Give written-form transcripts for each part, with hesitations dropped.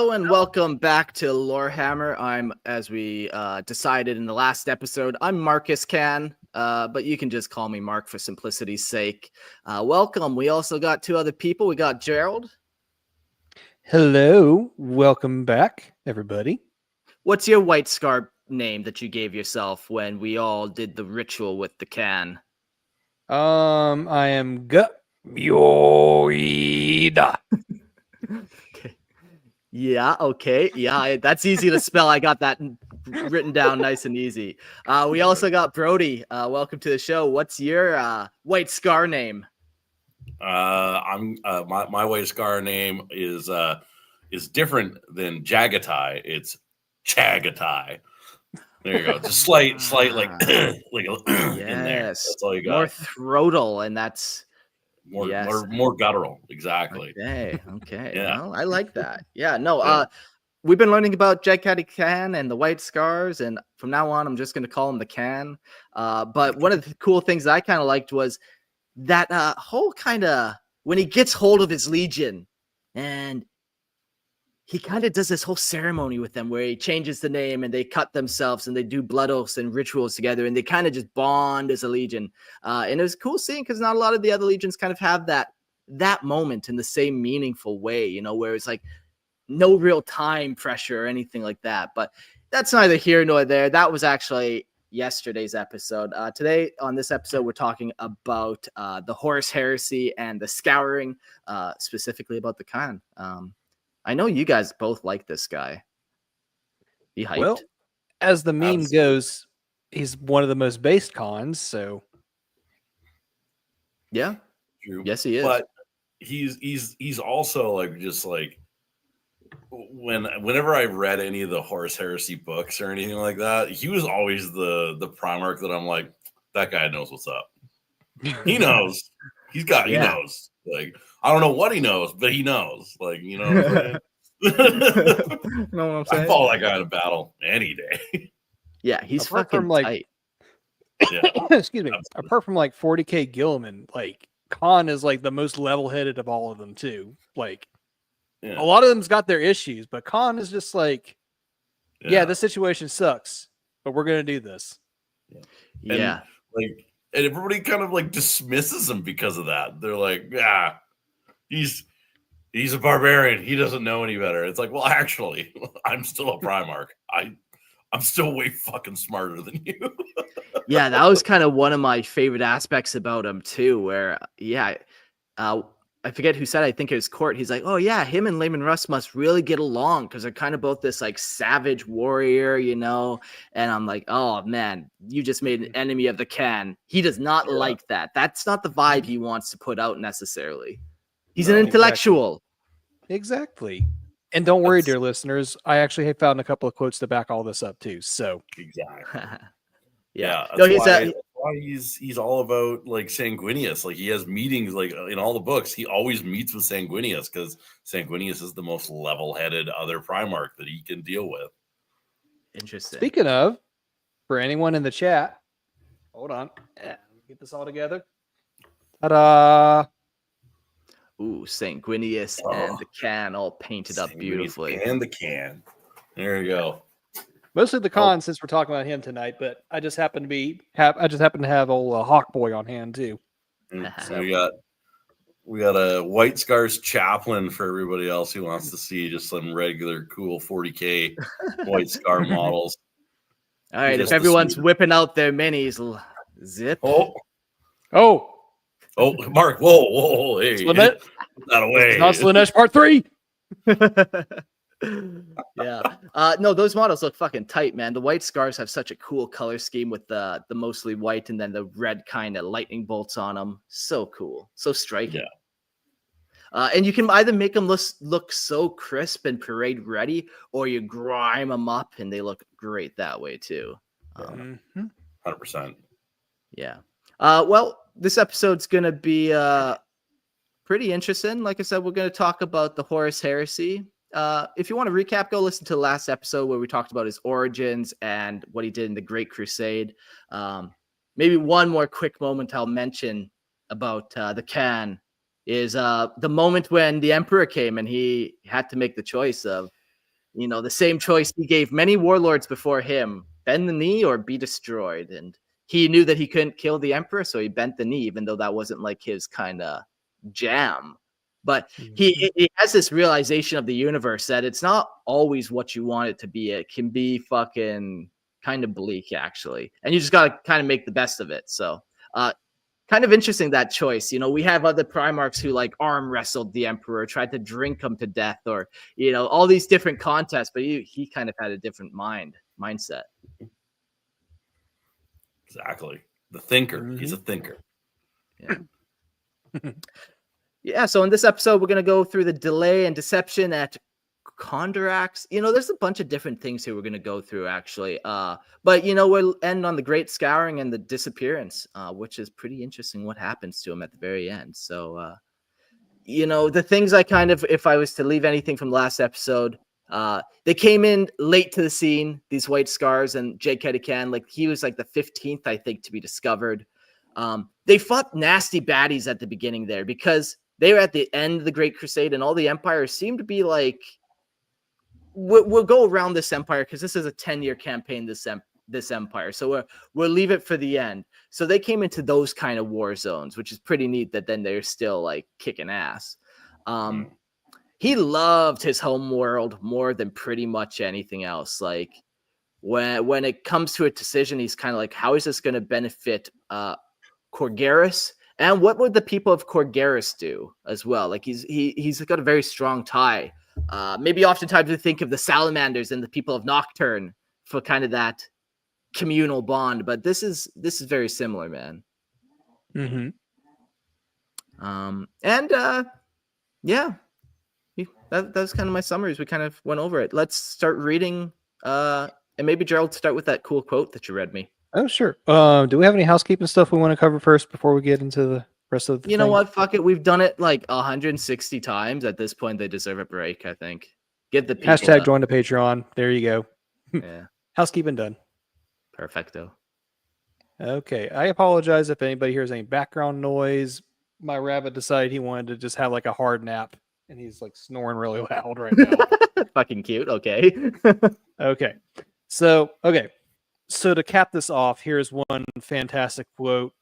Hello and welcome back to Lorehammer. I'm, as we decided in the last episode, I'm Marcus Khan, but you can just call me Mark for simplicity's sake. Welcome. We also got two other people. We got Gerald. Hello. Welcome back, everybody. What's your white scar name that you gave yourself when we all did the ritual with the can? I am Yoida. Okay. Yeah, okay. Yeah, that's easy to spell. I got that written down nice and easy. We also got Brody. Welcome to the show. What's your white scar name? My white scar name is different than Jaghatai. It's Jaghatai. There you go. Just slight like Yes. in there. That's all you got. More throatal, and that's more guttural. Exactly. Okay. Yeah. Well, I like that. Yeah. No. We've been learning about Jaghatai Khan and the white scars, and from now on, I'm just going to call him the Khan. But one of the cool things that I kind of liked was that whole kind of when he gets hold of his legion, and he kind of does this whole ceremony with them where he changes the name and they cut themselves and they do blood oaths and rituals together and they kind of just bond as a legion. And it was cool seeing because not a lot of the other legions kind of have that moment in the same meaningful way, you know, where it's like no real time pressure or anything like that. But that's neither here nor there. That was actually yesterday's episode. Today on this episode, we're talking about the Horus Heresy and the Scouring, specifically about the Khan. I know you guys both like this guy. Be hyped. Well, as the meme goes, he's one of the most based cons, so yeah. True. Yes, he is. But he's also like just like whenever I read any of the Horus Heresy books or anything like that, he was always the Primarch that I'm like, that guy knows what's up. He knows. He knows. Like, I don't know what he knows, but he knows. Like, you know what I'm saying? Know what I'm saying? I follow that guy in a battle any day. Yeah, he's apart fucking from like, tight. Yeah. Excuse me. Absolutely. Apart from like 40k Gilliman, like Khan is like the most level-headed of all of them too. Like, a lot of them's got their issues, but Khan is just like, yeah, this situation sucks, but we're gonna do this. Yeah. And everybody kind of like dismisses him because of that. They're like, yeah, he's a barbarian. He doesn't know any better. It's like, well, actually, I'm still a Primarch. I'm still way fucking smarter than you. Yeah, that was kind of one of my favorite aspects about him too, where I forget who said it. I think it was Court. He's like, oh yeah, him and Layman Russ must really get along because they're kind of both this like savage warrior, you know. And I'm like, oh man, you just made an enemy of the Khan. He does not like that. That's not the vibe he wants to put out necessarily. He's an intellectual. Exactly. And don't worry, dear listeners, I actually have found a couple of quotes to back all this up too. So exactly. Yeah. That's why he's all about like Sanguinius. Like he has meetings like in all the books. He always meets with Sanguinius because Sanguinius is the most level-headed other Primarch that he can deal with. Interesting. Speaking of, for anyone in the chat, hold on, get this all together. Ta-da! Ooh, Sanguinius and the Khan all painted up beautifully. And the Khan. There you go. Mostly the Khan, since we're talking about him tonight, but I just happen to have old Hawk Boy on hand too. So we got a White Scars chaplain for everybody else who wants to see just some regular cool 40k White Scar models. All right, if everyone's whipping out their minis, zip. Oh, Mark! Whoa! Hey, Slaanesh, not away. It's not Slaanesh Part 3. Yeah. No, those models look fucking tight, man. The white scars have such a cool color scheme with the mostly white and then the red kind of lightning bolts on them. So cool. So striking. Yeah. And you can either make them look so crisp and parade ready, or you grime them up and they look great that way too. 100%. Yeah. Well, this episode's going to be pretty interesting. Like I said, we're going to talk about the Horus Heresy. If you want to recap, go listen to the last episode where we talked about his origins and what he did in the Great Crusade. Maybe one more quick moment I'll mention about the Khan is the moment when the Emperor came and he had to make the choice of You know, the same choice he gave many warlords before him: bend the knee or be destroyed. And he knew that he couldn't kill the emperor, so he bent the knee, even though that wasn't like his kind of jam. But he has this realization of the universe that it's not always what you want it to be. It can be fucking kind of bleak, actually. And you just got to kind of make the best of it. So, kind of interesting, that choice. You know, we have other Primarchs who like arm wrestled the Emperor, tried to drink him to death, or, you know, all these different contests, but he kind of had a different mindset. Exactly. The thinker. He's a thinker. Yeah. Yeah, so in this episode, we're going to go through the delay and deception at Condarax. You know, there's a bunch of different things here we're going to go through, actually. But, you know, we'll end on the Great Scouring and the disappearance, which is pretty interesting what happens to him at the very end. So, you know, the things I kind of, if I was to leave anything from last episode, they came in late to the scene, these White Scars, and Jaghatai Khan, like, he was like the 15th, I think, to be discovered. They fought nasty baddies at the beginning there because they were at the end of the Great Crusade, and all the empires seemed to be like, we'll go around this empire because this is a 10-year campaign, this empire. So we'll leave it for the end. So they came into those kind of war zones, which is pretty neat that then they're still like kicking ass. He loved his home world more than pretty much anything else. Like when it comes to a decision, he's kind of like, how is this going to benefit Corgaris? And what would the people of Corgaris do as well? Like he's got a very strong tie. Maybe oftentimes we think of the Salamanders and the people of Nocturne for kind of that communal bond, but this is very similar, man. Yeah, that's kind of my summaries. We kind of went over it. Let's start reading. And maybe Gerald, start with that cool quote that you read me. Oh, sure. Do we have any housekeeping stuff we want to cover first before we get into the rest of the You know what? Fuck it. We've done it like 160 times. At this point, they deserve a break, I think. Get the people hashtag join the Patreon. There you go. Yeah. Housekeeping done. Perfecto. Okay. I apologize if anybody hears any background noise. My rabbit decided he wanted to just have like a hard nap, and he's like snoring really loud right now. Fucking cute. Okay. Okay. So to cap this off, here's one fantastic quote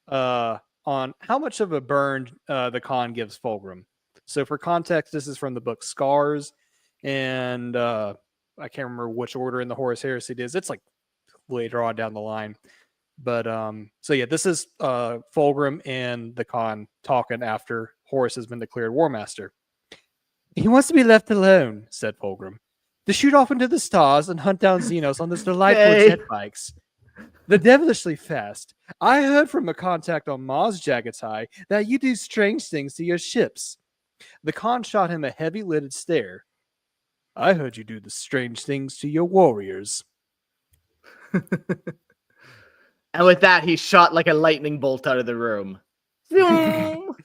on how much of a burn the Khan gives Fulgrim. So for context, this is from the book Scars, and I can't remember which order in the Horus Heresy it is. It's like later on down the line. But so yeah, this is Fulgrim and the Khan talking after Horus has been declared War Master. He wants to be left alone, said Fulgrim, to shoot off into the stars and hunt down Xenos on those delightful jet bikes. They're devilishly fast. I heard from a contact on Mars, Jaghatai, that you do strange things to your ships. The Khan shot him a heavy-lidded stare. I heard you do the strange things to your warriors. And with that, he shot like a lightning bolt out of the room. That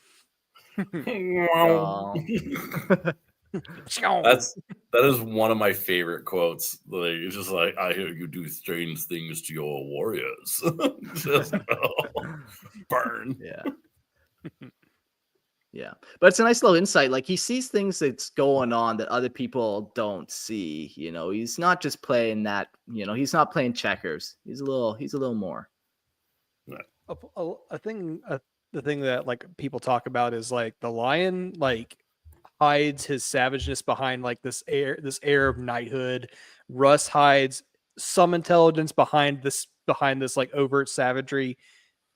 is one of my favorite quotes. Like, it's just like, I hear you do strange things to your warriors. Just burn. Yeah. Yeah. But it's a nice little insight. Like, he sees things that's going on that other people don't see. You know, he's not just playing that, you know, he's not playing checkers. He's a little more. The thing that like people talk about is like the lion like hides his savageness behind like this air of knighthood. Russ hides some intelligence behind this like overt savagery.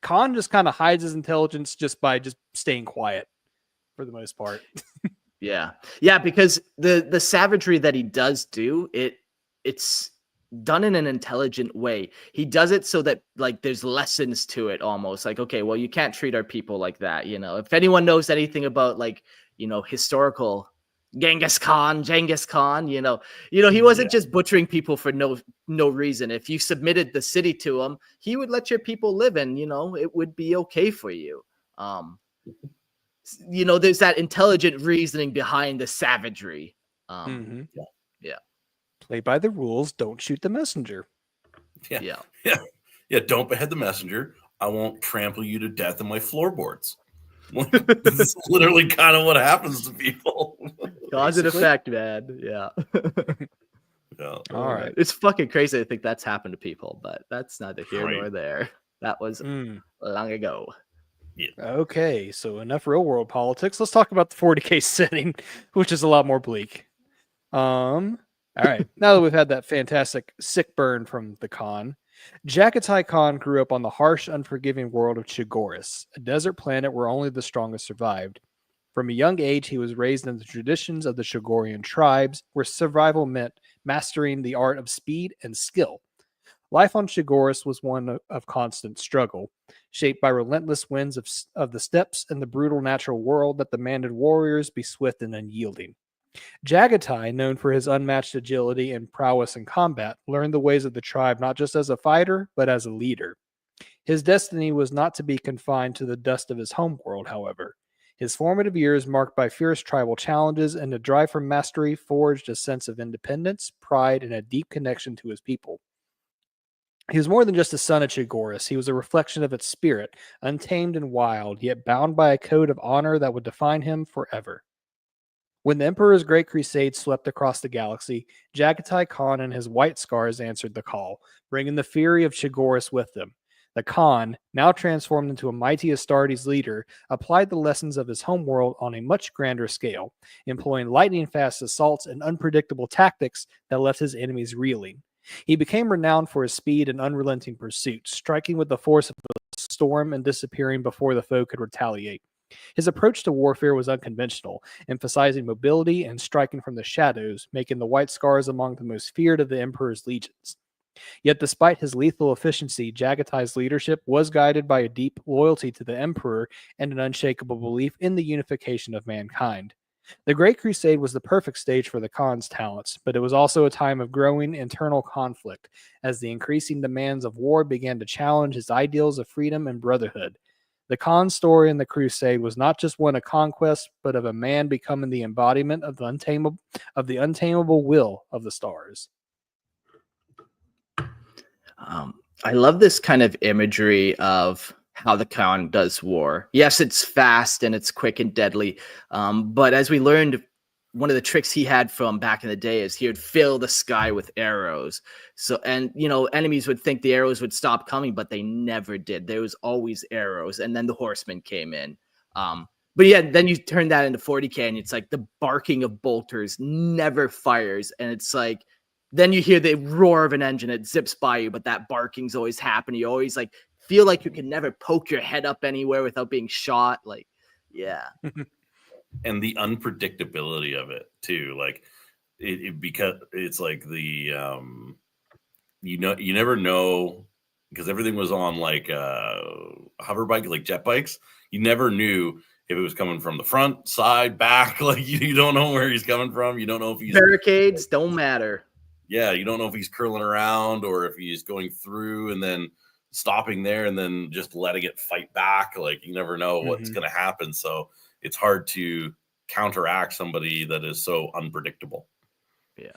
Khan just kind of hides his intelligence just by just staying quiet for the most part. Yeah, because the savagery that he does do, it's done in an intelligent way. He does it so that like there's lessons to it, almost like, okay, well, you can't treat our people like that. You know, if anyone knows anything about like, you know, historical Genghis Khan, you know, he wasn't just butchering people for no reason. If you submitted the city to him, he would let your people live, and, you know, it would be okay for you. You know, there's that intelligent reasoning behind the savagery. Yeah. Play by the rules. Don't shoot the messenger. Yeah. Don't behead the messenger. I won't trample you to death in my floorboards. This is literally kind of what happens to people. Cause and basically. effect, man. Yeah. Yeah. All right. It's fucking crazy to think that's happened to people, but that's neither here Right. nor there. That was long ago. Yeah. Okay, so enough real world politics. Let's talk about the 40k setting, which is a lot more bleak. All right. Now that we've had that fantastic sick burn from the Khan, Jaghatai Khan grew up on the harsh, unforgiving world of Chigoris, a desert planet where only the strongest survived. From a young age, he was raised in the traditions of the Shogorian tribes, where survival meant mastering the art of speed and skill. Life on Chigoris was one of constant struggle, shaped by relentless winds of the steppes and the brutal natural world that demanded warriors be swift and unyielding. Jaghatai, known for his unmatched agility and prowess in combat, learned the ways of the tribe not just as a fighter, but as a leader. His destiny was not to be confined to the dust of his homeworld, however. His formative years, marked by fierce tribal challenges and a drive for mastery, forged a sense of independence, pride, and a deep connection to his people. He was more than just a son of Chigoris. He was a reflection of its spirit, untamed and wild, yet bound by a code of honor that would define him forever. When the Emperor's Great Crusade swept across the galaxy, Jaghatai Khan and his White Scars answered the call, bringing the fury of Chigoris with them. The Khan, now transformed into a mighty Astartes leader, applied the lessons of his homeworld on a much grander scale, employing lightning-fast assaults and unpredictable tactics that left his enemies reeling. He became renowned for his speed and unrelenting pursuit, striking with the force of a storm and disappearing before the foe could retaliate. His approach to warfare was unconventional, emphasizing mobility and striking from the shadows, making the White Scars among the most feared of the Emperor's legions. Yet despite his lethal efficiency, Jaghatai's leadership was guided by a deep loyalty to the Emperor and an unshakable belief in the unification of mankind. The Great Crusade was the perfect stage for the Khan's talents, but it was also a time of growing internal conflict, as the increasing demands of war began to challenge his ideals of freedom and brotherhood. The Khan story in the Crusade was not just one of conquest, but of a man becoming the embodiment of the untamable will of the stars. I love this kind of imagery of how the Khan does war. Yes, it's fast and it's quick and deadly. But as we learned, one of the tricks he had from back in the day is he would fill the sky with arrows. So, and enemies would think the arrows would stop coming, but they never did. There was always arrows. And then the horsemen came in. But yeah, then you turn that into 40K and it's like the barking of bolters never fires. And it's like, then you hear the roar of an engine. It zips by you, but that barking's always happening. You always like feel like you can never poke your head up anywhere without being shot. Like, yeah. And the unpredictability of it too. Like it because it's like the you never know, because everything was on like hover bike, like jet bikes. You never knew if it was coming from the front, side, back. Like you don't know where he's coming from. You don't know if he's barricades don't matter. Yeah, you don't know if he's curling around or if he's going through and then stopping there and then just letting it fight back. Like you never know what's going to happen. So it's hard to counteract somebody that is so unpredictable. Yeah.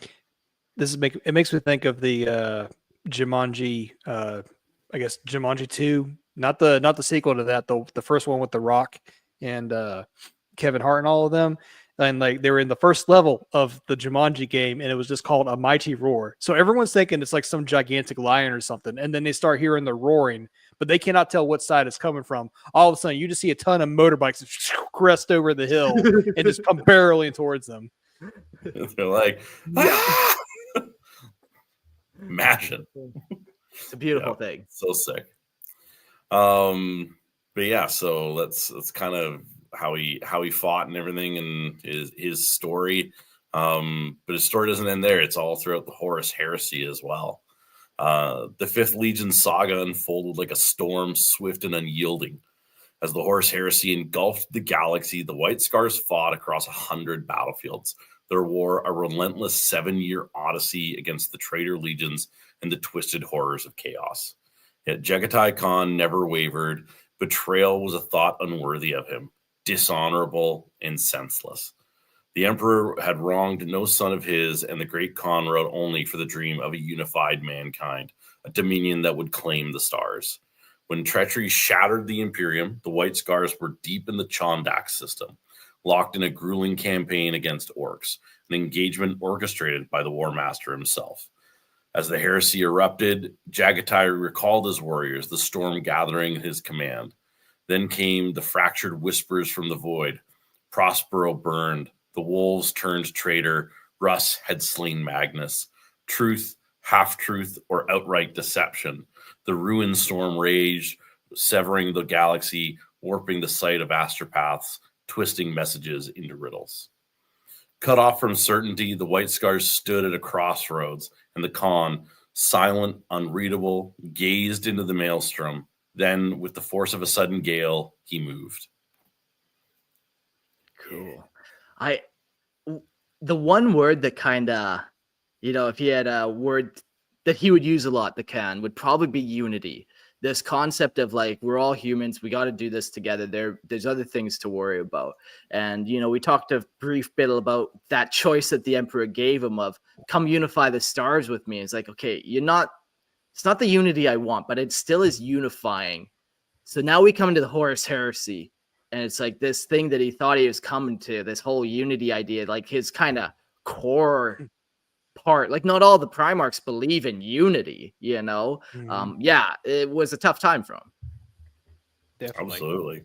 It makes me think of the Jumanji, I guess Jumanji 2, not the sequel to that, the first one with The Rock and Kevin Hart and all of them. And like they were in the first level of the Jumanji game, and it was just called A Mighty Roar. So everyone's thinking it's like some gigantic lion or something, and then they start hearing the roaring, but they cannot tell what side it's coming from. All of a sudden, you just see a ton of motorbikes crest over the hill and just come barreling towards them. They're like, ah! Imagine. It's a beautiful thing. So sick. But yeah, so that's kind of how he fought and everything, and his story. But his story doesn't end there. It's all throughout the Horus Heresy as well. The Fifth Legion saga unfolded like a storm, swift and unyielding. As the Horus Heresy engulfed the galaxy, the White Scars fought across 100 battlefields. Their war, a relentless 7-year odyssey against the traitor legions and the twisted horrors of chaos. Yet Jaghatai Khan never wavered. Betrayal was a thought unworthy of him, dishonorable and senseless. The Emperor had wronged no son of his, and the great Khan wrote only for the dream of a unified mankind, a dominion that would claim the stars. When treachery shattered the Imperium, the White Scars were deep in the Chondak system, locked in a grueling campaign against orcs, an engagement orchestrated by the War Master himself. As the heresy erupted, Jaghatai recalled his warriors, the storm gathering at his command. Then came the fractured whispers from the void. Prospero burned. The wolves turned traitor. Russ had slain Magnus. Truth, half-truth, or outright deception. The ruin storm raged, severing the galaxy, warping the sight of astropaths, twisting messages into riddles. Cut off from certainty, the White Scars stood at a crossroads, and the Khan, silent, unreadable, gazed into the maelstrom. Then, with the force of a sudden gale, he moved. Cool. The one word that kind of, if he had a word that he would use a lot, the Khan, would probably be unity. This concept of like, we're all humans, we got to do this together. There's other things to worry about. And, we talked a brief bit about that choice that the Emperor gave him of come unify the stars with me. It's like, okay, it's not the unity I want, but it still is unifying. So now we come into the Horus Heresy, and it's like this thing that he thought he was coming to, this whole unity idea, like his kind of core part. Like not all the Primarchs believe in unity, Yeah, it was a tough time for him. Definitely. Absolutely.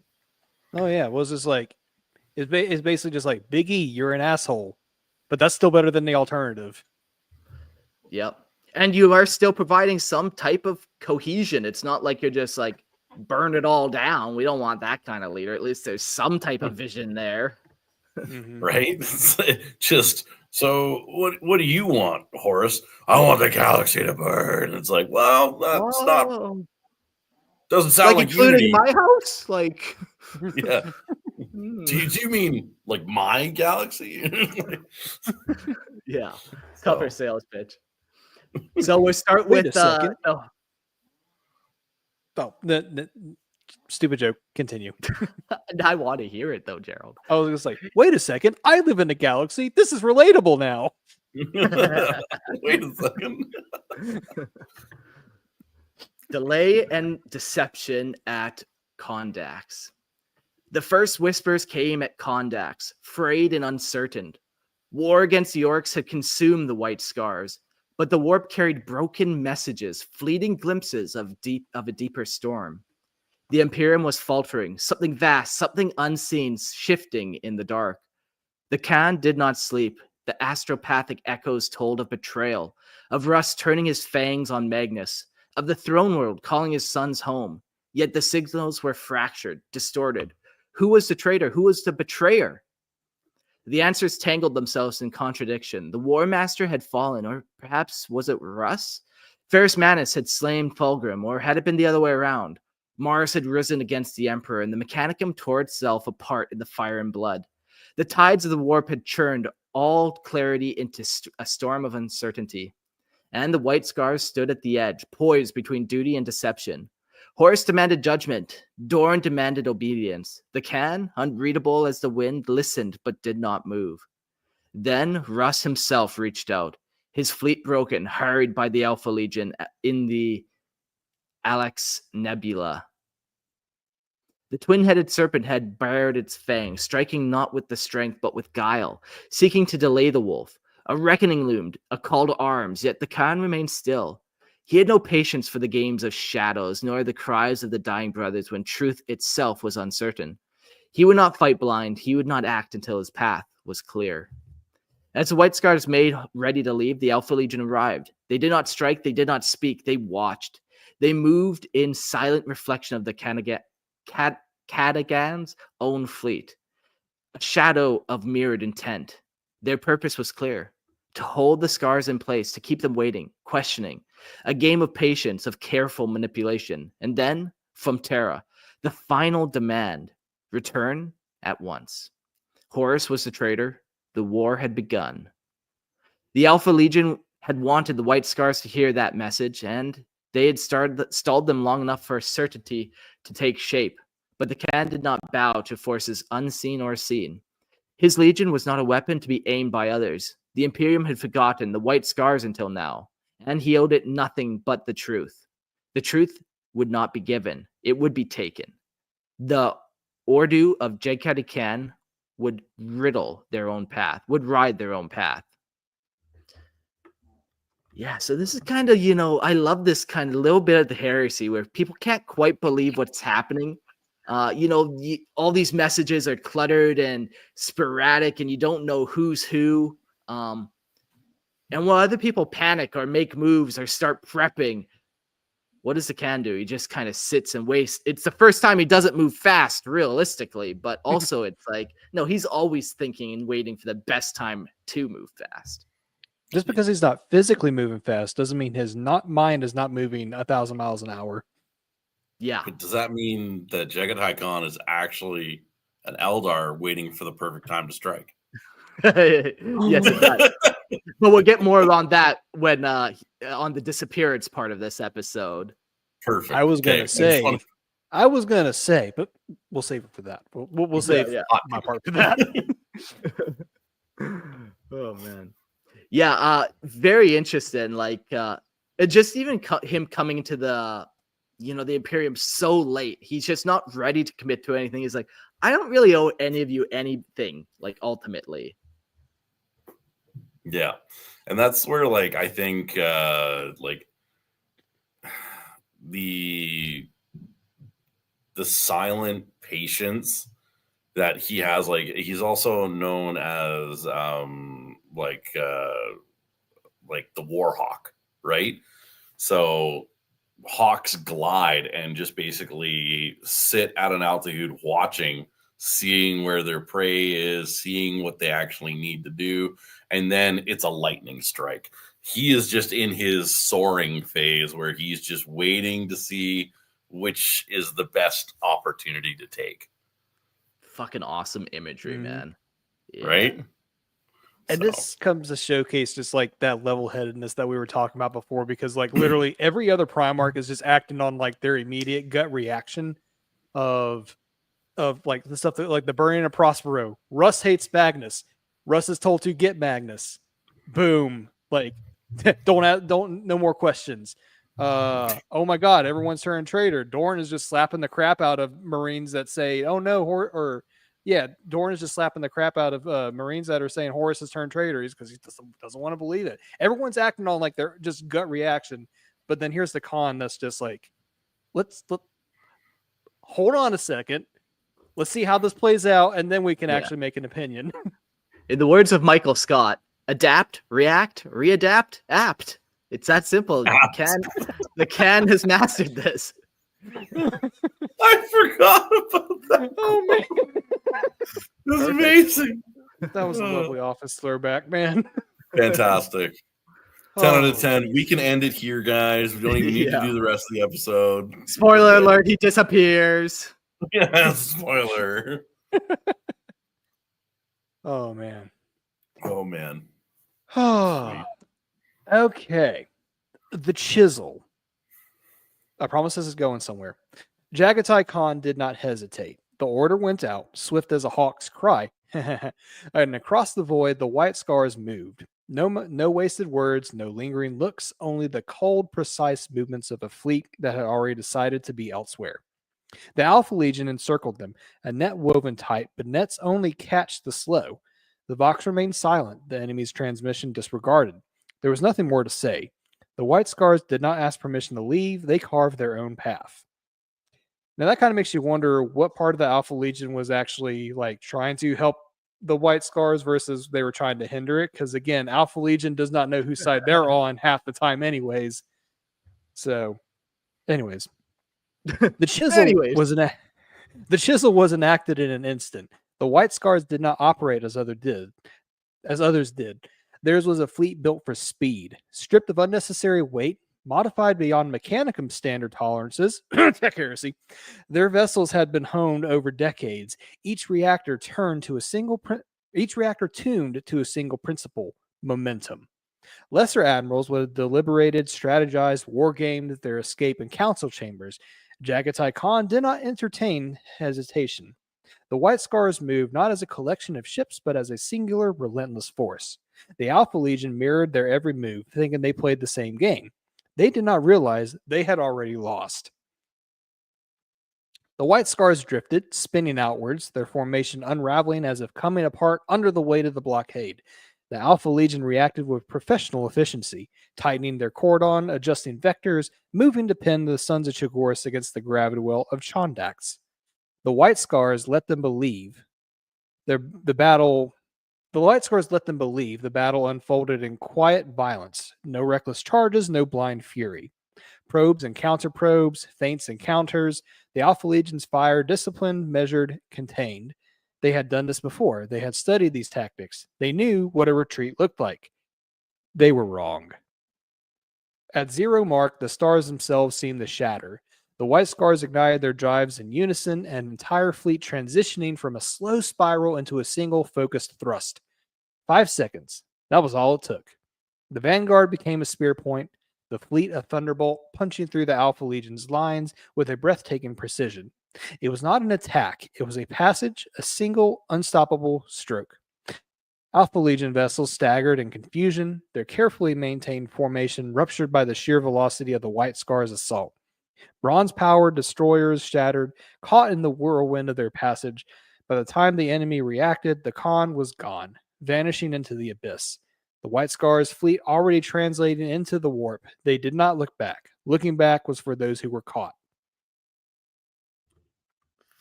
Oh yeah, it was just like it's basically just like Biggie, you're an asshole, but that's still better than the alternative. Yep. And you are still providing some type of cohesion. It's not like you're just like burn it all down. We don't want that kind of leader. At least there's some type of vision there. Right? Just so what do you want, Horus? I want the galaxy to burn. It's like, well, that's not doesn't sound like including unity. my house. Like, yeah. Do you mean like my galaxy? Yeah, tougher sales pitch. So we'll start Wait with a second. The stupid joke. Continue. I want to hear it though, Gerald. I was just like, wait a second. I live in a galaxy. This is relatable now. Wait a second. Delay and deception at Kondax. The first whispers came at Kondax, frayed and uncertain. War against the orcs had consumed the White Scars, but the warp carried broken messages, fleeting glimpses of a deeper storm. The Imperium was faltering, something vast, something unseen, shifting in the dark. The Khan did not sleep. The astropathic echoes told of betrayal, of Russ turning his fangs on Magnus, of the throne world calling his sons home. Yet the signals were fractured, distorted. Who was the traitor? Who was the betrayer? The answers tangled themselves in contradiction. The War Master had fallen, or perhaps was it Russ? Ferrus Manus had slain Fulgrim, or had it been the other way around? Mars had risen against the Emperor, and the Mechanicum tore itself apart in the fire and blood. The tides of the warp had churned all clarity into a storm of uncertainty. And the White Scars stood at the edge, poised between duty and deception. Horus demanded judgment. Dorn demanded obedience. The Khan, unreadable as the wind, listened but did not move. Then Russ himself reached out, his fleet broken, hurried by the Alpha Legion in the Alex Nebula. The twin-headed serpent had bared its fangs, striking not with the strength but with guile, seeking to delay the wolf. A reckoning loomed, a call to arms, yet the Khan remained still. He had no patience for the games of shadows, nor the cries of the dying brothers when truth itself was uncertain. He would not fight blind, he would not act until his path was clear. As the White Scars made ready to leave, the Alpha Legion arrived. They did not strike, they did not speak, they watched. They moved in silent reflection of the Katagan's own fleet, a shadow of mirrored intent. Their purpose was clear, to hold the Scars in place, to keep them waiting, questioning, a game of patience, of careful manipulation. And then, from Terra, the final demand, return at once. Horus was the traitor. The war had begun. The Alpha Legion had wanted the White Scars to hear that message, and they had stalled them long enough for certainty to take shape. But the Khan did not bow to forces unseen or seen. His legion was not a weapon to be aimed by others. The Imperium had forgotten the White Scars until now, and he owed it nothing but the truth. The truth would not be given. It would be taken. The Ordu of Jaghatai Khan would riddle their own path, would ride their own path. Yeah, so this is kind of, I love this kind of little bit of the heresy where people can't quite believe what's happening. All these messages are cluttered and sporadic, and you don't know who's who. And while other people panic or make moves or start prepping, what does the Khan do? He just kind of sits and waits. It's the first time he doesn't move fast, realistically, but also it's like, no, he's always thinking and waiting for the best time to move fast. Just because he's not physically moving fast doesn't mean his mind is not moving 1,000 miles an hour. Yeah. But does that mean that Jaghatai Khan is actually an Eldar waiting for the perfect time to strike? Yes, it does. But we'll get more on that when on the disappearance part of this episode. Perfect. I was gonna say, but we'll save it for that. We'll save my part for that. Oh man. Yeah, very interesting. Like, just even him coming into the Imperium so late. He's just not ready to commit to anything. He's like, I don't really owe any of you anything, like, ultimately. Yeah. And that's where, like, I think, like, the silent patience that he has, like, he's also known as, like the war hawk, right? So hawks glide and just basically sit at an altitude watching, seeing where their prey is, seeing what they actually need to do, and then it's a lightning strike. He is just in his soaring phase where he's just waiting to see which is the best opportunity to take. Fucking awesome imagery, man. Yeah. Right? And this comes to showcase just like that level-headedness that we were talking about before, because like literally every other Primarch is just acting on like their immediate gut reaction of like the stuff that, like the burning of Prospero. Russ hates Magnus. Russ is told to get Magnus. Boom. Like don't no more questions. Oh my God, everyone's turned traitor. Dorn is just slapping the crap out of Marines that say, oh no, Dorn is just slapping the crap out of Marines that are saying Horus has turned traitors because he doesn't want to believe it. Everyone's acting on like their just gut reaction. But then here's the Khan that's just like, let's hold on a second. Let's see how this plays out, and then we can actually make an opinion. In the words of Michael Scott, adapt, react, readapt, apt. It's that simple. The Khan has mastered this. I forgot about that. Oh man, that's amazing. That was a lovely office throwback, man. Fantastic. 10 out of 10. We can end it here, guys. We don't even need to do the rest of the episode. Spoiler alert, he disappears. Yeah, spoiler. Oh man. Oh man. Okay. The Chisel. I promise this is going somewhere. Jaghatai Khan did not hesitate. The order went out, swift as a hawk's cry. And across the void, the white scars moved. No wasted words, no lingering looks, only the cold, precise movements of a fleet that had already decided to be elsewhere. The Alpha Legion encircled them, a net woven tight, but nets only catch the slow. The Vox remained silent, the enemy's transmission disregarded. There was nothing more to say. The White Scars did not ask permission to leave, they carved their own path. Now that kind of makes you wonder what part of the Alpha Legion was actually like trying to help the White Scars versus they were trying to hinder it, because again, Alpha Legion does not know whose side they're on half the time anyways. So, anyways. The chisel was enacted in an instant. The White Scars did not operate as others did. Theirs was a fleet built for speed, stripped of unnecessary weight, modified beyond Mechanicum standard tolerances. Tech heresy. Their vessels had been honed over decades. Each reactor tuned to a single principle: momentum. Lesser admirals would have deliberated, strategized, wargamed their escape in council chambers. Jaghatai Khan did not entertain hesitation. The White Scars moved not as a collection of ships, but as a singular, relentless force. The Alpha Legion mirrored their every move, thinking they played the same game. They did not realize they had already lost. The The White Scars drifted, spinning outwards, their formation unraveling as if coming apart under the weight of the blockade. The Alpha Legion reacted with professional efficiency, tightening their cordon, adjusting vectors, moving to pin the Sons of Chagoris against the gravity well of Chondax. The White Scars let them believe the White Scars let them believe the battle unfolded in quiet violence. No reckless charges, no blind fury. Probes and counter probes, feints and counters. The Alpha Legion's fire disciplined, measured, contained. They had done this before. They had studied these tactics. They knew what a retreat looked like. They were wrong. At 0 mark, the stars themselves seemed to shatter. The White Scars ignited their drives in unison, an entire fleet transitioning from a slow spiral into a single focused thrust. 5 seconds. That was all it took. The Vanguard became a spear point, the fleet a thunderbolt punching through the Alpha Legion's lines with a breathtaking precision. It was not an attack. It was a passage, a single, unstoppable stroke. Alpha Legion vessels staggered in confusion, their carefully maintained formation ruptured by the sheer velocity of the White Scars' assault. Bronze-powered destroyers shattered, caught in the whirlwind of their passage. By the time the enemy reacted, the Khan was gone, vanishing into the abyss. The White Scars' fleet already translated into the warp. They did not look back. Looking back was for those who were caught.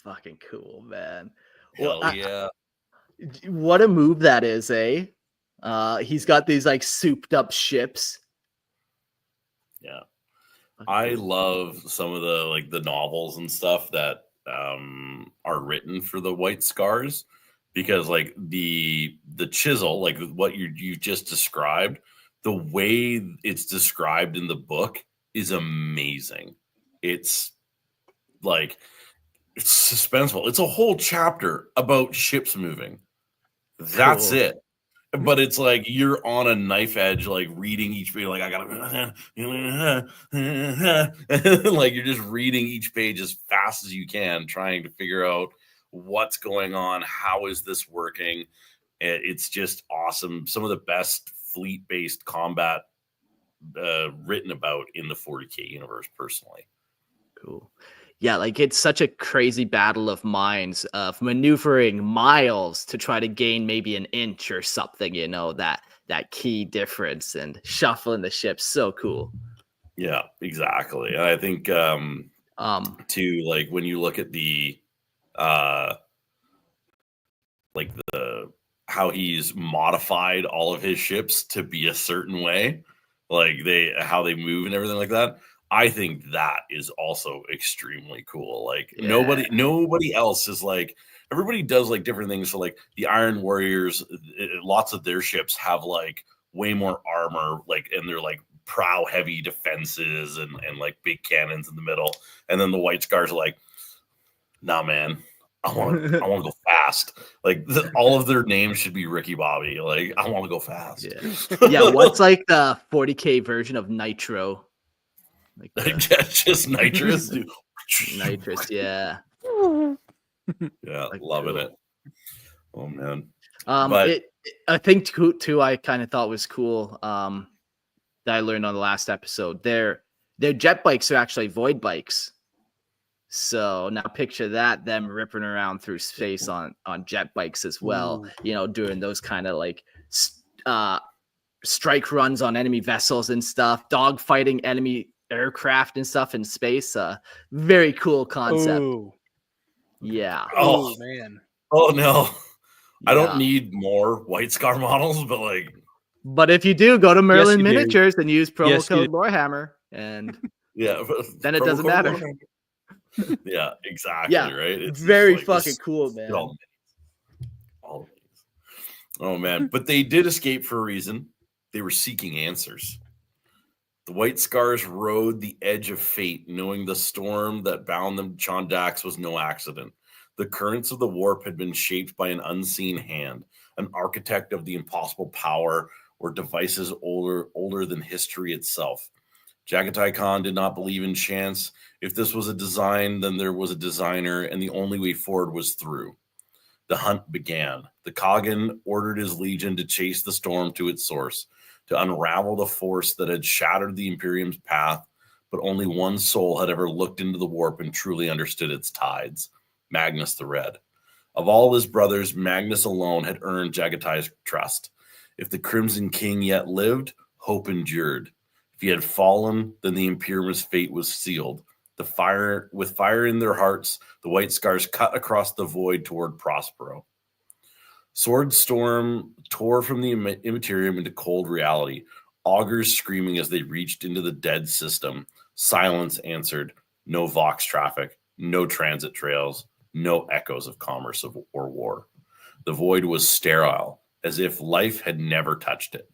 Fucking cool, man. Hell yeah. What a move that is, eh? He's got these like souped up ships. Yeah. I love some of the novels and stuff that are written for the White Scars, because like the chisel, like what you just described, the way it's described in the book is amazing. It's like, it's suspenseful. It's a whole chapter about ships moving. That's Cool. it. But it's like you're on a knife edge, like reading each page, like I gotta, like you're just reading each page as fast as you can, trying to figure out what's going on, how is this working. It's just awesome. Some of the best fleet-based combat written about in the 40K universe, personally. Cool. Yeah, like it's such a crazy battle of minds of maneuvering miles to try to gain maybe an inch or something, you know, that key difference, and shuffling the ships. So cool. Yeah, exactly. And I think too, like when you look at the like how he's modified all of his ships to be a certain way, like how they move and everything like that. I think that is also extremely cool. Like nobody else is like, everybody does like different things. So like the Iron Warriors, lots of their ships have like way more armor, like, and they're like prow heavy defenses and like big cannons in the middle. And then the White Scars are like, nah, man, I want to go fast. Like all of their names should be Ricky Bobby. Like I want to go fast. Yeah. What's like the 40K version of Nitro? Like just nitrous. Nitrous, yeah. Yeah, like, loving it. Oh man. I think too I kind of thought was cool that I learned on the last episode. Their jet bikes are actually void bikes. So now picture that, them ripping around through space on jet bikes as well. Ooh. You know, doing those kind of like strike runs on enemy vessels and stuff, dog fighting enemy aircraft and stuff in space. Very cool concept. Ooh. Yeah. Oh man. Oh no. Yeah. I don't need more White Scar models, but if you do, go to Merlin Miniatures and use promo code Lorehammer, and then it doesn't matter. Yeah, exactly. Yeah, right. It's very like fucking cool, man. All oh man, but they did escape for a reason. They were seeking answers. The White Scars rode the edge of fate, knowing the storm that bound them to Chondax was no accident. The currents of the warp had been shaped by an unseen hand, an architect of the impossible power, or devices older than history itself. Jaghatai Khan did not believe in chance. If this was a design, then there was a designer, and the only way forward was through. The hunt began. The Khagan ordered his legion to chase the storm to its source, to unravel the force that had shattered the Imperium's path. but only one soul had ever looked into the warp and truly understood its tides: Magnus the Red. Of all his brothers, Magnus alone had earned Jaghatai's trust. If the Crimson King yet lived, hope endured. If he had fallen, then the Imperium's fate was sealed. With fire in their hearts, the White Scars cut across the void toward Prospero. Sword Storm tore from the Imperium into cold reality, augurs screaming as they reached into the dead system. Silence answered. No Vox traffic, no transit trails, no echoes of commerce or war. The void was sterile, as if life had never touched it.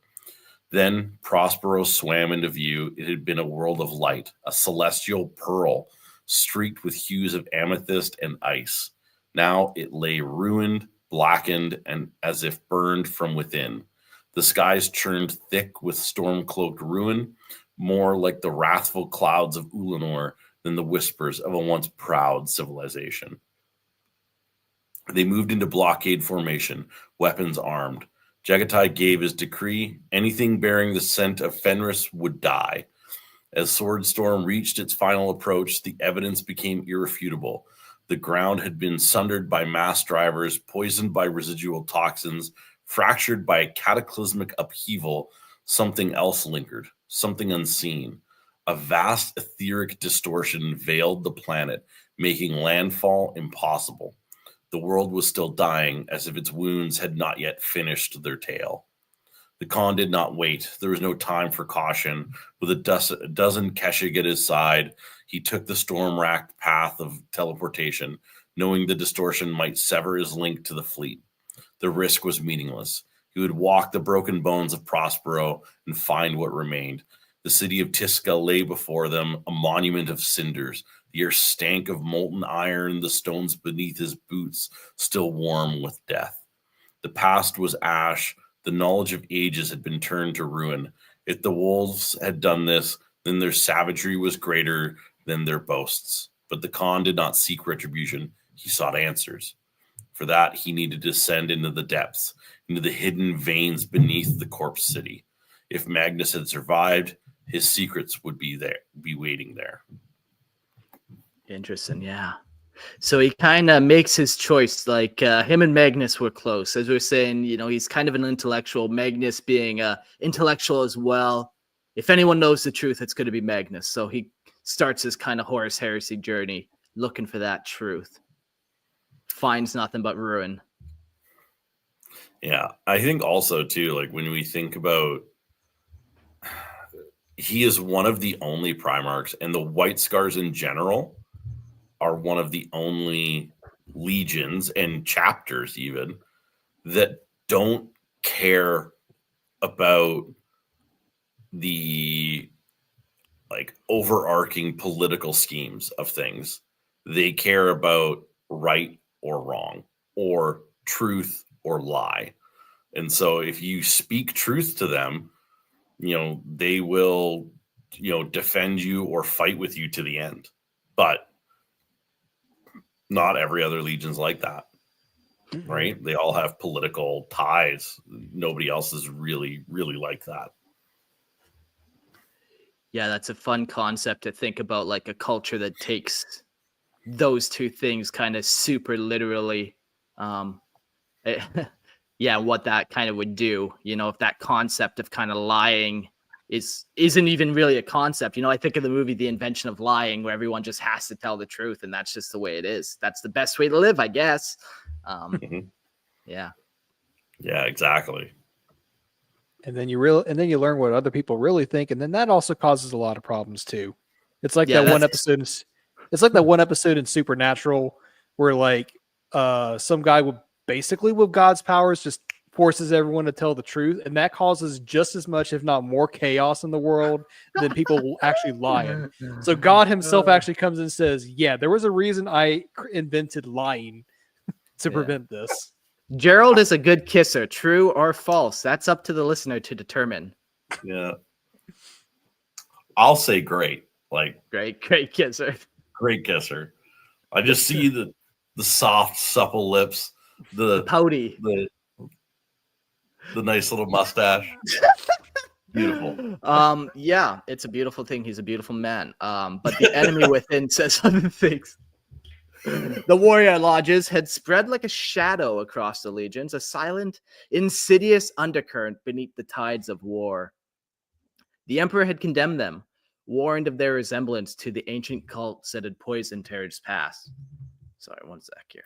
Then Prospero swam into view. It had been a world of light, a celestial pearl streaked with hues of amethyst and ice. Now it lay ruined, blackened, and as if burned from within. The skies churned thick with storm-cloaked ruin, more like the wrathful clouds of Ulanor than the whispers of a once proud civilization. They moved into blockade formation, weapons armed. Jaghatai gave his decree: anything bearing the scent of Fenris would die. As Swordstorm reached its final approach, the evidence became irrefutable. The ground had been sundered by mass drivers, poisoned by residual toxins, fractured by a cataclysmic upheaval. Something else lingered, something unseen. A vast etheric distortion veiled the planet, making landfall impossible. The world was still dying, as if its wounds had not yet finished their tale. The Khan did not wait. There was no time for caution. With a dozen Keshig at his side, he took the storm-racked path of teleportation, knowing the distortion might sever his link to the fleet. The risk was meaningless. He would walk the broken bones of Prospero and find what remained. The city of Tisca lay before them, a monument of cinders. The air stank of molten iron, the stones beneath his boots still warm with death. The past was ash. The knowledge of ages had been turned to ruin. If the wolves had done this, then their savagery was greater than their boasts. But the Khan did not seek retribution. He sought answers. For that, he needed to descend into the depths, into the hidden veins beneath the corpse city. If Magnus had survived, his secrets would be waiting there. Interesting, yeah. So he kind of makes his choice. Like him and Magnus were close, as we were saying. You know, he's kind of an intellectual. Magnus being intellectual as well. If anyone knows the truth, it's going to be Magnus. So he starts his kind of Horus Heresy journey, looking for that truth. Finds nothing but ruin. Yeah, I think also too, like when we think about, he is one of the only Primarchs, and the White Scars in general are one of the only legions and chapters even that don't care about the like overarching political schemes of things. They care about right or wrong, or truth or lie. And so if you speak truth to them, you know, they will, you know, defend you or fight with you to the end. But not every other legion's like that, right? They all have political ties. Nobody else is really, really like that. Yeah, that's a fun concept to think about, like a culture that takes those two things kind of super literally. Yeah, what that kind of would do, you know, if that concept of kind of lying isn't even really a concept. You know, I think of the movie The Invention of Lying, where everyone just has to tell the truth, and that's just the way it is. That's the best way to live, I guess. Yeah. Yeah, exactly. And then you learn what other people really think, and then that also causes a lot of problems too. It's like that one episode. It's like that one episode in Supernatural where like some guy with God's powers just forces everyone to tell the truth, and that causes just as much, if not more, chaos in the world than people actually lying. So God himself actually comes and says, yeah, there was a reason I invented lying to prevent this. Gerald is a good kisser, true or false. That's up to the listener to determine. Yeah. I'll say great. Like great kisser. Great kisser. I just see the soft, supple lips, the pouty, the nice little mustache. Beautiful. Yeah, it's a beautiful thing. He's a beautiful man. But the enemy within says other things. The warrior lodges had spread like a shadow across the legions, a silent, insidious undercurrent beneath the tides of war. The emperor had condemned them, warned of their resemblance to the ancient cults that had poisoned Terra's past. Sorry, one sec here.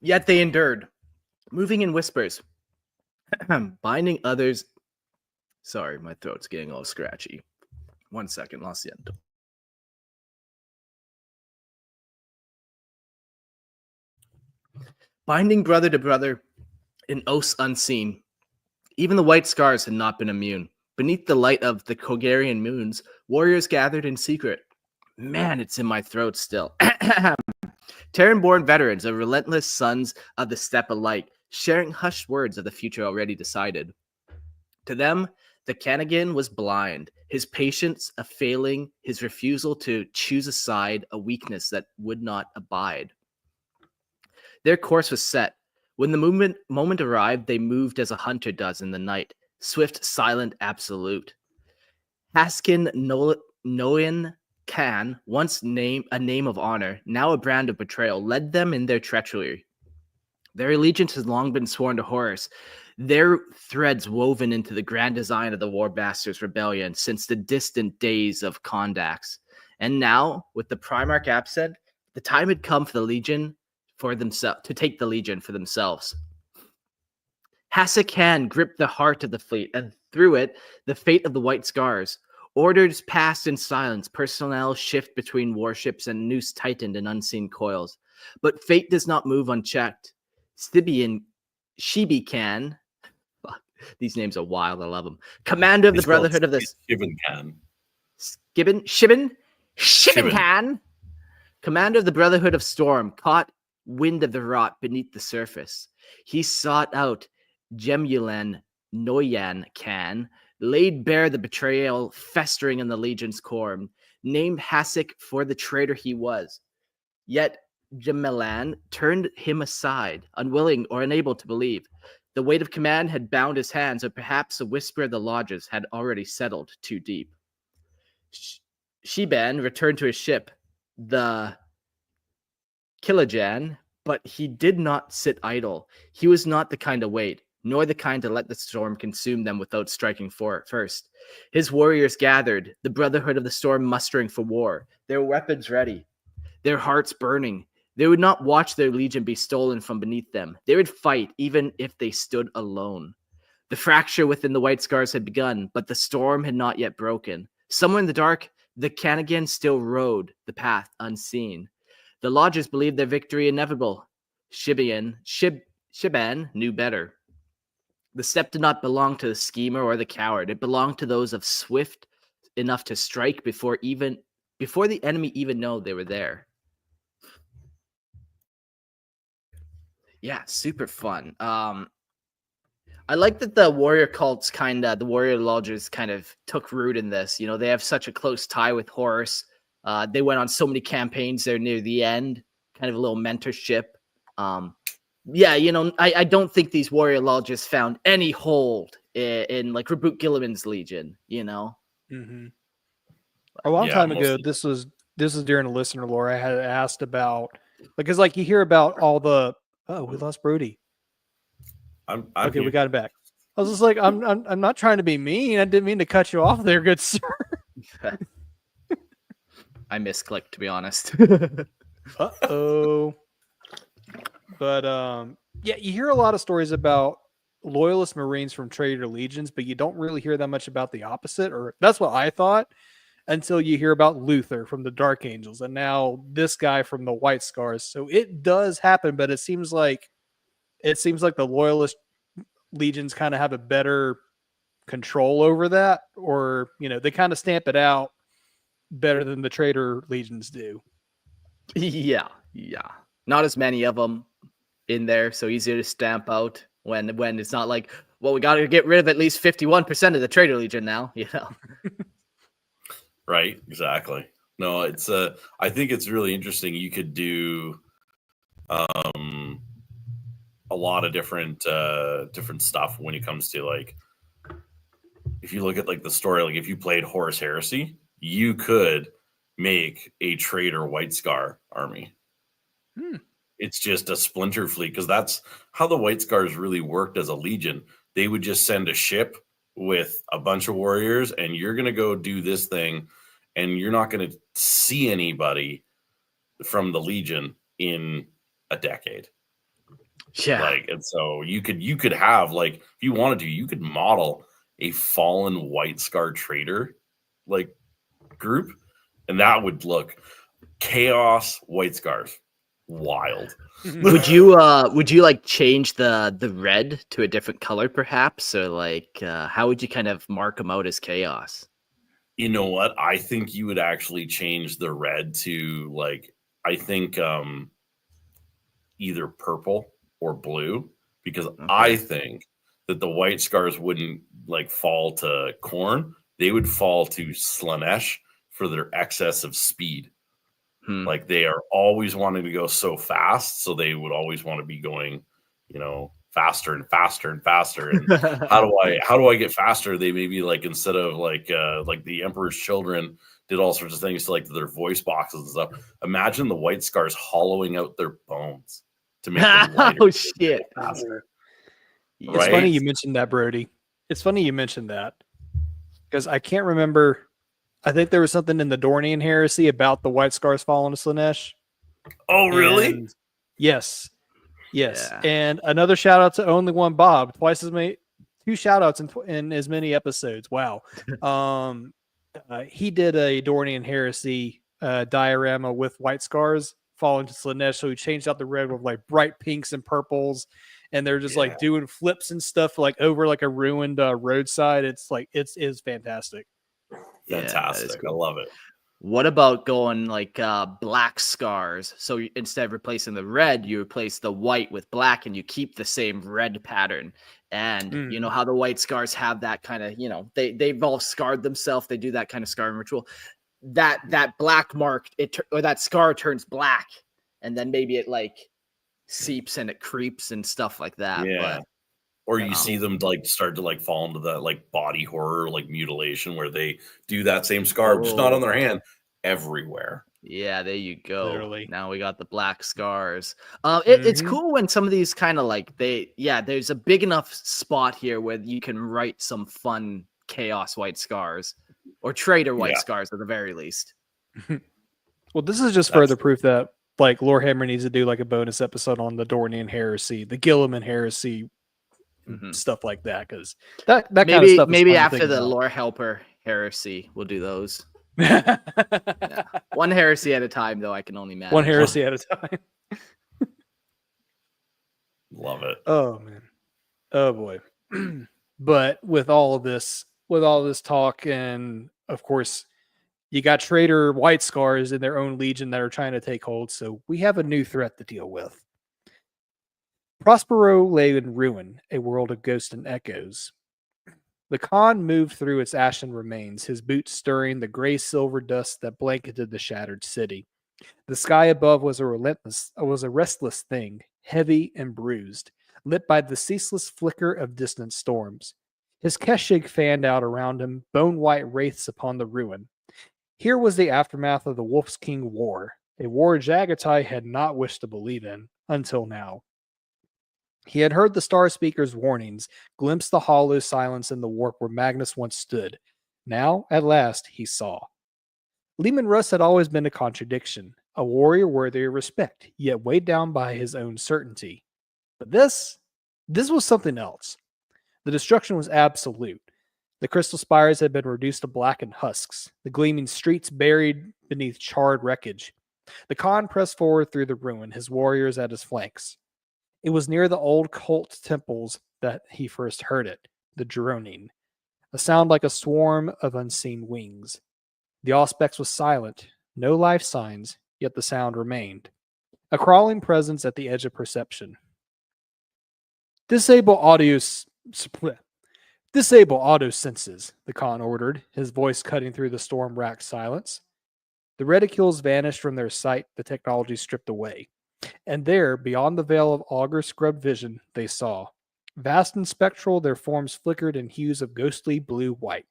Yet they endured, moving in whispers, binding others. Sorry, my throat's getting all scratchy. 1 second, lo siento. Binding brother to brother in oaths unseen. Even the white scars had not been immune. Beneath the light of the Kogarian moons, warriors gathered in secret. Man, it's in my throat still. Terran-born veterans, the relentless sons of the steppe alike, sharing hushed words of the future already decided. To them, the Kanagan was blind, his patience a failing, his refusal to choose a side, a weakness that would not abide. Their course was set. When the moment arrived, they moved as a hunter does in the night, swift, silent, absolute. Haskin Noin Khan, once a name of honor, now a brand of betrayal, led them in their treachery. Their allegiance has long been sworn to Horus, their threads woven into the grand design of the War Bastards Rebellion since the distant days of Kondax. And now, with the Primarch absent, the time had come for the Legion for themselves to take the Legion for themselves. Hasik Khan gripped the heart of the fleet, and through it, the fate of the White Scars. Orders passed in silence, personnel shift between warships, and noose tightened in unseen coils. But fate does not move unchecked. Shibi Khan, these names are wild, I love them. Commander of the Brotherhood of the Shibin Khan, commander of the Brotherhood of Storm, caught wind of the rot beneath the surface. He sought out Jemulan Noyan Khan, laid bare the betrayal festering in the Legion's core, named Hasik for the traitor he was. Yet Jemulan turned him aside, unwilling or unable to believe. The weight of command had bound his hands, or perhaps a whisper of the lodges had already settled too deep. Shiban returned to his ship, the Kilajan, but he did not sit idle. He was not the kind to wait, nor the kind to let the storm consume them without striking first. His warriors gathered, the Brotherhood of the Storm mustering for war, their weapons ready, their hearts burning. They would not watch their legion be stolen from beneath them. They would fight, even if they stood alone. The fracture within the White Scars had begun, but the storm had not yet broken. Somewhere in the dark, the Kanagan still rode the path unseen. The lodges believed their victory inevitable. Shiban knew better. The step did not belong to the schemer or the coward. It belonged to those of swift enough to strike before the enemy even know they were there. Yeah, super fun. I like that the warrior cults the warrior lodges kind of took root in this. You know, they have such a close tie with Horus. They went on so many campaigns there near the end, kind of a little mentorship. Yeah, you know, I don't think these warrior lodges found any hold in like Reboot Gilliman's Legion, you know? Mm-hmm. A long time ago, this was during a listener lore. I had asked about, because like you hear about all the, we lost Brody. I'm okay, here. we got him back. I was just like, I'm not trying to be mean. I didn't mean to cut you off there, good sir. I misclicked, to be honest. Uh-oh. But yeah, you hear a lot of stories about loyalist Marines from traitor legions, but you don't really hear that much about the opposite, or that's what I thought, until you hear about Luther from the Dark Angels, and now this guy from the White Scars. So it does happen, but it seems like the loyalist legions kind of have a better control over that, or you know, they kind of stamp it out better than the traitor legions do. Yeah. Not as many of them in there, so easier to stamp out when it's not like, well, we got to get rid of at least 51% of the traitor legion now, you know. Right, exactly. No, it's I think it's really interesting. You could do a lot of different stuff when it comes to like, if you look at like the story, like if you played Horus Heresy, you could make a traitor White Scar army. It's just a splinter fleet, because that's how the White Scars really worked as a legion. They would just send a ship with a bunch of warriors, and you're going to go do this thing, and you're not going to see anybody from the legion in a decade. Yeah. Like, and so you could have, like, if you wanted to, you could model a fallen White Scar traitor like group, and that would look chaos White Scars. Wild. Would you like change the red to a different color perhaps, or like how would you kind of mark them out as chaos? You know what? I think you would actually change the red to, like, I think either purple or blue, because I think that the White Scars wouldn't like fall to Khorne. They would fall to Slaanesh for their excess of speed. Like, they are always wanting to go so fast, so they would always want to be going, you know, faster and faster and faster. And how do I get faster? They maybe, like, instead of like the Emperor's Children did all sorts of things to like their voice boxes and stuff. Imagine the White Scars hollowing out their bones to make them lighter. Oh shit! Faster. It's funny you mentioned that, Brody. It's funny you mentioned that, because I can't remember. I think there was something in the Dornian Heresy about the White Scars falling to Slaanesh. Oh, really? And yes. Yeah. And another shout out to Only One Bob. Twice as many, 2 shout outs in as many episodes. Wow. He did a Dornian Heresy diorama with White Scars falling to Slaanesh. So he changed out the red with like bright pinks and purples. And they're just like doing flips and stuff like over like a ruined roadside. It's like, it's fantastic. Fantastic. Cool. I love it. What about going like black scars? So instead of replacing the red, you replace the white with black, and you keep the same red pattern. And you know how the White Scars have that kind of, you know, they've all scarred themselves. They do that kind of scarring ritual. That black mark, or that scar turns black, and then maybe it like seeps and it creeps and stuff like that. Yeah. Or you see them like start to like fall into that like body horror, like mutilation, where they do that same scar, just not on their hand, everywhere. Yeah, there you go. Literally. Now we got the black scars. It's cool when some of these kind of like there's a big enough spot here where you can write some fun chaos White Scars or traitor White Scars at the very least. Well, this is just further proof that like Lorehammer needs to do like a bonus episode on the Dornian Heresy, the Guilliman Heresy. Stuff like that, because that kind of stuff. Maybe after the Lore Helper Heresy, we'll do those. One heresy at a time, though. I can only manage. One heresy at a time. Love it. Oh man. Oh boy. But with all this talk, and of course, you got traitor White Scars in their own legion that are trying to take hold. So we have a new threat to deal with. Prospero lay in ruin, a world of ghosts and echoes. The Khan moved through its ashen remains, his boots stirring the gray-silver dust that blanketed the shattered city. The sky above was a restless thing, heavy and bruised, lit by the ceaseless flicker of distant storms. His Keshig fanned out around him, bone-white wraiths upon the ruin. Here was the aftermath of the Wolf's King War, a war Jaghatai had not wished to believe in, until now. He had heard the Star Speaker's warnings, glimpsed the hollow silence in the warp where Magnus once stood. Now, at last, he saw. Leman Russ had always been a contradiction, a warrior worthy of respect, yet weighed down by his own certainty. But this was something else. The destruction was absolute. The crystal spires had been reduced to blackened husks, the gleaming streets buried beneath charred wreckage. The Khan pressed forward through the ruin, his warriors at his flanks. It was near the old cult temples that he first heard it, the droning, a sound like a swarm of unseen wings. The Auspex was silent, no life signs, yet the sound remained. A crawling presence at the edge of perception. Disable auto senses, the Khan ordered, his voice cutting through the storm-racked silence. The reticules vanished from their sight, the technology stripped away. And there, beyond the veil of augur-scrubbed vision, they saw. Vast and spectral, their forms flickered in hues of ghostly blue-white.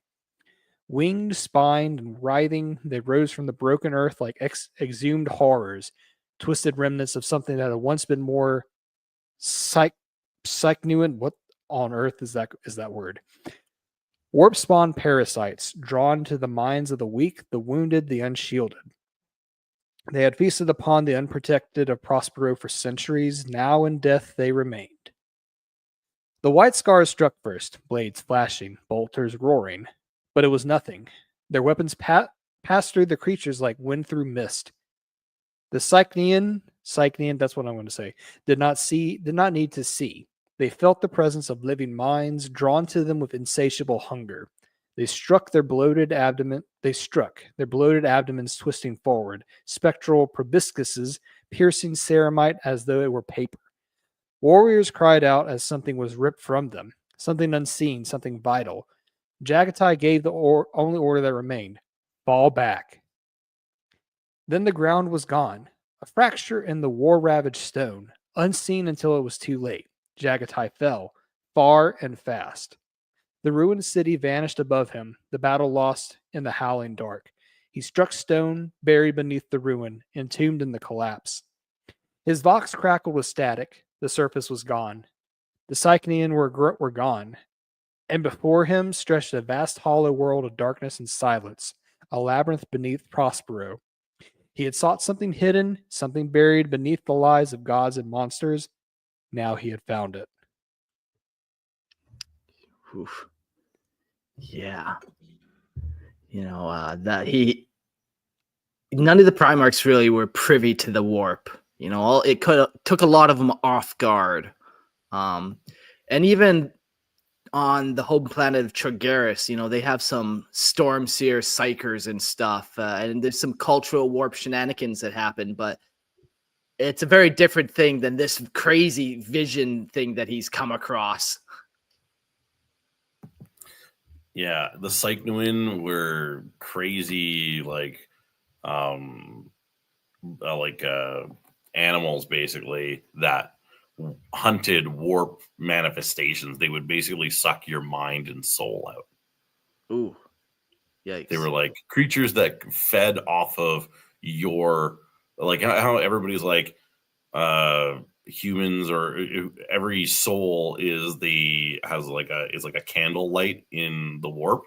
Winged, spined, and writhing, they rose from the broken earth like exhumed horrors, twisted remnants of something that had once been more psychnuant. What on earth is that word? Warp spawn parasites, drawn to the minds of the weak, the wounded, the unshielded. They had feasted upon the unprotected of Prospero for centuries. Now in death they remained. The white scars struck first, blades flashing, bolters roaring, but it was nothing. Their weapons passed through the creatures like wind through mist. The Psychnian, that's what I'm going to say, did not need to see. They felt the presence of living minds drawn to them with insatiable hunger. They struck their bloated abdomens, twisting forward, spectral proboscises piercing ceramite as though it were paper. Warriors cried out as something was ripped from them, something unseen, something vital. Jaghatai gave the only order that remained: fall back. Then the ground was gone, a fracture in the war-ravaged stone, unseen until it was too late. Jaghatai fell, far and fast. The ruined city vanished above him, the battle lost in the howling dark. He struck stone, buried beneath the ruin, entombed in the collapse. His vox crackled with static. The surface was gone. The Psychnian were gone. And before him stretched a vast hollow world of darkness and silence, a labyrinth beneath Prospero. He had sought something hidden, something buried beneath the lies of gods and monsters. Now he had found it. Oof. Yeah. None of the Primarchs really were privy to the warp. It took a lot of them off guard. And even on the home planet of Tragarus, they have some Stormseer psychers and stuff, and there's some cultural warp shenanigans that happen, but it's a very different thing than this crazy vision thing that he's come across. Yeah, the Psychnuin were crazy, animals basically that hunted warp manifestations. They would basically suck your mind and soul out. Ooh, yikes! They were like creatures that fed off of your, like how everybody's like humans, or every soul has like a candle light in the warp.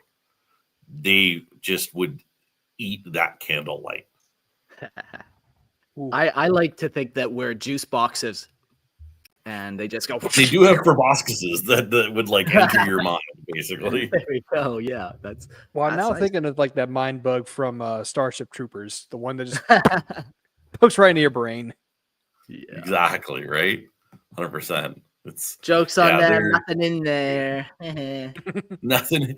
They just would eat that candle light. I like to think that we're juice boxes, and they just go. They do have proboscises that would like enter your mind, basically. There we go. Yeah, that's. Well, I'm now nice. thinking of like that mind bug from Starship Troopers, the one that just pokes right into your brain. Yeah. Exactly, right? 100%. It's jokes on them, nothing in there. Nothing.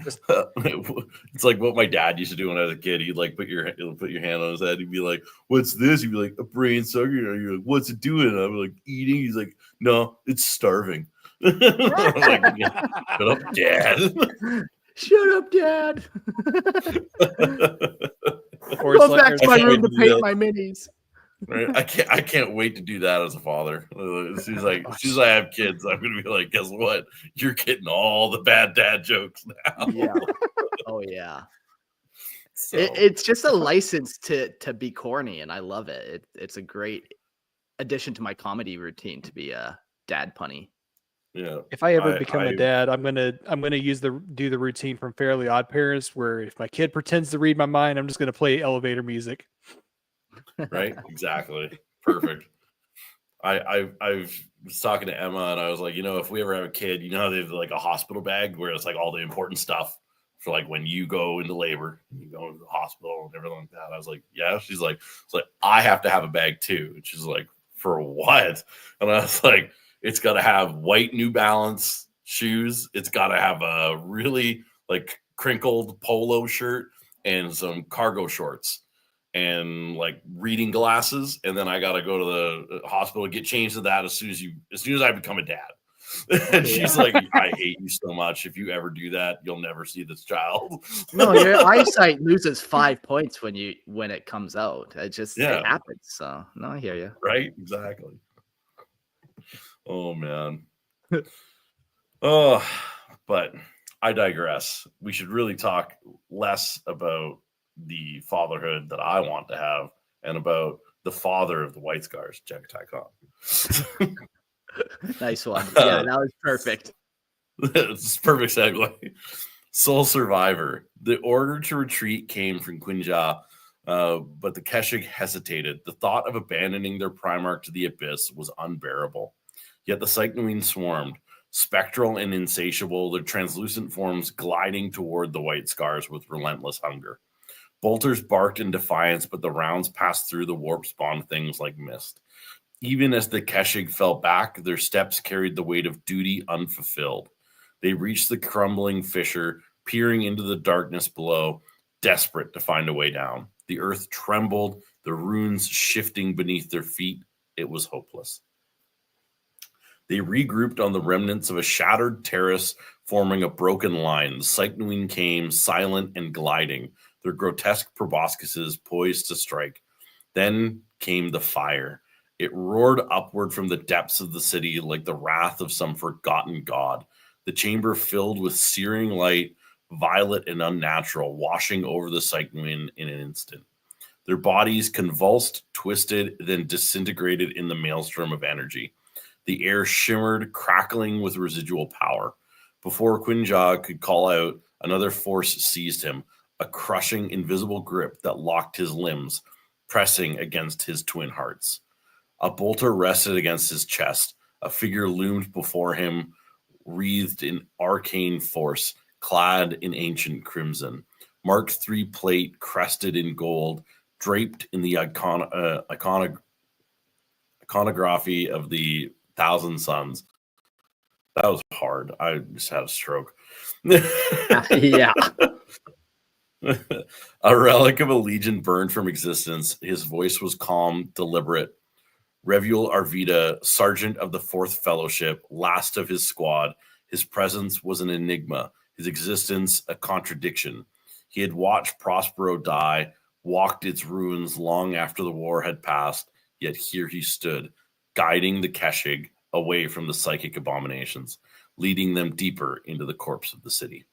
It's like what my dad used to do when I was a kid. He'd like put your hand on his head. He'd be like, "What's this?" He'd be like, "A brain sucker." You're like, "What's it doing?" And I'm like, "Eating." He's like, "No, it's starving." I'm like, "Shut up, Dad." Shut up, Dad. Or go back to my room to paint my minis. Right? I can't wait to do that as a father. As soon as I have kids, I'm gonna be like, guess what? You're getting all the bad dad jokes now. Yeah. Oh yeah. So. It's just a license to be corny, and I love it. It's a great addition to my comedy routine to be a dad punny. Yeah. If I ever become a dad, I'm gonna do the routine from Fairly Odd Parents, where if my kid pretends to read my mind, I'm just gonna play elevator music. Right, exactly. Perfect. I was talking to Emma, and I was like, if we ever have a kid, how they have like a hospital bag where it's like all the important stuff for like when you go into labor, you go into the hospital and everything like that. I was like, yeah. She's like, it's like I have to have a bag too. And she's like, for what? And I was like, it's got to have white New Balance shoes. It's got to have a really like crinkled polo shirt and some cargo shorts. And like reading glasses, and then I gotta go to the hospital, get changed to that as soon as I become a dad. And she's like, I hate you so much. If you ever do that, you'll never see this child. No, your eyesight loses 5 points when it comes out. It happens. So no, I hear you. Right? Exactly. Oh man. Oh, but I digress. We should really talk less about the fatherhood that I want to have and about the father of the White Scars, Jaghatai Khan. Nice one. Yeah, that was perfect. It's a perfect segue. Sole survivor. The order to retreat came from Quinja, but the Keshig hesitated. The thought of abandoning their Primarch to the abyss was unbearable. Yet the Cyclones swarmed, spectral and insatiable, their translucent forms gliding toward the White Scars with relentless hunger. Bolters barked in defiance, but the rounds passed through the warp-spawn things like mist. Even as the Keshig fell back, their steps carried the weight of duty unfulfilled. They reached the crumbling fissure, peering into the darkness below, desperate to find a way down. The earth trembled, the runes shifting beneath their feet. It was hopeless. They regrouped on the remnants of a shattered terrace, forming a broken line. The Cyclones came, silent and gliding, their grotesque proboscises poised to strike. Then came the fire. It roared upward from the depths of the city like the wrath of some forgotten god. The chamber filled with searing light, violet and unnatural, washing over the Cyclone in an instant. Their bodies convulsed, twisted, then disintegrated in the maelstrom of energy. The air shimmered, crackling with residual power. Before Quinja could call out, another force seized him, a crushing, invisible grip that locked his limbs, pressing against his twin hearts. A bolter rested against his chest. A figure loomed before him, wreathed in arcane force, clad in ancient crimson. Mark III plate crested in gold, draped in the iconography of the Thousand Suns. That was hard. I just had a stroke. Yeah. A relic of a legion burned from existence. His voice was calm, deliberate. Revuel Arvida, sergeant of the 4th Fellowship, last of his squad. His presence was an enigma, his existence a contradiction. He had watched Prospero die, walked its ruins long after the war had passed, yet here he stood, guiding the Keshig away from the psychic abominations, leading them deeper into the corpse of the city.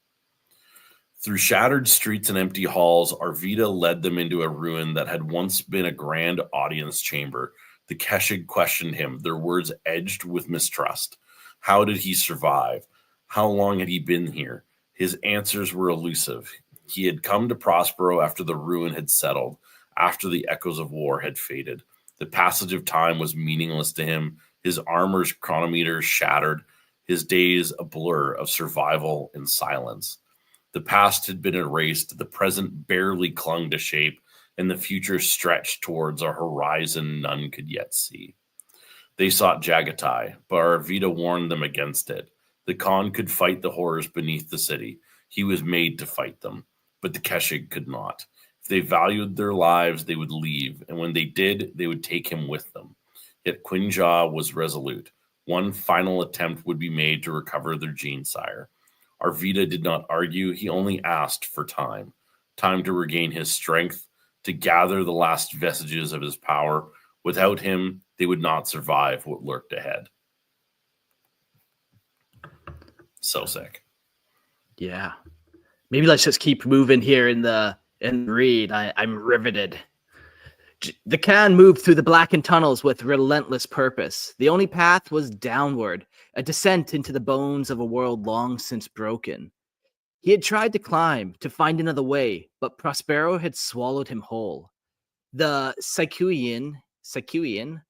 Through shattered streets and empty halls, Arvida led them into a ruin that had once been a grand audience chamber. The Keshig questioned him, their words edged with mistrust. How did he survive? How long had he been here? His answers were elusive. He had come to Prospero after the ruin had settled, after the echoes of war had faded. The passage of time was meaningless to him. His armor's chronometer shattered, his days a blur of survival and silence. The past had been erased, the present barely clung to shape, and the future stretched towards a horizon none could yet see. They sought Jaghatai, but Arvida warned them against it. The Khan could fight the horrors beneath the city. He was made to fight them, but the Keshig could not. If they valued their lives, they would leave, and when they did, they would take him with them. Yet Quinja was resolute. One final attempt would be made to recover their gene sire. Arvida did not argue. He only asked for time. Time to regain his strength, to gather the last vestiges of his power. Without him, they would not survive what lurked ahead. So sick. Yeah. Maybe let's just keep moving here in the read. I'm riveted. The Khan moved through the blackened tunnels with relentless purpose. The only path was downward, a descent into the bones of a world long since broken. He had tried to climb, to find another way, but Prospero had swallowed him whole. The Psychuian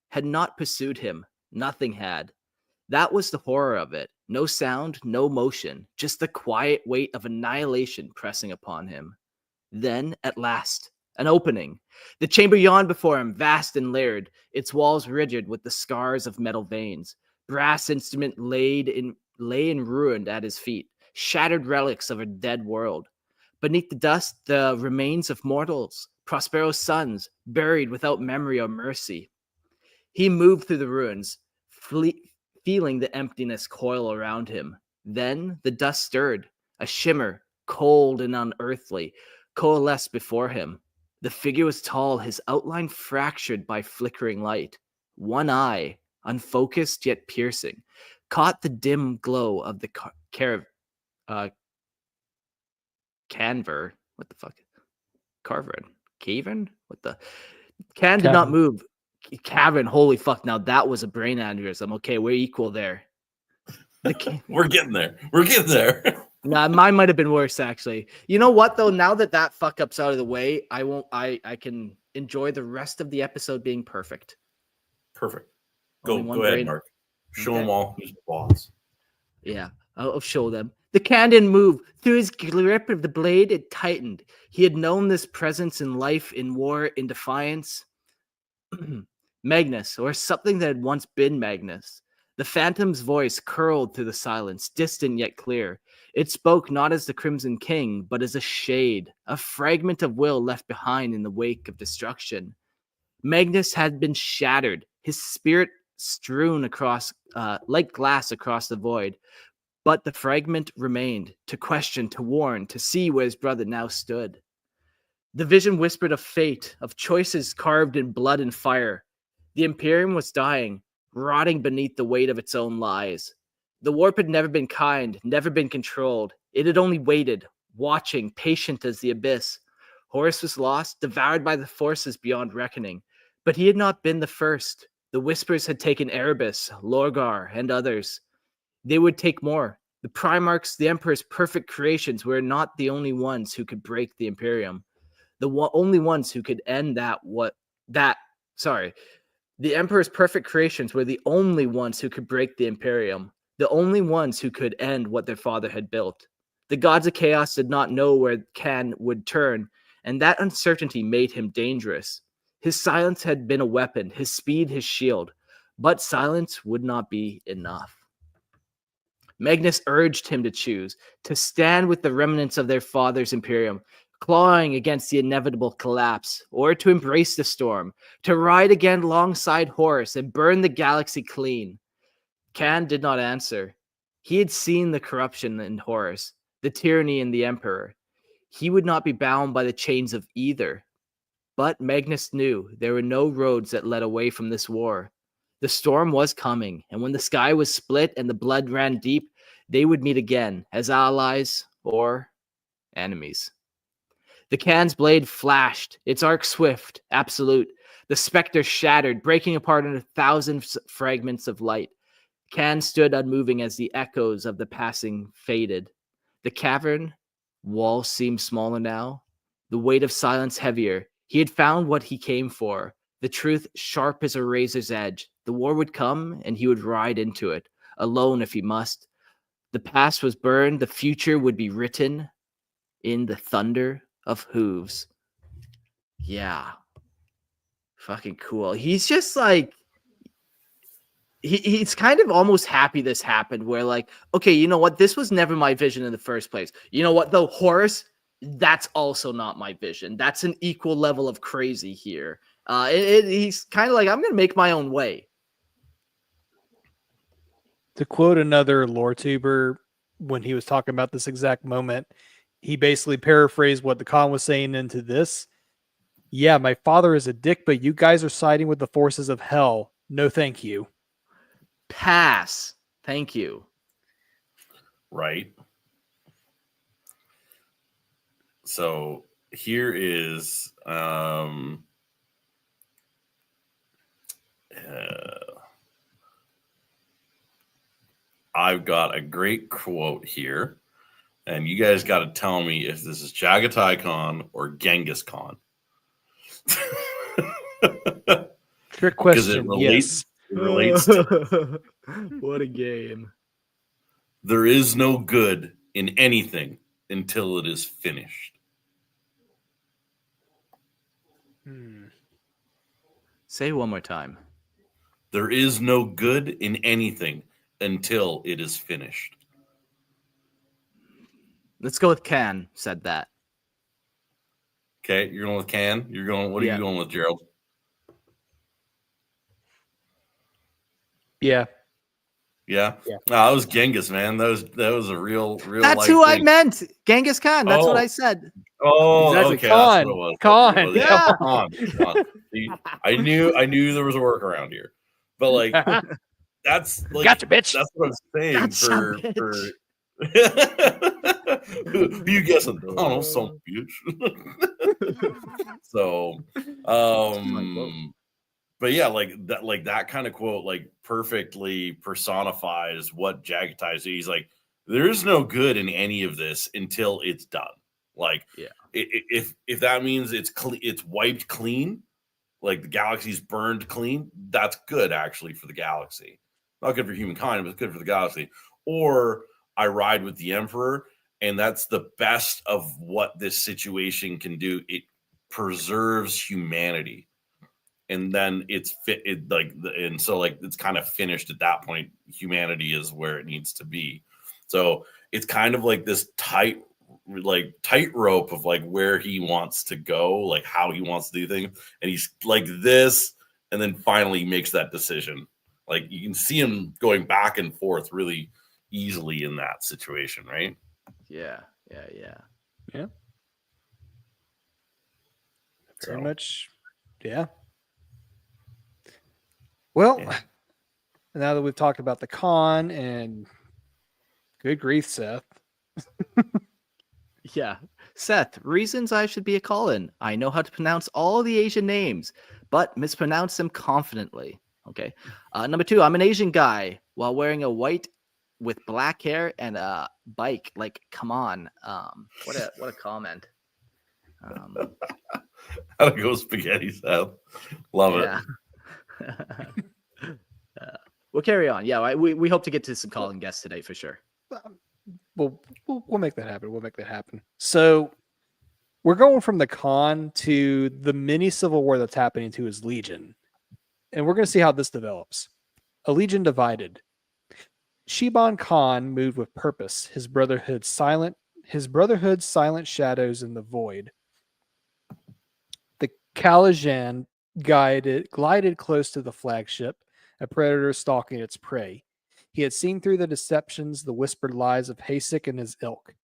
had not pursued him. Nothing had. That was the horror of it. No sound, no motion, just the quiet weight of annihilation pressing upon him. Then, at last, an opening. The chamber yawned before him, vast and layered, its walls rigid with the scars of metal veins. Brass instrument lay in ruined at his feet, shattered relics of a dead world. Beneath the dust, the remains of mortals, Prospero's sons, buried without memory or mercy. He moved through the ruins, feet feeling the emptiness coil around him. Then the dust stirred. A shimmer, cold and unearthly, coalesced before him. The figure was tall, his outline fractured by flickering light. One eye, unfocused yet piercing, caught the dim glow of the canver. What the fuck? Carverin? Cavern? What the? Can did not Cavern. move. Cavern, holy fuck. Now that was a brain aneurysm. Okay, we're equal there. We're getting there. We're getting there. Nah, mine might have been worse actually. You know what though? Now that fuck up's out of the way, I can enjoy the rest of the episode being perfect. Perfect. Only Go one ahead, brain. Mark. Show Okay. them all who's the boss. Yeah, I'll show them. The can didn't move. Through his grip of the blade, it tightened. He had known this presence in life, in war, in defiance. Magnus, or something that had once been Magnus. The phantom's voice curled through the silence, distant yet clear. It spoke not as the Crimson King, but as a shade, a fragment of will left behind in the wake of destruction. Magnus had been shattered, his spirit strewn across, like glass across the void. But the fragment remained, to question, to warn, to see where his brother now stood. The vision whispered of fate, of choices carved in blood and fire. The Imperium was dying, rotting beneath the weight of its own lies. The warp had never been kind, never been controlled. It had only waited, watching, patient as the abyss. Horus was lost, devoured by the forces beyond reckoning. But he had not been the first. The whispers had taken Erebus, Lorgar, and others. They would take more. The Primarchs, the Emperor's perfect creations, were not the only ones who could break the Imperium. Only ones who could end the Emperor's perfect creations were the only ones who could break the Imperium, the only ones who could end what their father had built. The gods of chaos did not know where Can would turn, and that uncertainty made him dangerous. His silence had been a weapon, his speed his shield, but silence would not be enough. Magnus urged him to choose, to stand with the remnants of their father's Imperium, clawing against the inevitable collapse, or to embrace the storm, to ride again alongside Horus and burn the galaxy clean. Can did not answer. He had seen the corruption in Horus, the tyranny in the Emperor. He would not be bound by the chains of either. But Magnus knew there were no roads that led away from this war. The storm was coming, and when the sky was split and the blood ran deep, they would meet again as allies or enemies. The Can's blade flashed, its arc swift, absolute. The specter shattered, breaking apart into 1,000 fragments of light. Can stood unmoving as the echoes of the passing faded. The cavern wall seemed smaller now, the weight of silence heavier. He had found what he came for, the truth sharp as a razor's edge. The war would come, and he would ride into it, alone if he must. The past was burned, the future would be written in the thunder of hooves. Yeah. Fucking cool. He's just like, he's kind of almost happy this happened, where like, okay, you know what? This was never my vision in the first place. You know what though? Horus, that's also not my vision. That's an equal level of crazy here. He's kind of like, I'm going to make my own way. To quote another lore tuber, when he was talking about this exact moment, he basically paraphrased what the Khan was saying into this. Yeah, my father is a dick, but you guys are siding with the forces of hell. No, thank you. Pass. Thank you. Right. So here is I've got a great quote here, and you guys got to tell me if this is Jaghatai Khan or Genghis Khan. Trick question. Relates, Yes. it relates to What a game. there is no good in anything until it is finished. Say one more time. There is no good in anything until it is finished. Let's go with Can said that. Okay, you're going with Can. You're going. What are Yeah. you going with, Gerald? Yeah. Yeah. Yeah. No, that was Genghis, man. That was a real That's life who I thing. meant. Genghis Khan. That's what Oh. I said. Oh, Exactly. okay. That's what it was. Khan. Yeah. Khan. See, I knew there was a workaround here, but like that's like Gotcha, bitch. that's what I'm saying Gotcha, for. Who you guessing? I don't know, some bitch. So, but yeah, like that kind of quote like perfectly personifies what Jaghatai is. He's like, there is no good in any of this until it's done. Like, if that means it's wiped clean, like the galaxy's burned clean, that's good actually for the galaxy. Not good for humankind, but it's good for the galaxy. Or I ride with the Emperor, and that's the best of what this situation can do. It preserves humanity. And then it's it's kind of finished at that point. Humanity is where it needs to be. So it's kind of like this tightrope of like where he wants to go, like how he wants to do things. And he's like this, and then finally makes that decision. Like you can see him going back and forth really easily in that situation, right? Yeah. Very much. Yeah. Well, now that we've talked about the Khan and good grief, Seth. Yeah. Seth, reasons I should be a call-in. I know how to pronounce all the Asian names, but mispronounce them confidently. Okay. Number 2, I'm an Asian guy while wearing a white with black hair and a bike. Like, come on. What a comment. How to go spaghetti, Seth. Love it. We'll carry on. Yeah, we hope to get to some calling guests today for sure. We'll make that happen. We'll make that happen. So we're going from the Khan to the mini civil war that's happening to his legion. And we're going to see how this develops. A legion divided. Shiban Khan moved with purpose, his brotherhood silent shadows in the void. The Kalajan glided close to the flagship, a predator stalking its prey. He had seen through the deceptions, the whispered lies of Hasek and his ilk.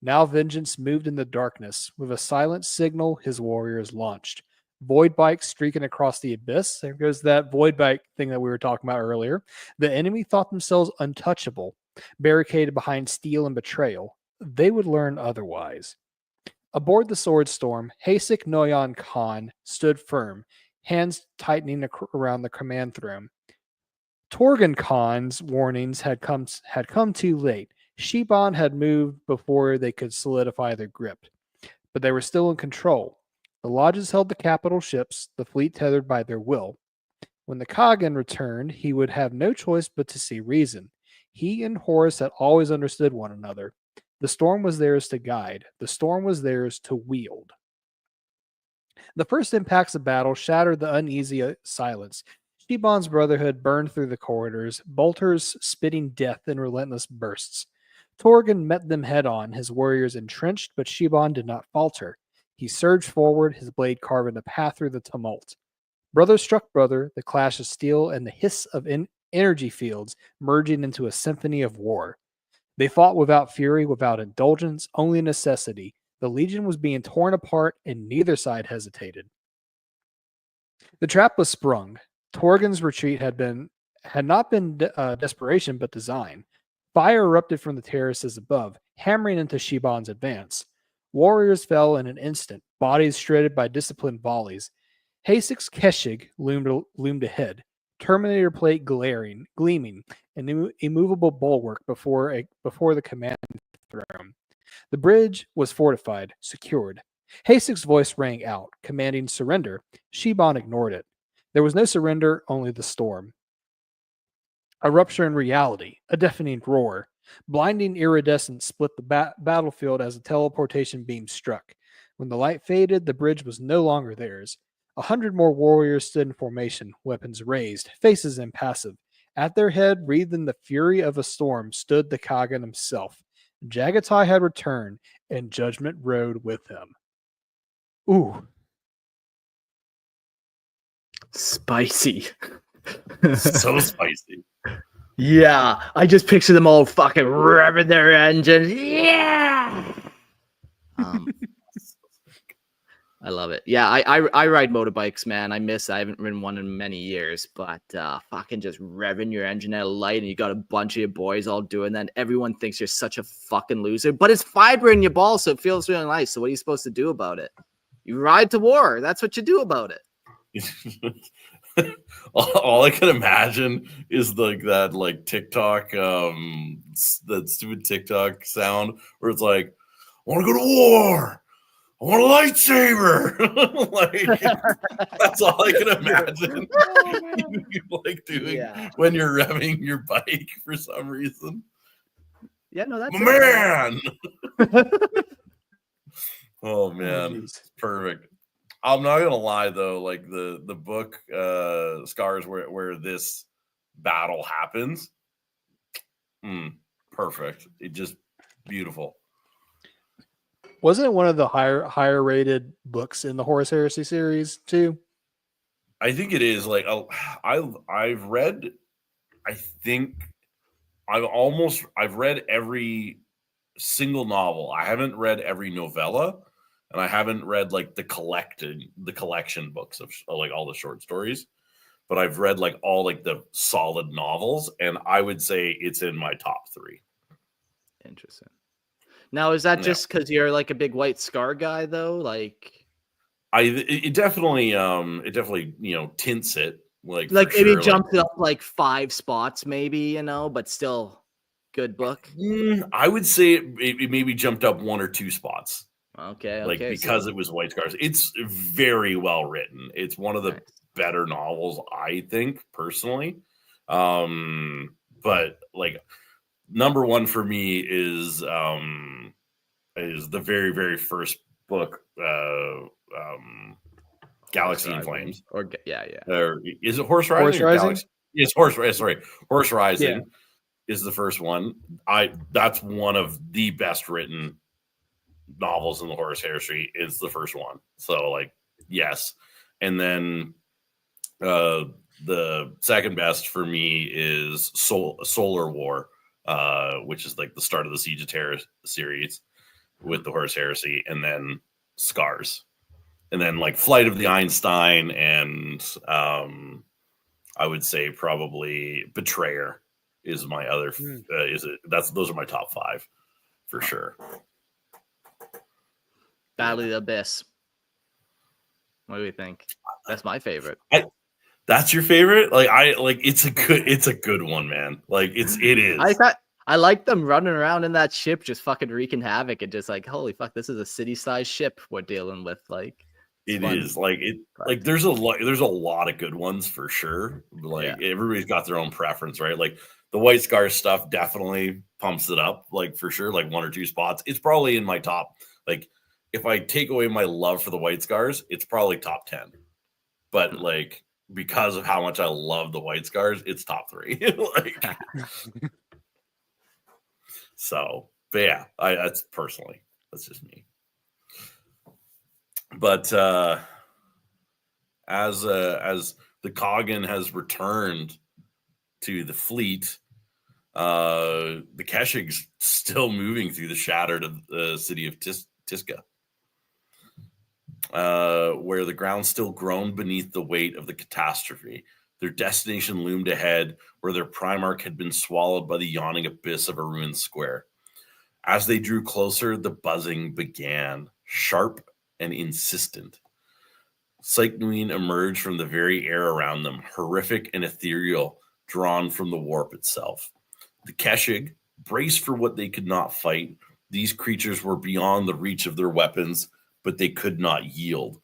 Now vengeance moved in the darkness. With a silent signal, his warriors launched. Void bike streaking across the abyss. There goes that void bike thing that we were talking about earlier. The enemy thought themselves untouchable, barricaded behind steel and betrayal. They would learn otherwise. Aboard the Sword Storm, Hasek Noyan Khan stood firm, hands tightening around the command throne. Torgan Khan's warnings had come too late. Shiban had moved before they could solidify their grip, but they were still in control. The lodges held the capital ships, the fleet tethered by their will. When the Kagan returned, he would have no choice but to see reason. He and Horus had always understood one another. The storm was theirs to guide. The storm was theirs to wield. The first impacts of battle shattered the uneasy silence. Shiban's brotherhood burned through the corridors, bolters spitting death in relentless bursts. Torgan met them head on, his warriors entrenched, but Shiban did not falter. He surged forward, his blade carving a path through the tumult. Brother struck brother, the clash of steel and the hiss of energy fields merging into a symphony of war. They fought without fury, without indulgence, only necessity. The legion was being torn apart, and neither side hesitated. The trap was sprung. Torgan's retreat had not been desperation, but design. Fire erupted from the terraces above, hammering into Shiban's advance. Warriors fell in an instant, bodies shredded by disciplined volleys. Hasek's Keshig loomed ahead, Terminator plate gleaming, an immovable bulwark before the command throne. The bridge was fortified, secured. Hasek's voice rang out, commanding surrender. Shiban ignored it. There was no surrender, only the storm. A rupture in reality, a deafening roar. Blinding iridescence split the battlefield as a teleportation beam struck. When the light faded, the bridge was no longer theirs. 100 more warriors stood in formation, weapons raised, faces impassive. At their head, wreathed in the fury of a storm, stood the Kagan himself. Jaghatai had returned, and judgment rode with him. Ooh. Spicy. So spicy. Yeah, I just picture them all fucking revving their engines. Yeah. I love it. Yeah, I ride motorbikes, man. I haven't ridden one in many years, but fucking just revving your engine at a light, and you got a bunch of your boys all doing that. And everyone thinks you're such a fucking loser, but it's fiber in your balls, so it feels really nice. So what are you supposed to do about it? You ride to war. That's what you do about it. All I can imagine is like that like TikTok, that stupid TikTok sound where it's like, I want to go to war. I want a lightsaber. Like that's all I can imagine you like doing when you're revving your bike for some reason. Yeah, no, that's man. Oh man, it's perfect. I'm not gonna lie though, like the book Scars where this battle happens, perfect. It just beautiful. Wasn't it one of the higher rated books in the Horus Heresy series too? I think it is. Like I've read, I think I've read every single novel. I haven't read every novella, and I haven't read like the collection books of like all the short stories. But I've read like all like the solid novels, and I would say it's in my top 3. Interesting. Now, is that just because you're like a big White Scar guy, though? Like, it definitely tints it like maybe sure. jumped it up like 5 spots, maybe, but still good book. I would say it maybe jumped up 1 or 2 spots. Okay, like because it was White Scars. It's very well written. It's one of the better novels, I think, personally. But like number 1 for me is the very, very first book, Galaxy in Flames. Or is it Horus Rising? Horus Rising? Galaxy? It's Horus Rising is the first one. That's one of the best written novels in the Horus Heresy. Is the first one. So like yes. And then the second best for me is Solar War, which is like the start of the Siege of Terra series with the Horus Heresy, and then Scars, and then like Flight of the Einstein, and I would say probably Betrayer is my other. Those are my top 5 for sure. Battle of the Abyss. What do we think? That's my favorite. That's your favorite? It's a good one, man. Like it is. I like them running around in that ship, just fucking wreaking havoc, and just like, holy fuck, this is a city-sized ship we're dealing with. Like, it is like it. Like there's a lot of good ones for sure. Like everybody's got their own preference, right? Like the White Scar stuff definitely pumps it up, like for sure, like 1 or 2 spots. It's probably in my top. Like if I take away my love for the White Scars, it's probably top 10. But like because of how much I love the White Scars, it's top 3. Like. So, but yeah, that's personally, that's just me. But as the Coggin has returned to the fleet, the Keshig's still moving through the shattered city of Tisca, where the ground still groaned beneath the weight of the catastrophe. Their destination loomed ahead, where their Primarch had been swallowed by the yawning abyss of a ruined square. As they drew closer, the buzzing began, sharp and insistent. Psychnuine emerged from the very air around them, horrific and ethereal, drawn from the warp itself. The Keshig braced for what they could not fight. These creatures were beyond the reach of their weapons, but they could not yield.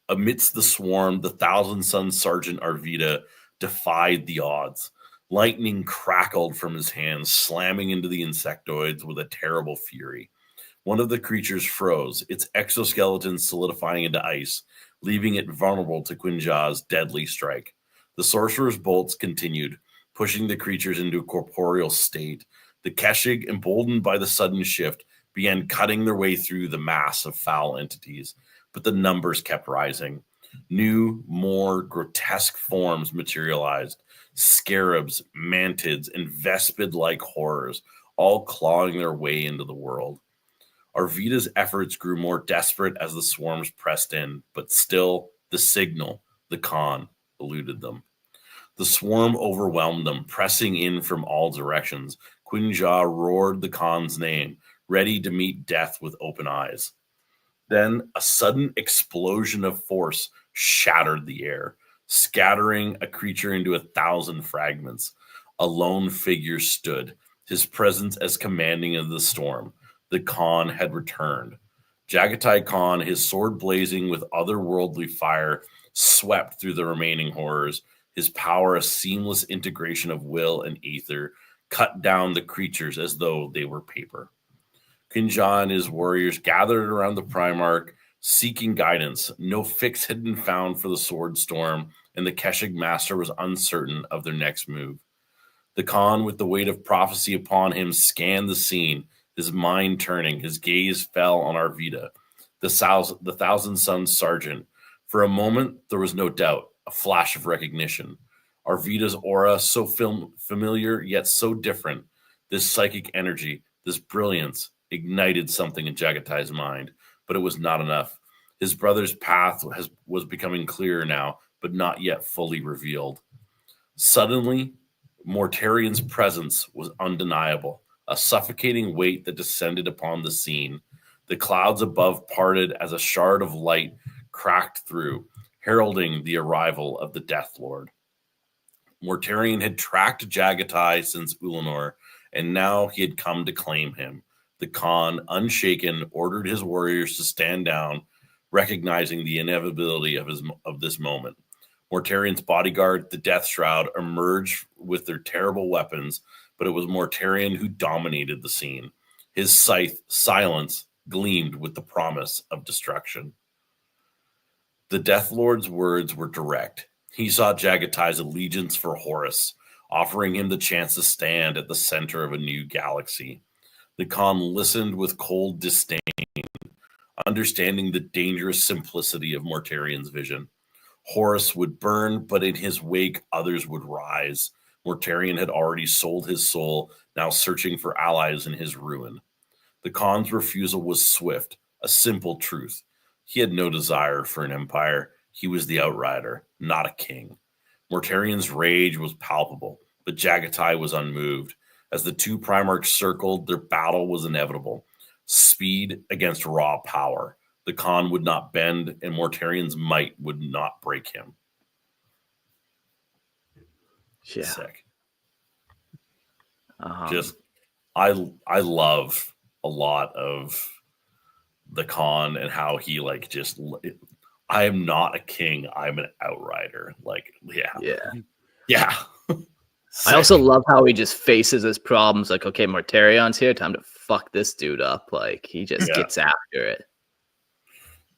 Amidst the swarm, the Thousand-Sun Sergeant Arvida defied the odds. Lightning crackled from his hands, slamming into the insectoids with a terrible fury. One of the creatures froze, its exoskeleton solidifying into ice, leaving it vulnerable to Quinja's deadly strike. The sorcerer's bolts continued, pushing the creatures into a corporeal state. The Keshig, emboldened by the sudden shift, began cutting their way through the mass of foul entities, but the numbers kept rising. New, more grotesque forms materialized. Scarabs, mantids, and vespid-like horrors, all clawing their way into the world. Arvida's efforts grew more desperate as the swarms pressed in, but still, the signal, the Khan, eluded them. The swarm overwhelmed them, pressing in from all directions. Quinja roared the Khan's name, ready to meet death with open eyes. Then a sudden explosion of force shattered the air, scattering a creature into 1,000 fragments. A lone figure stood, his presence as commanding of the storm. The Khan had returned. Jaghatai Khan, his sword blazing with otherworldly fire, swept through the remaining horrors, his power a seamless integration of will and ether, cut down the creatures as though they were paper. Quinja and his warriors gathered around the Primarch, seeking guidance. No fix had been found for the sword storm, and the Keshig master was uncertain of their next move. The Khan, with the weight of prophecy upon him, scanned the scene, his mind turning. His gaze fell on Arvida, the Thousand Sons sergeant. For a moment, there was no doubt, a flash of recognition. Arvida's aura, so familiar yet so different. This psychic energy, this brilliance, ignited something in Jaghatai's mind, but it was not enough. His brother's path was becoming clearer now, but not yet fully revealed. Suddenly, Mortarion's presence was undeniable, a suffocating weight that descended upon the scene. The clouds above parted as a shard of light cracked through, heralding the arrival of the Death Lord. Mortarion had tracked Jaghatai since Ulanor, and now he had come to claim him. The Khan, unshaken, ordered his warriors to stand down, recognizing the inevitability of this moment. Mortarion's bodyguard, the Death Shroud, emerged with their terrible weapons, but it was Mortarion who dominated the scene. His scythe, silence, gleamed with the promise of destruction. The Death Lord's words were direct. He saw Jaghatai's allegiance for Horus, offering him the chance to stand at the center of a new galaxy. The Khan listened with cold disdain, understanding the dangerous simplicity of Mortarion's vision. Horus would burn, but in his wake, others would rise. Mortarion had already sold his soul, now searching for allies in his ruin. The Khan's refusal was swift, a simple truth. He had no desire for an empire. He was the outrider, not a king. Mortarion's rage was palpable, but Jaghatai was unmoved. As the two Primarchs circled, their battle was inevitable. Speed against raw power. The Khan would not bend, and Mortarion's might would not break him. Yeah. Sick. I love a lot of the Khan and how he I am not a king, I'm an outrider. Yeah. I also love how he just faces his problems. Like, okay, Mortarion's here, time to fuck this dude up. Like, he just gets after it.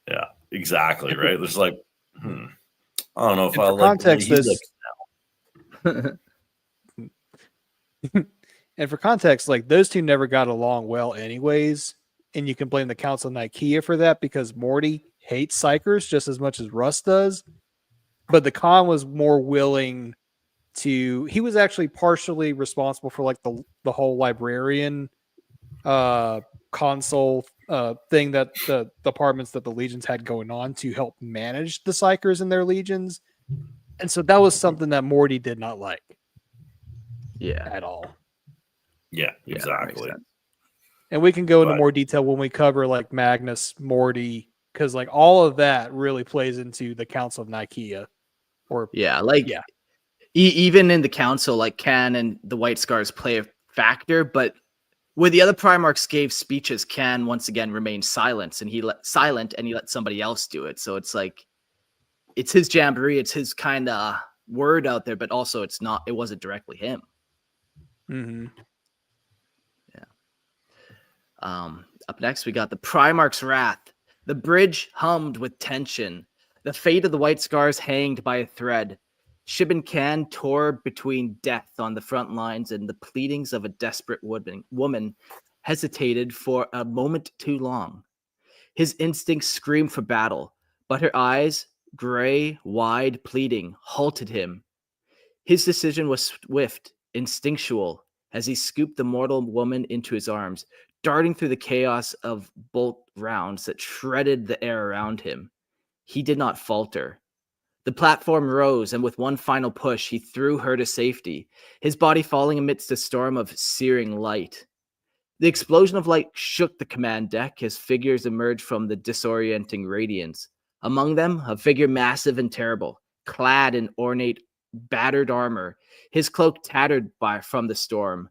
Yeah, exactly. Right. There's I don't know if I like context this. And for context, those two never got along well, anyways. And you can blame the Council of Nicaea for that because Morty hates Psychers just as much as Russ does. But the Khan was more willing to. He was actually partially responsible for the whole librarian console thing that the departments that the legions had going on to help manage the Psychers and their legions. And so that was something that Morty did not like. Yeah. At all. Yeah, exactly. And we can go into more detail when we cover Magnus, Morty, because all of that really plays into the Council of Nicaea. Even in the council, Khan and the White Scars play a factor, but where the other Primarchs gave speeches, Khan once again remained silent, and he let somebody else do it. So it's it's his jamboree, it's his kind of word out there, but also it wasn't directly him. Mm-hmm. Yeah. Up next, we got the Primarch's Wrath. The bridge hummed with tension. The fate of the White Scars hanged by a thread. Shibin Khan tore between death on the front lines and the pleadings of a desperate woman hesitated for a moment too long. His instincts screamed for battle, but her eyes, gray, wide, pleading, halted him. His decision was swift, instinctual, as he scooped the mortal woman into his arms, darting through the chaos of bolt rounds that shredded the air around him. He did not falter. The platform rose, and with one final push, he threw her to safety, his body falling amidst a storm of searing light. The explosion of light shook the command deck as figures emerged from the disorienting radiance. Among them, a figure massive and terrible, clad in ornate, battered armor, his cloak tattered from the storm.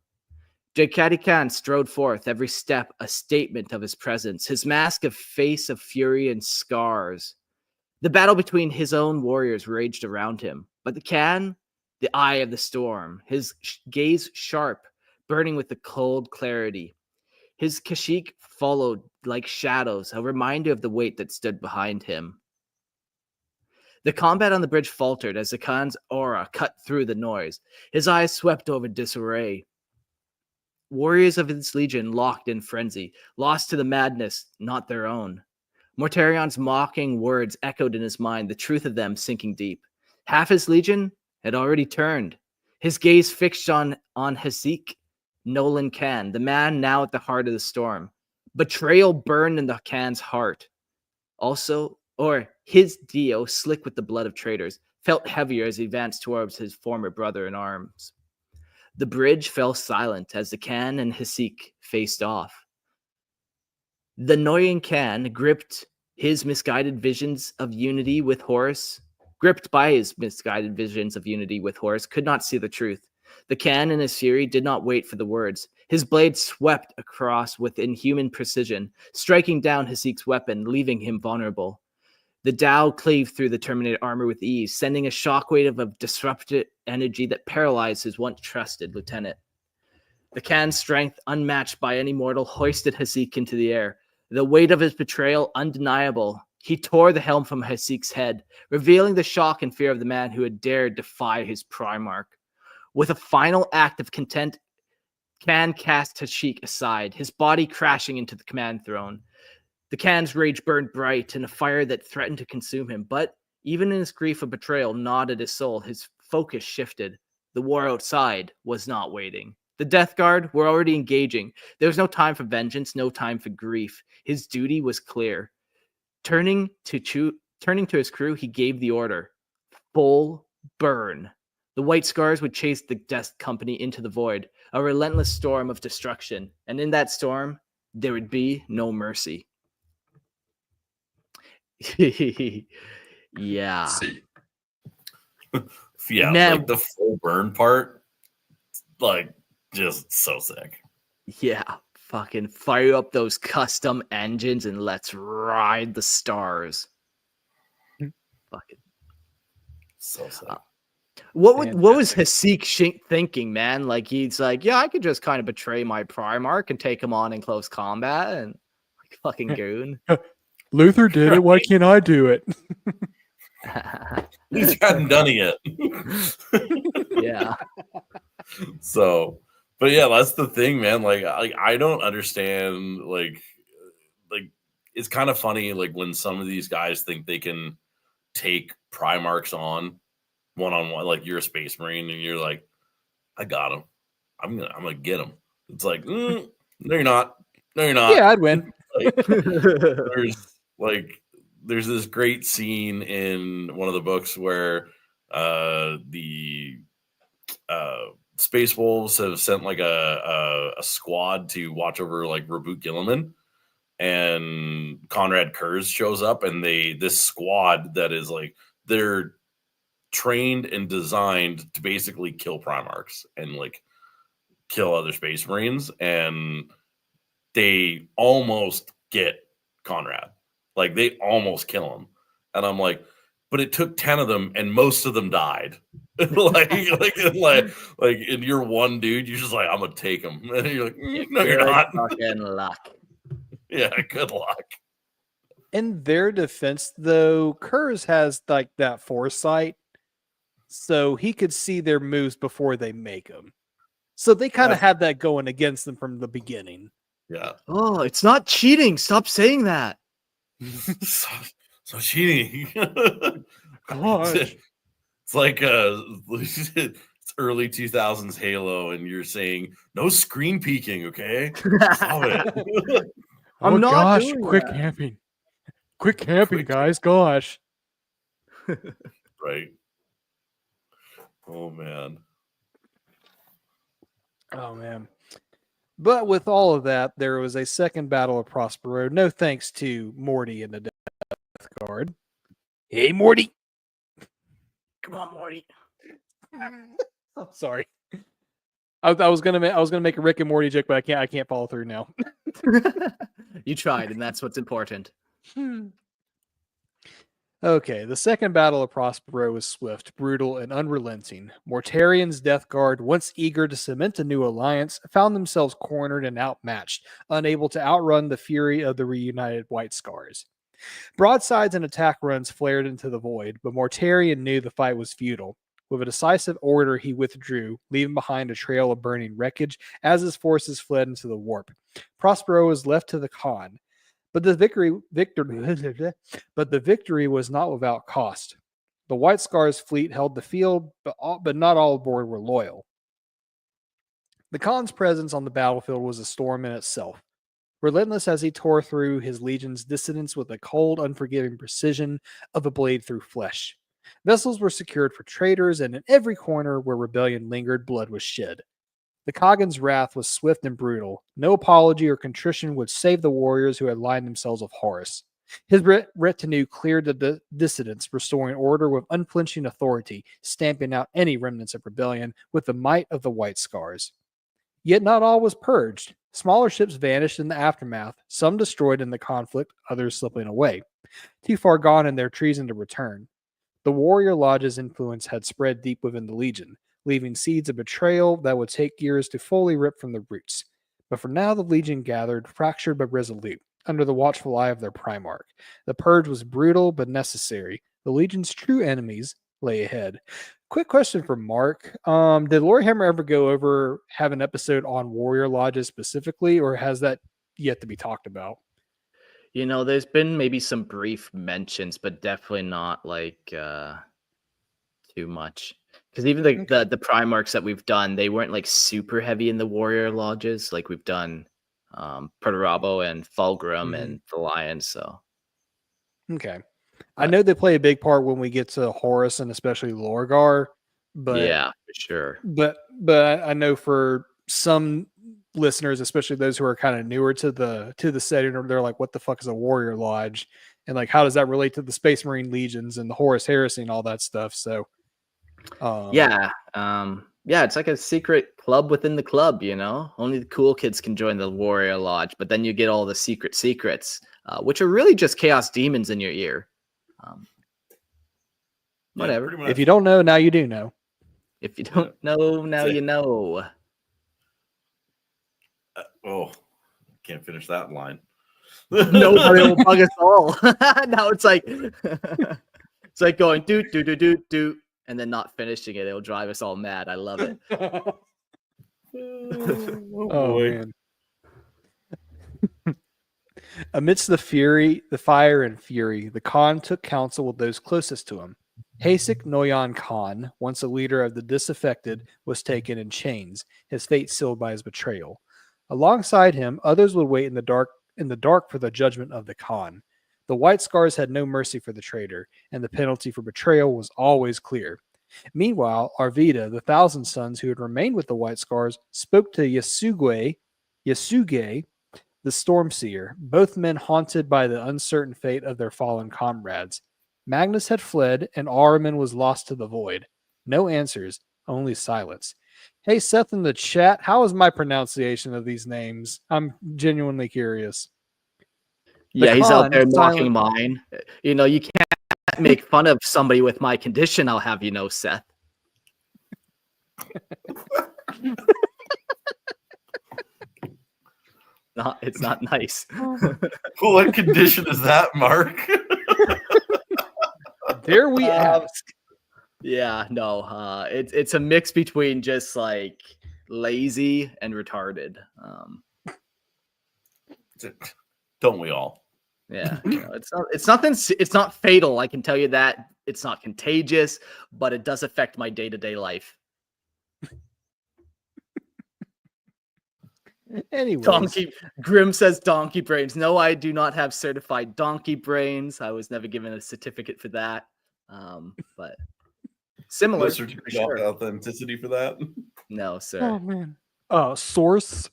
Jaghatai Khan strode forth, every step a statement of his presence, his mask a face of fury and scars. The battle between his own warriors raged around him, but the Khan, the eye of the storm, his gaze sharp, burning with the cold clarity. His Kashyyyk followed like shadows, a reminder of the weight that stood behind him. The combat on the bridge faltered as the Khan's aura cut through the noise. His eyes swept over disarray. Warriors of his legion locked in frenzy, lost to the madness, not their own. Mortarion's mocking words echoed in his mind, the truth of them sinking deep. Half his legion had already turned, his gaze fixed on Hasik Nolan Khan, the man now at the heart of the storm. Betrayal burned in the Khan's heart. His Dio, slick with the blood of traitors, felt heavier as he advanced towards his former brother in arms. The bridge fell silent as the Khan and Hasik faced off. The Noyan Khan, gripped by his misguided visions of unity with Horus, could not see the truth. The Khan, in his fury, did not wait for the words. His blade swept across with inhuman precision, striking down Hasik's weapon, leaving him vulnerable. The Tao cleaved through the Terminator armor with ease, sending a shockwave of disrupted energy that paralyzed his once trusted lieutenant. The Khan's strength, unmatched by any mortal, hoisted Hasik into the air. The weight of his betrayal undeniable. He tore the helm from Hasik's head, revealing the shock and fear of the man who had dared defy his Primarch. With a final act of contempt, Khan cast Hasik aside, his body crashing into the command throne. The Khan's rage burned bright in a fire that threatened to consume him, but even in his grief of betrayal gnawed at his soul, his focus shifted. The war outside was not waiting. The Death Guard were already engaging. There was no time for vengeance, no time for grief. His duty was clear. Turning to his crew, he gave the order. Full burn. The White Scars would chase the Death Company into the void, a relentless storm of destruction. And in that storm, there would be no mercy. Yeah. Yeah, Man. like the full burn part, like, just so sick. Yeah, fucking fire up those custom engines and let's ride the stars. Fucking so sick. What was Hasik thinking, man? Like, he's like, yeah, I could just kind of betray my Primarch and take him on in close combat, and like, fucking goon. Luther did it. Why can't I do it? Luther hadn't done it yet. Yeah. So, but yeah, that's the thing, man. Like I don't understand. Like it's kind of funny. Like when some of these guys think they can take Primarchs on one-on-one, like you're a Space Marine and you're like, I got him. I'm gonna get him. It's like, no, you're not. No, you're not. Yeah, I'd win. There's this great scene in one of the books where the Space Wolves have sent like a squad to watch over like Reboot Gilliman, and Conrad Kurz shows up, and this squad that is like, they're trained and designed to basically kill Primarchs and like kill other Space Marines, and they almost get Conrad. Like they almost kill him. And I'm like, but it took 10 of them and most of them died. like and you're one dude, you're just like, I'm gonna take him. And you're like, no, you're not. Fucking luck. Yeah, good luck. In their defense, though, Kurz has like that foresight, so he could see their moves before they make them. So they kind of have that going against them from the beginning. Yeah. Oh, it's not cheating. Stop saying that. So cheating. Gosh. It's like it's early 2000s Halo, and you're saying no screen peeking, okay? Stop it. I'm not gosh, doing quick that. camping. Quick camping, Quick guys. Gosh. Right. Oh man. Oh man. But with all of that, there was a second battle of Prospero. No thanks to Morty in the Death Guard. Hey, Morty. Come on, Morty. I'm sorry. I was gonna make a Rick and Morty joke, but I can't follow through now. You tried, and that's what's important. Okay, the second battle of Prospero was swift, brutal, and unrelenting. Mortarion's Death Guard, once eager to cement a new alliance, found themselves cornered and outmatched, unable to outrun the fury of the reunited White Scars. Broadsides and attack runs flared into the void, but Mortarion knew the fight was futile. With a decisive order, he withdrew, leaving behind a trail of burning wreckage as his forces fled into the warp. Prospero was left to the Khan. But the victory was not without cost. The White Scars fleet held the field, but not all aboard were loyal. The Khan's presence on the battlefield was a storm in itself. Relentless as he tore through his legion's dissidents with the cold, unforgiving precision of a blade through flesh. Vessels were secured for traitors, and in every corner where rebellion lingered, blood was shed. The Khagan's wrath was swift and brutal. No apology or contrition would save the warriors who had lined themselves with Horus. His retinue cleared the dissidents, restoring order with unflinching authority, stamping out any remnants of rebellion with the might of the White Scars. Yet not all was purged. Smaller ships vanished in the aftermath, some destroyed in the conflict, others slipping away, too far gone in their treason to return. The warrior lodge's influence had spread deep within the legion, leaving seeds of betrayal that would take years to fully rip from the roots. But for now, the legion gathered, fractured but resolute, under the watchful eye of their Primarch. The purge was brutal but necessary. The legion's true enemies lay ahead. Quick question for Mark. Did Lord Hammer ever go over, have an episode on warrior lodges specifically, or has that yet to be talked about? You know, there's been maybe some brief mentions, but definitely not like too much. Because even the Primarchs that we've done, they weren't like super heavy in the warrior lodges. Like we've done Perturabo and Fulgrim and the Lions. So okay. I know they play a big part when we get to Horus and especially Lorgar, but yeah, for sure. But I know for some listeners, especially those who are kind of newer to the setting, they're like, "What the fuck is a warrior lodge?" And like, how does that relate to the Space Marine legions and the Horus Heresy and all that stuff? So, yeah, it's like a secret club within the club. You know, only the cool kids can join the warrior lodge, but then you get all the secrets, which are really just chaos demons in your ear. Whatever. Yeah, if you don't know, now you do know. If you don't know, now you know. Can't finish that line. Nobody will bug us all. Now it's like it's like going do, and then not finishing it. It'll drive us all mad. I love it. Oh man. Amidst the fire and fury, the Khan took counsel with those closest to him. Hasek Noyan Khan, once a leader of the disaffected, was taken in chains, his fate sealed by his betrayal. Alongside him, others would wait in the dark for the judgment of the Khan. The White Scars had no mercy for the traitor, and the penalty for betrayal was always clear. Meanwhile, Arvida, the Thousand Sons who had remained with the White Scars, spoke to Yasuge, the Stormseer, both men haunted by the uncertain fate of their fallen comrades. Magnus had fled, and Ahriman was lost to the void. No answers, only silence. Hey, Seth in the chat, how is my pronunciation of these names? I'm genuinely curious. Yeah, he's out there mocking mine. You know, you can't make fun of somebody with my condition, I'll have you know, Seth. It's not nice. What condition is that, Mark? There we ask. Yeah, no, it's a mix between just like lazy and retarded. Don't we all? Yeah, it's not fatal. I can tell you that. It's not contagious, but it does affect my day-to-day life. Anyways, Grim says donkey brains. No, I do not have certified donkey brains. I was never given a certificate for that. But similar. No certificate of authenticity for that. No, sir. oh man. Source.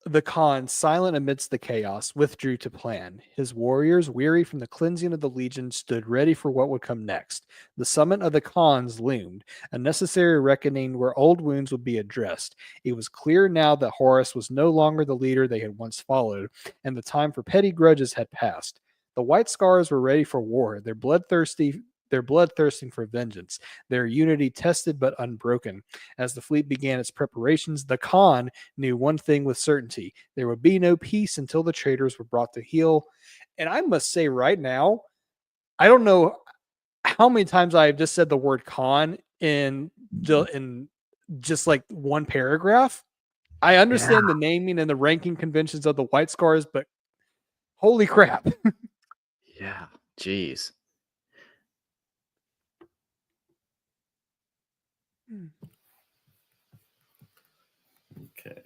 The Khan, silent amidst the chaos, withdrew to plan. His warriors, weary from the cleansing of the Legion, stood ready for what would come next. The summit of the Khans loomed, a necessary reckoning where old wounds would be addressed. It was clear now that Horus was no longer the leader they had once followed, and the time for petty grudges had passed. The White Scars were ready for war, their blood thirsting for vengeance, their unity tested but unbroken. As the fleet began its preparations, the Khan knew one thing with certainty: there would be no peace until the traitors were brought to heel. And I must say right now, I don't know how many times I've just said the word Khan in just like one paragraph. I understand the naming and the ranking conventions of the White Scars, but holy crap. Yeah, jeez. Okay.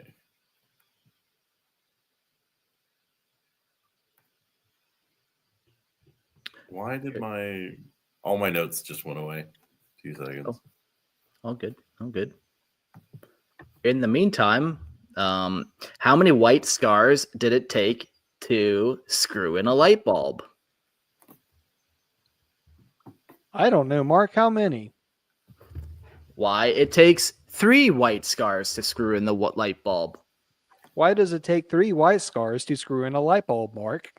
Why did all my notes just went away? 2 seconds. Oh. All good. In the meantime, how many White Scars did it take to screw in a light bulb? I don't know, Mark. How many? Why, it takes 3 White Scars to screw in the light bulb. Why does it take 3 White Scars to screw in a light bulb, Mark?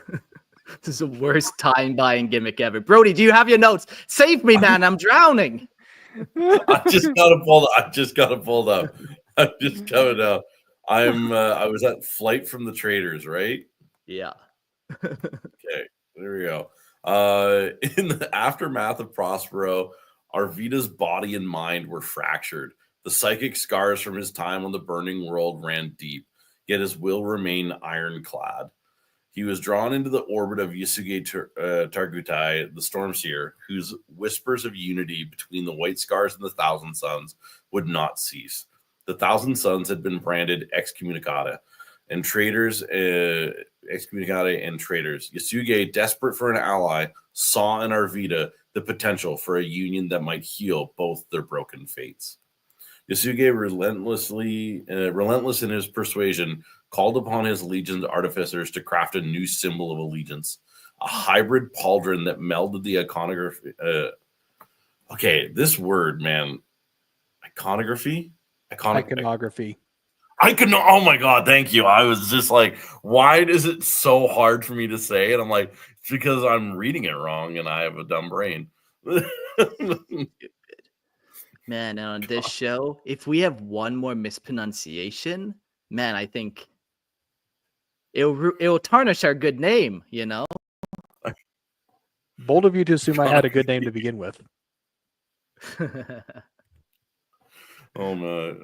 This is the worst time-buying gimmick ever. Brody, do you have your notes? Save me, man. I'm drowning. I just got it pulled up. I'm just coming out. I was at Flight from the Traitors, right? Yeah. Okay, there we go. In the aftermath of Prospero, Arvida's body and mind were fractured. The psychic scars from his time on the Burning World ran deep, yet his will remained ironclad. He was drawn into the orbit of Yasuge Targutai, the Stormseer, whose whispers of unity between the White Scars and the Thousand Sons would not cease. The Thousand Sons had been branded excommunicata and traitors. Yasuge, desperate for an ally, saw in Arvida the potential for a union that might heal both their broken fates. Yasuge, relentless in his persuasion, called upon his legion's artificers to craft a new symbol of allegiance, a hybrid pauldron that melded the iconography. This word, man, iconography. Oh my god, thank you. I was just like, why is it so hard for me to say? And I'm like, it's because I'm reading it wrong and I have a dumb brain. Man, and on this show, if we have one more mispronunciation, man, I think it'll tarnish our good name, you know? Bold of you to assume I had a good name to begin with. Oh no.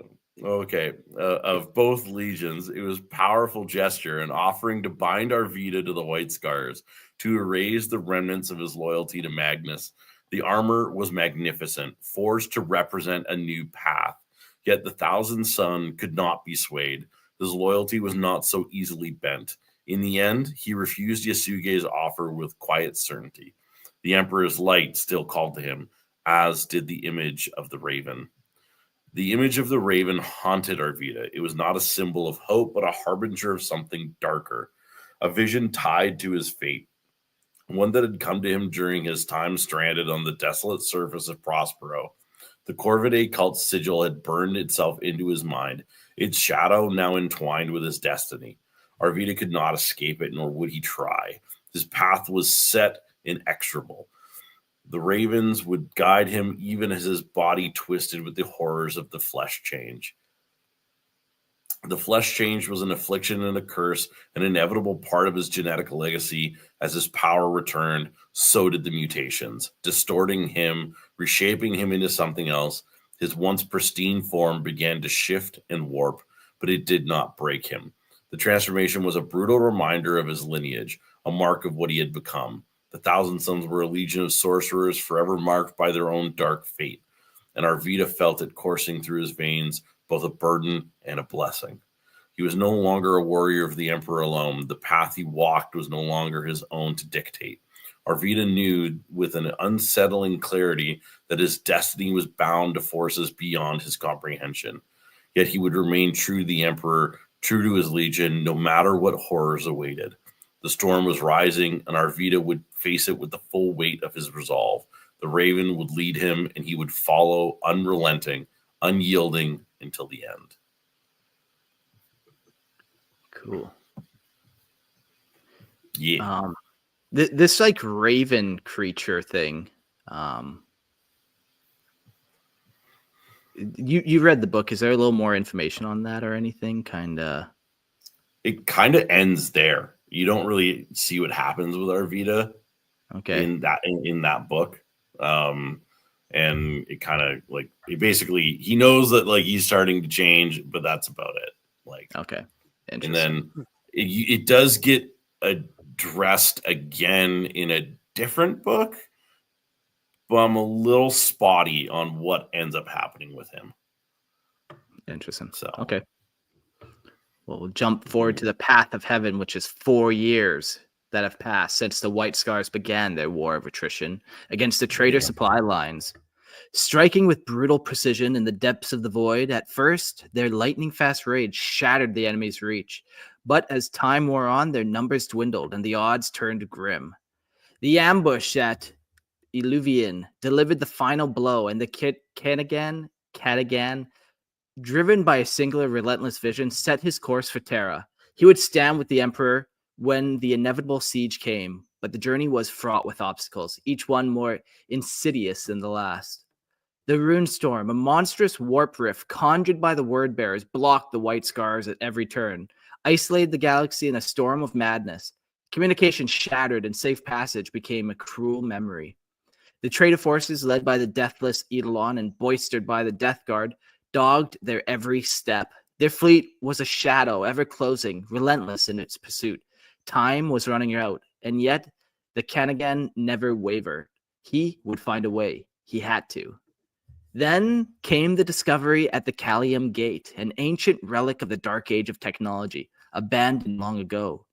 Okay. Of both legions, it was a powerful gesture, an offering to bind Arvida to the White Scars, to erase the remnants of his loyalty to Magnus. The armor was magnificent, forged to represent a new path. Yet the Thousand Son could not be swayed. His loyalty was not so easily bent. In the end, he refused Yasuge's offer with quiet certainty. The Emperor's light still called to him, as did the image of the Raven. The image of the Raven haunted Arvida. It was not a symbol of hope, but a harbinger of something darker, a vision tied to his fate, one that had come to him during his time stranded on the desolate surface of Prospero. The Corvidae cult sigil had burned itself into his mind, its shadow now entwined with his destiny. Arvida could not escape it, nor would he try. His path was set inexorable. The ravens would guide him even as his body twisted with the horrors of the flesh change. The flesh change was an affliction and a curse, an inevitable part of his genetic legacy. As his power returned, so did the mutations, distorting him, reshaping him into something else. His once pristine form began to shift and warp, but it did not break him. The transformation was a brutal reminder of his lineage, a mark of what he had become. The Thousand Sons were a legion of sorcerers forever marked by their own dark fate, and Arvida felt it coursing through his veins, both a burden and a blessing. He was no longer a warrior of the Emperor alone. The path he walked was no longer his own to dictate. Arvida knew with an unsettling clarity that his destiny was bound to forces beyond his comprehension. Yet he would remain true to the Emperor, true to his legion, no matter what horrors awaited. The storm was rising, and Arvida would face it with the full weight of his resolve. The Raven would lead him, and he would follow, unrelenting, unyielding until the end. Cool. Yeah. This like raven creature thing. You read the book. Is there a little more information on that or anything? It kind of ends there. You don't really see what happens with Arvida. Okay. In that book. And it kind of like basically he knows that like he's starting to change, but that's about it. Like, okay. And then it does get addressed again in a different book, but I'm a little spotty on what ends up happening with him. Interesting. So okay. Well, we'll jump forward to the Path of Heaven, which is 4 years that have passed since the White Scars began their war of attrition against the traitor supply lines. Striking with brutal precision in the depths of the void, at first, their lightning-fast rage shattered the enemy's reach. But as time wore on, their numbers dwindled and the odds turned grim. The ambush at Illuvian delivered the final blow, and the Catagan, driven by a singular relentless vision, set his course for Terra. He would stand with the Emperor when the inevitable siege came, but the journey was fraught with obstacles, each one more insidious than the last. The Rune Storm, a monstrous warp rift conjured by the Word Bearers, blocked the White Scars at every turn, isolated the galaxy in a storm of madness. Communication shattered and safe passage became a cruel memory. The traitor forces, led by the deathless Eidolon and boistered by the Death Guard, dogged their every step. Their fleet was a shadow, ever closing, relentless in its pursuit. Time was running out, and yet the Canagan never wavered. He would find a way. He had to. Then came the discovery at the Callium Gate, an ancient relic of the dark age of technology, abandoned long ago.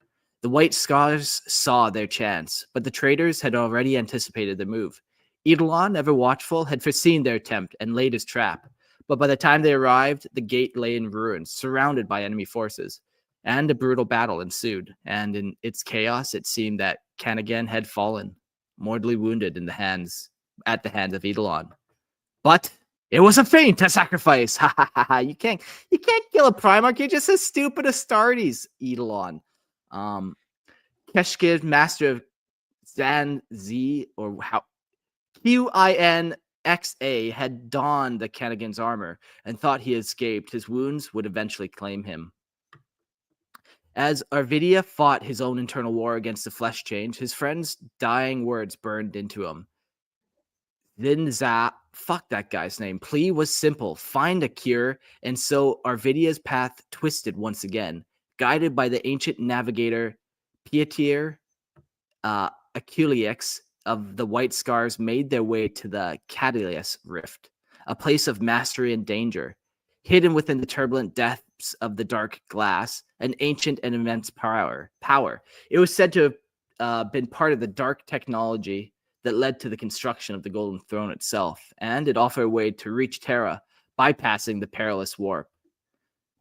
The White Scars saw their chance, but the traitors had already anticipated the move. Eidolon, ever watchful, had foreseen their attempt and laid his trap. But by the time they arrived, the gate lay in ruins, surrounded by enemy forces. And a brutal battle ensued, and in its chaos, it seemed that Canagan had fallen, mortally wounded at the hands of Eidolon. But it was a feint, a sacrifice. Ha ha ha ha! You can't kill a Primarch. You're just as stupid as Astartes, Eidolon. Keshkiv, master of Zan Z, or how Qinxa, had donned the Canagan's armor and thought he escaped. His wounds would eventually claim him. As Arvidia fought his own internal war against the flesh change, his friend's dying words burned into him. Fuck that guy's name. Plea was simple. Find a cure. And so Arvidia's path twisted once again. Guided by the ancient navigator Pietir Aculix of the White Scars, made their way to the Catalius Rift, a place of mastery and danger. Hidden within the turbulent depths of the dark glass, an ancient and immense power. It was said to have been part of the dark technology that led to the construction of the Golden Throne itself, and it offered a way to reach Terra, bypassing the perilous warp.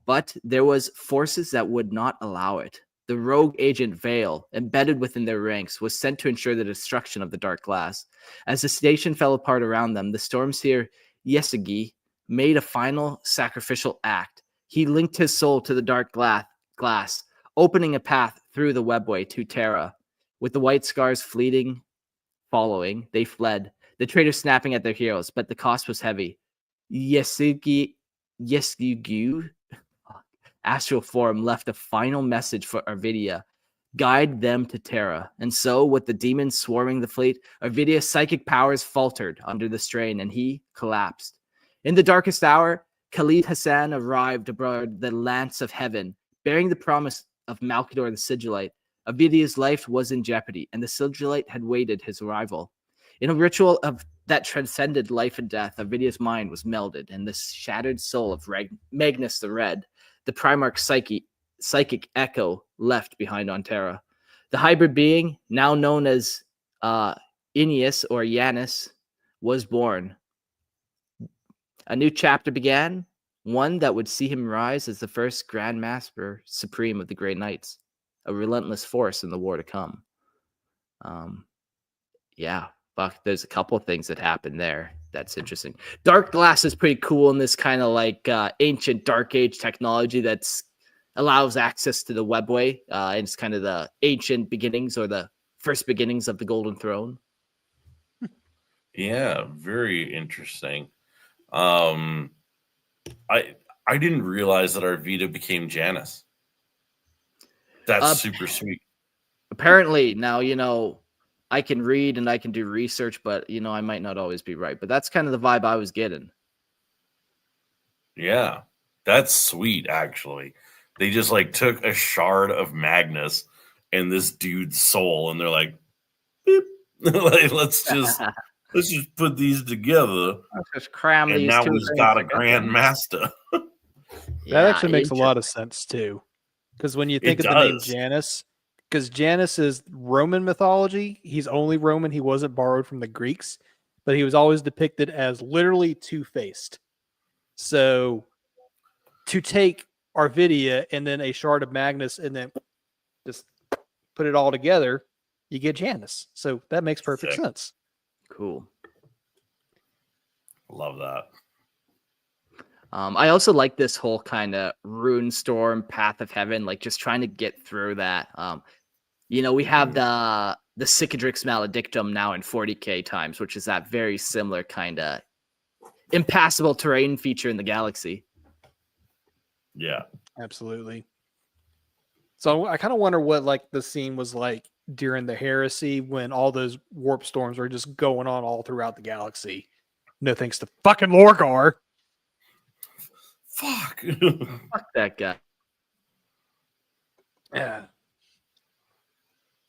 But there was forces that would not allow it. The rogue agent Vale, embedded within their ranks, was sent to ensure the destruction of the Dark Glass. As the station fell apart around them, the Stormseer Yesigi made a final sacrificial act. He linked his soul to the Dark Glass, opening a path through the webway to Terra. With the White Scars following, they fled, the traitors snapping at their heroes, but the cost was heavy. Yesigi astral form left a final message for Arvidia: guide them to Terra. And so, with the demons swarming the fleet, Arvidia's psychic powers faltered under the strain, and he collapsed. In the darkest hour, Khalid Hassan arrived aboard the Lance of Heaven, bearing the promise of Malkador the Sigillite. Avidia's life was in jeopardy, and the Sigillite had waited his arrival. In a ritual that transcended life and death, Avidia's mind was melded, and the shattered soul of Magnus the Red, the Primarch's psychic echo, left behind on Terra. The hybrid being, now known as Aeneas or Yanis, was born. A new chapter began, one that would see him rise as the first Grand Master Supreme of the Grey Knights, a relentless force in the war to come. There's a couple of things that happened there. That's interesting. Dark Glass is pretty cool in this kind of like ancient Dark Age technology that's allows access to the webway. And it's kind of the ancient beginnings or the first beginnings of the Golden Throne. Yeah, very interesting. I didn't realize that Arvida became Janus. That's super sweet. Apparently, now I can read and I can do research, but I might not always be right. But that's kind of the vibe I was getting. Yeah, that's sweet. Actually, they just like took a shard of Magnus and this dude's soul, and they're like, beep. Like, let's just put these together. Let's just cram and these. Now two we've got a Grand Master. That actually makes a lot of sense too, because when you think of the name Janus, because Janus is Roman mythology, he's only Roman. He wasn't borrowed from the Greeks, but he was always depicted as literally two-faced. So to take Arvidia and then a shard of Magnus and then just put it all together, you get Janus. So that makes perfect sense. Cool. Love that. I also like this whole kind of rune storm, path of heaven, like just trying to get through that. We have the Cicadrix Maledictum now in 40k times, which is that very similar kind of impassable terrain feature in the galaxy. Yeah, absolutely. So I kind of wonder what like the scene was like during the Heresy when all those warp storms are just going on all throughout the galaxy. No thanks to fucking Lorgar. Fuck. Fuck that guy. Yeah.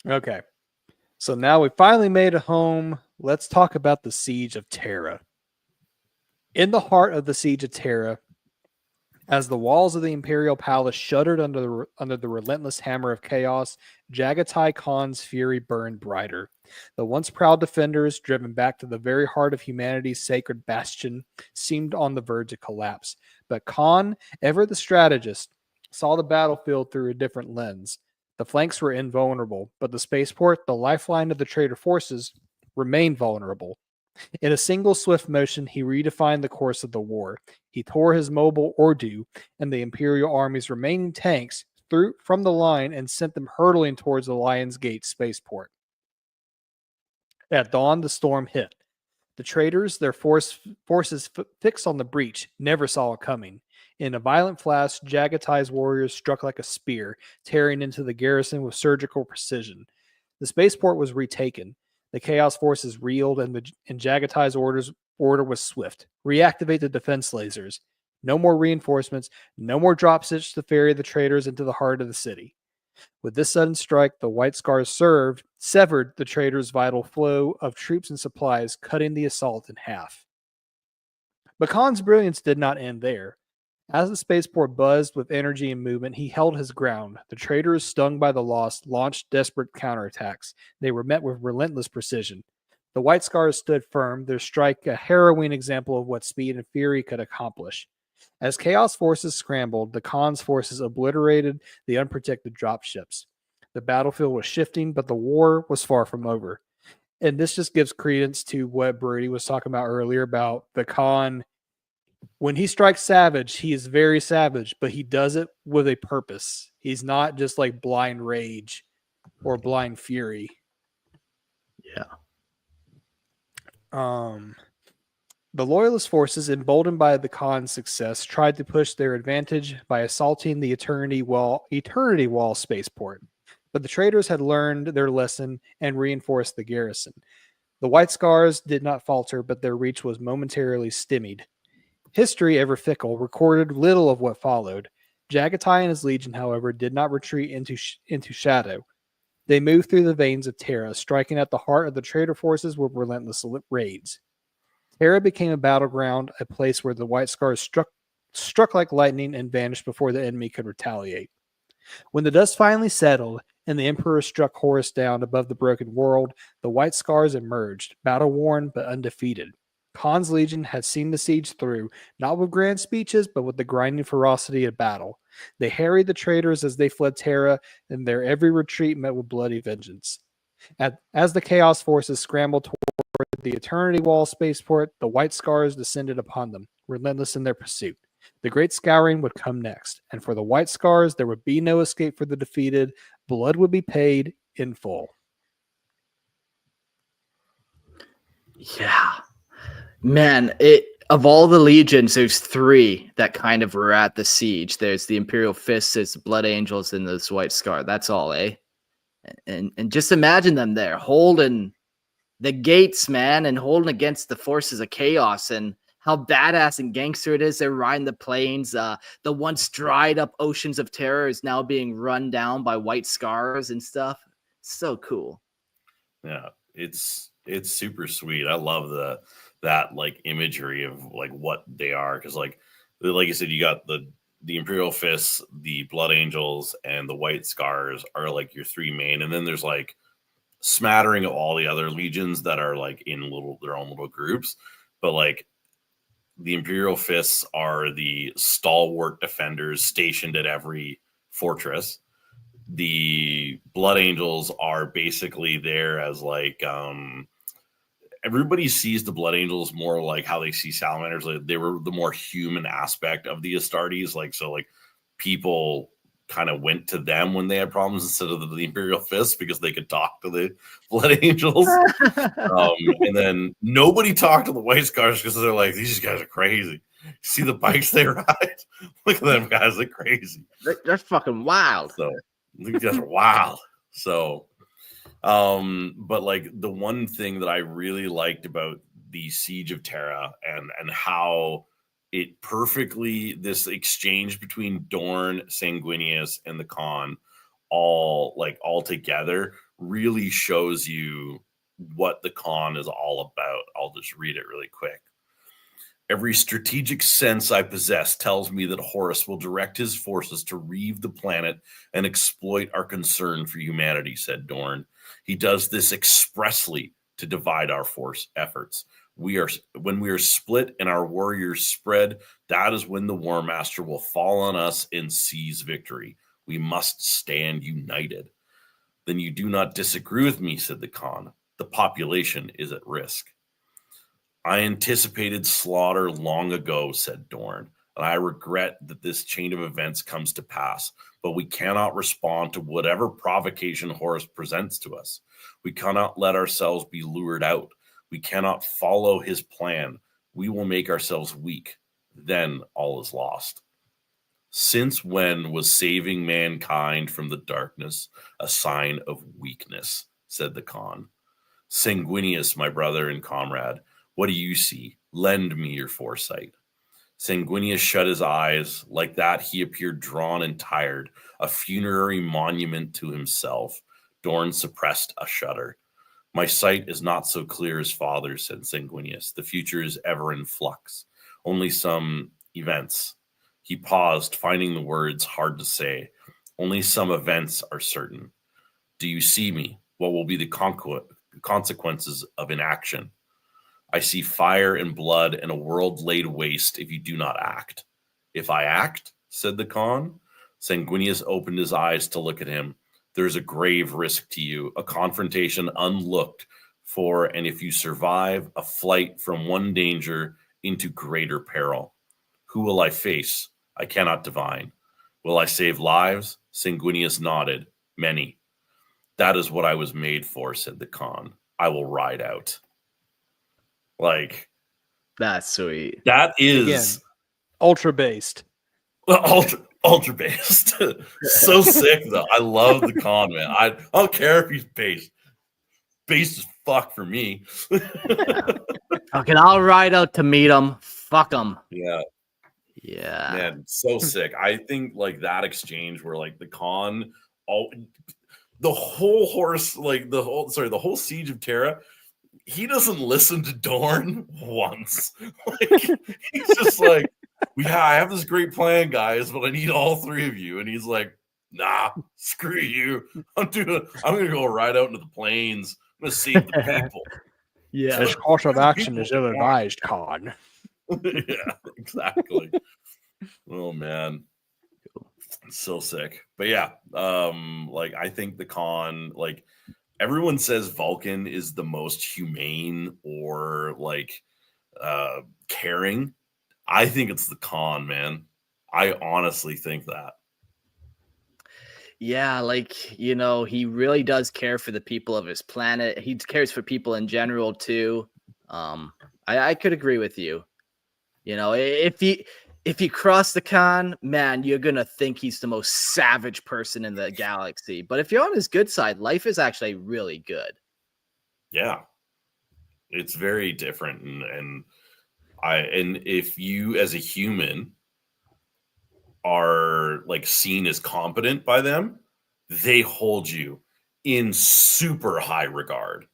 Okay. So now we finally made it home. Let's talk about the Siege of Terra. In the heart of the Siege of Terra, as the walls of the Imperial Palace shuddered under the relentless hammer of chaos, Jaghatai Khan's fury burned brighter. The once proud defenders, driven back to the very heart of humanity's sacred bastion, seemed on the verge of collapse. But Khan, ever the strategist, saw the battlefield through a different lens. The flanks were invulnerable, but the spaceport, the lifeline of the traitor forces, remained vulnerable. In a single swift motion, he redefined the course of the war. He tore his mobile Ordu and the Imperial Army's remaining tanks through from the line and sent them hurtling towards the Lion's Gate spaceport. At dawn, the storm hit. The traitors, their forces fixed on the breach, never saw it coming. In a violent flash, Jaghatai's warriors struck like a spear, tearing into the garrison with surgical precision. The spaceport was retaken. The Chaos forces reeled, and Jaghatai's order was swift. Reactivate the defense lasers. No more reinforcements, no more dropships to ferry the traitors into the heart of the city. With this sudden strike, the White Scars severed the traitors' vital flow of troops and supplies, cutting the assault in half. But Khan's brilliance did not end there. As the spaceport buzzed with energy and movement, he held his ground. The traitors, stung by the loss, launched desperate counterattacks. They were met with relentless precision. The White Scars stood firm, their strike a harrowing example of what speed and fury could accomplish. As Chaos forces scrambled, the Khan's forces obliterated the unprotected dropships. The battlefield was shifting, but the war was far from over. And this just gives credence to what Brody was talking about earlier about the Khan. When he strikes savage, he is very savage, but he does it with a purpose. He's not just like blind rage or blind fury. Yeah. The Loyalist forces, emboldened by the Khan's success, tried to push their advantage by assaulting the Eternity Wall spaceport. But the traitors had learned their lesson and reinforced the garrison. The White Scars did not falter, but their reach was momentarily stymied. History, ever fickle, recorded little of what followed. Jaghatai and his legion, however, did not retreat into shadow. They moved through the veins of Terra, striking at the heart of the traitor forces with relentless raids. Terra became a battleground, a place where the White Scars struck like lightning and vanished before the enemy could retaliate. When the dust finally settled and the Emperor struck Horus down above the broken world, the White Scars emerged, battle-worn but undefeated. Khan's legion had seen the siege through, not with grand speeches, but with the grinding ferocity of battle. They harried the traitors as they fled Terra, and their every retreat met with bloody vengeance. As the Chaos forces scrambled toward the Eternity Wall spaceport, the White Scars descended upon them, relentless in their pursuit. The Great Scouring would come next, and for the White Scars, there would be no escape for the defeated. Blood would be paid in full. Yeah. Man, of all the legions, there's 3 that kind of were at the siege. There's the Imperial Fists, there's the Blood Angels, and this White Scar. That's all, eh? And just imagine them there holding the gates, man, and holding against the forces of chaos, and how badass and gangster it is. They're riding the plains. The once dried up oceans of terror is now being run down by White Scars and stuff. So cool. Yeah, it's super sweet. I love that like imagery of like what they are, because like you said, you got the Imperial Fists, the Blood Angels, and the White Scars are like your 3 main, and then there's like smattering of all the other legions that are like in their own little groups. But like the Imperial Fists are the stalwart defenders stationed at every fortress. The Blood Angels are basically there as like everybody sees the Blood Angels more like how they see Salamanders. Like they were the more human aspect of the Astartes. Like, so like people kind of went to them when they had problems instead of the Imperial Fists, because they could talk to the Blood Angels. And then nobody talked to the White Scars because they're like, these guys are crazy. See the bikes they ride? Look at them guys, they're crazy. They're fucking wild. So these guys are wild. So but like the one thing that I really liked about the Siege of Terra and how it perfectly, this exchange between Dorn, Sanguinius, and the Khan all together really shows you what the Khan is all about. I'll just read it really quick. Every strategic sense I possess tells me that Horus will direct his forces to reave the planet and exploit our concern for humanity, said Dorn. He does this expressly to divide our force efforts. When we are split and our warriors spread, that is when the War Master will fall on us and seize victory. We must stand united. Then you do not disagree with me, said the Khan. The population is at risk. I anticipated slaughter long ago, said Dorn, and I regret that this chain of events comes to pass, but we cannot respond to whatever provocation Horus presents to us. We cannot let ourselves be lured out. We cannot follow his plan. We will make ourselves weak. Then all is lost. Since when was saving mankind from the darkness a sign of weakness, said the Khan. Sanguinius, my brother and comrade, what do you see? Lend me your foresight. Sanguinius shut his eyes. Like that, he appeared drawn and tired, a funerary monument to himself. Dorn suppressed a shudder. My sight is not so clear as father's, said Sanguinius. The future is ever in flux. Only some events. He paused, finding the words hard to say. Only some events are certain. Do you see me? What will be the consequences of inaction? I see fire and blood and a world laid waste if you do not act. If I act, said the Khan. Sanguinius opened his eyes to look at him. There's a grave risk to you, a confrontation unlooked for, and if you survive, a flight from one danger into greater peril. Who will I face? I cannot divine. Will I save lives? Sanguinius nodded. Many. That is what I was made for, said the Khan. I will ride out. Like, that's sweet. That is again, ultra based. Ultra based. So sick though. I love the Khan, man. I don't care if he's based. Based as fuck for me. Okay, I'll ride out to meet him. Fuck him. Yeah. Yeah. Man, so sick. I think like that exchange where like the Khan, the whole the whole Siege of Terra, he doesn't listen to Dorne once. Like he's just like, yeah, I have this great plan, guys, but I need all three of you. And he's like, nah, screw you. I'm gonna go right out into the plains. I'm gonna save the people. Yeah. This course of action is ill-advised, Khan. Yeah, exactly. Oh man. So sick. But yeah, like I think the Khan, like everyone says Vulcan is the most humane or like caring. I think it's the Khan, man. I honestly think that. Yeah, like, you know, he really does care for the people of his planet. He cares for people in general too. I could agree with you. You know, if you cross the Khan, man, you're gonna think he's the most savage person in the galaxy. But if you're on his good side, life is actually really good. Yeah. It's very different. And if you as a human are like seen as competent by them, they hold you in super high regard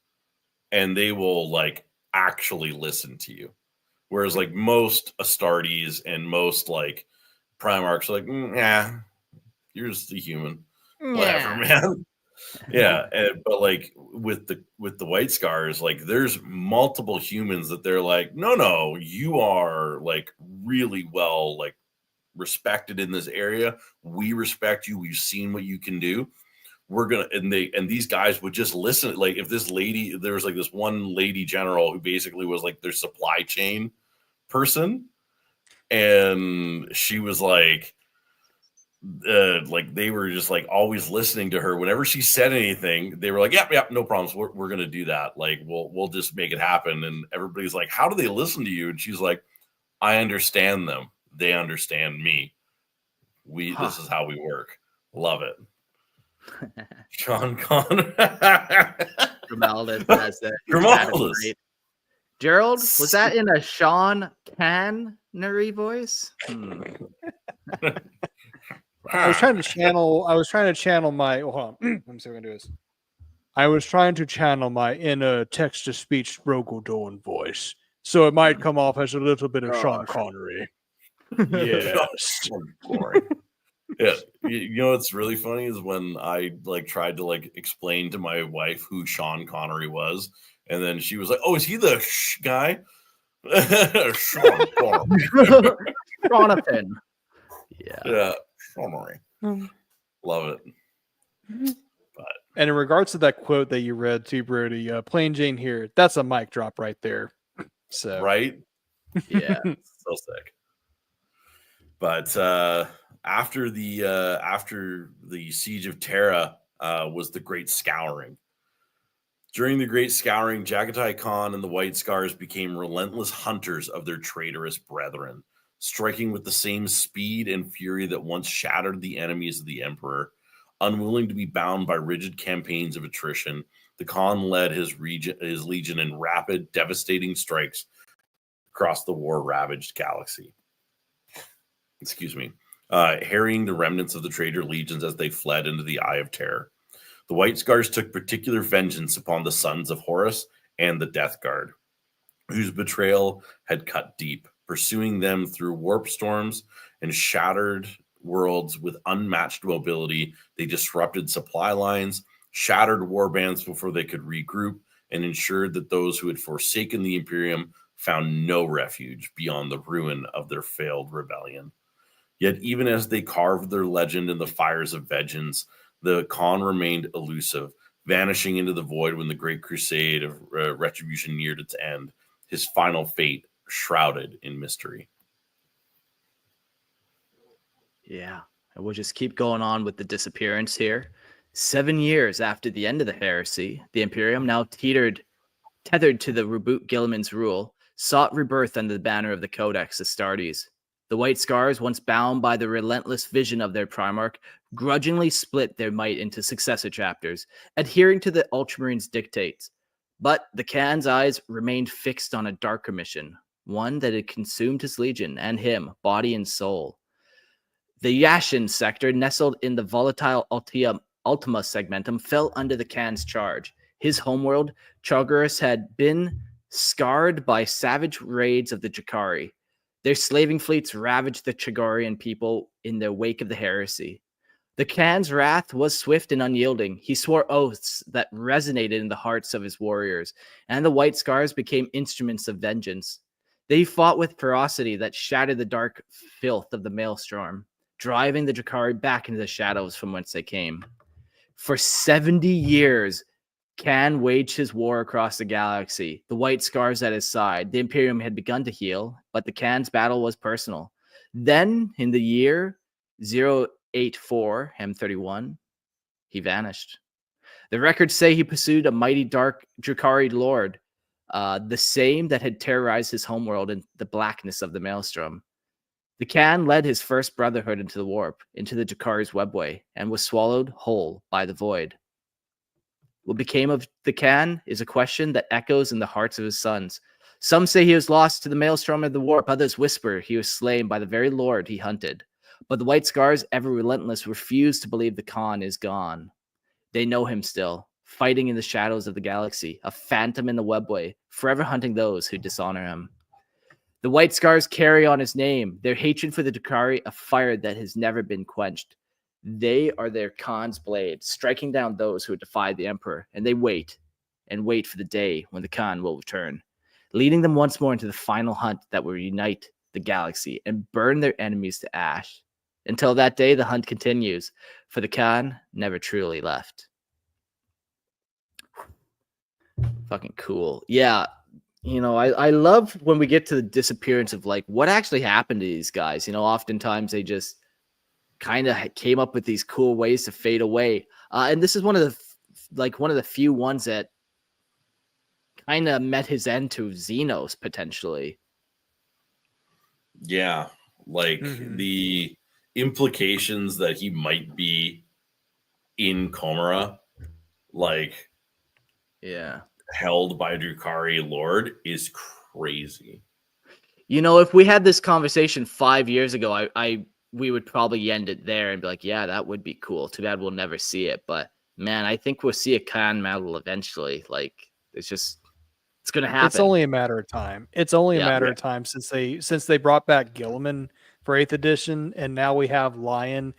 and they will like actually listen to you. Whereas like most Astartes and most like Primarchs are like, yeah, you're just a human. Whatever, man. Yeah, but like with the White Scars, like there's multiple humans that they're like, no, you are like really well like respected in this area. We respect you. We've seen what you can do. We're gonna and these guys would just listen. Like if there was like this one lady general who basically was like their supply chain person, and she was like they were just like always listening to her. Whenever she said anything, they were like, yep, no problems. We're gonna do that. Like we'll just make it happen. And everybody's like, how do they listen to you? And she's like, I understand them. They understand me. This is how we work. Love it. Sean Connery. Grimaldus has the Grimaldus. Gerald, was that in a Sean Connery voice? I was trying to channel my hold on. Let me see if I can do this. I was trying to channel my inner text-to-speech Rogaldorn voice. So it might come off as a little bit of Sean Connery. Yes. Yeah, you know what's really funny is when I like tried to like explain to my wife who Sean Connery was, and then she was like, "Oh, is he the guy?" Sean Connery. Jonathan. Yeah, Connery. Love it. And in regards to that quote that you read too, Brody, Plain Jane here, that's a mic drop right there. So right, yeah, so sick. But after the Siege of Terra was the Great Scouring. During the Great Scouring, Jaghatai Khan and the White Scars became relentless hunters of their traitorous brethren, striking with the same speed and fury that once shattered the enemies of the Emperor. Unwilling to be bound by rigid campaigns of attrition, the Khan led his legion in rapid, devastating strikes across the war-ravaged galaxy. Harrying the remnants of the traitor legions as they fled into the Eye of Terror. The White Scars took particular vengeance upon the sons of Horus and the Death Guard, whose betrayal had cut deep, pursuing them through warp storms and shattered worlds with unmatched mobility. They disrupted supply lines, shattered warbands before they could regroup, and ensured that those who had forsaken the Imperium found no refuge beyond the ruin of their failed rebellion. Yet even as they carved their legend in the fires of vengeance, the Khan remained elusive, vanishing into the void when the Great Crusade of Retribution neared its end, his final fate shrouded in mystery. Yeah, and we'll just keep going on with the disappearance here. 7 years after the end of the heresy, the Imperium, now tethered to the reboot Gilliman's rule, sought rebirth under the banner of the Codex Astartes. The White Scars, once bound by the relentless vision of their Primarch, grudgingly split their might into successor chapters, adhering to the Ultramarines' dictates. But the Khan's eyes remained fixed on a darker mission, one that had consumed his legion and him, body and soul. The Yashin sector, nestled in the volatile Ultima segmentum, fell under the Khan's charge. His homeworld, Chagharis, had been scarred by savage raids of the Jaghatai. Their slaving fleets ravaged the Chagarian people in their wake of the heresy. The Khan's wrath was swift and unyielding. He swore oaths that resonated in the hearts of his warriors, and the White Scars became instruments of vengeance. They fought with ferocity that shattered the dark filth of the Maelstrom, driving the Jaghatai back into the shadows from whence they came. For 70 years, Khan waged his war across the galaxy, the White Scars at his side. The Imperium had begun to heal, but the Khan's battle was personal. Then, in the year 084 M31, he vanished. The records say he pursued a mighty dark Jaghatai lord, the same that had terrorized his homeworld in the blackness of the Maelstrom. The Khan led his first brotherhood into the warp, into the Jaghar's webway, and was swallowed whole by the void. What became of the Khan is a question that echoes in the hearts of his sons. Some say he was lost to the Maelstrom of the warp. Others whisper he was slain by the very lord he hunted. But the White Scars, ever relentless, refuse to believe the Khan is gone. They know him still, fighting in the shadows of the galaxy, a phantom in the webway, forever hunting those who dishonor him. The White Scars carry on his name, their hatred for the Jaghatai, a fire that has never been quenched. They are their Khan's blade, striking down those who defy the Emperor, and they wait and wait for the day when the Khan will return, leading them once more into the final hunt that will unite the galaxy and burn their enemies to ash. Until that day, the hunt continues, for the Khan never truly left. Fucking cool. Yeah, you know, I love when we get to the disappearance of like what actually happened to these guys. You know, oftentimes they just kind of came up with these cool ways to fade away. And this is one of the few ones that kind of met his end to Xenos potentially. Yeah, like the implications that he might be in Comora, like held by Jaghatai Lord, is crazy. You know, if we had this conversation 5 years ago, we would probably end it there and be like, yeah, that would be cool. Too bad we'll never see it. But man, I think we'll see a Khan medal eventually. Like it's going to happen. It's only a matter of time. It's only a matter of time since they brought back Gilliman for 8th edition, and now we have Lion,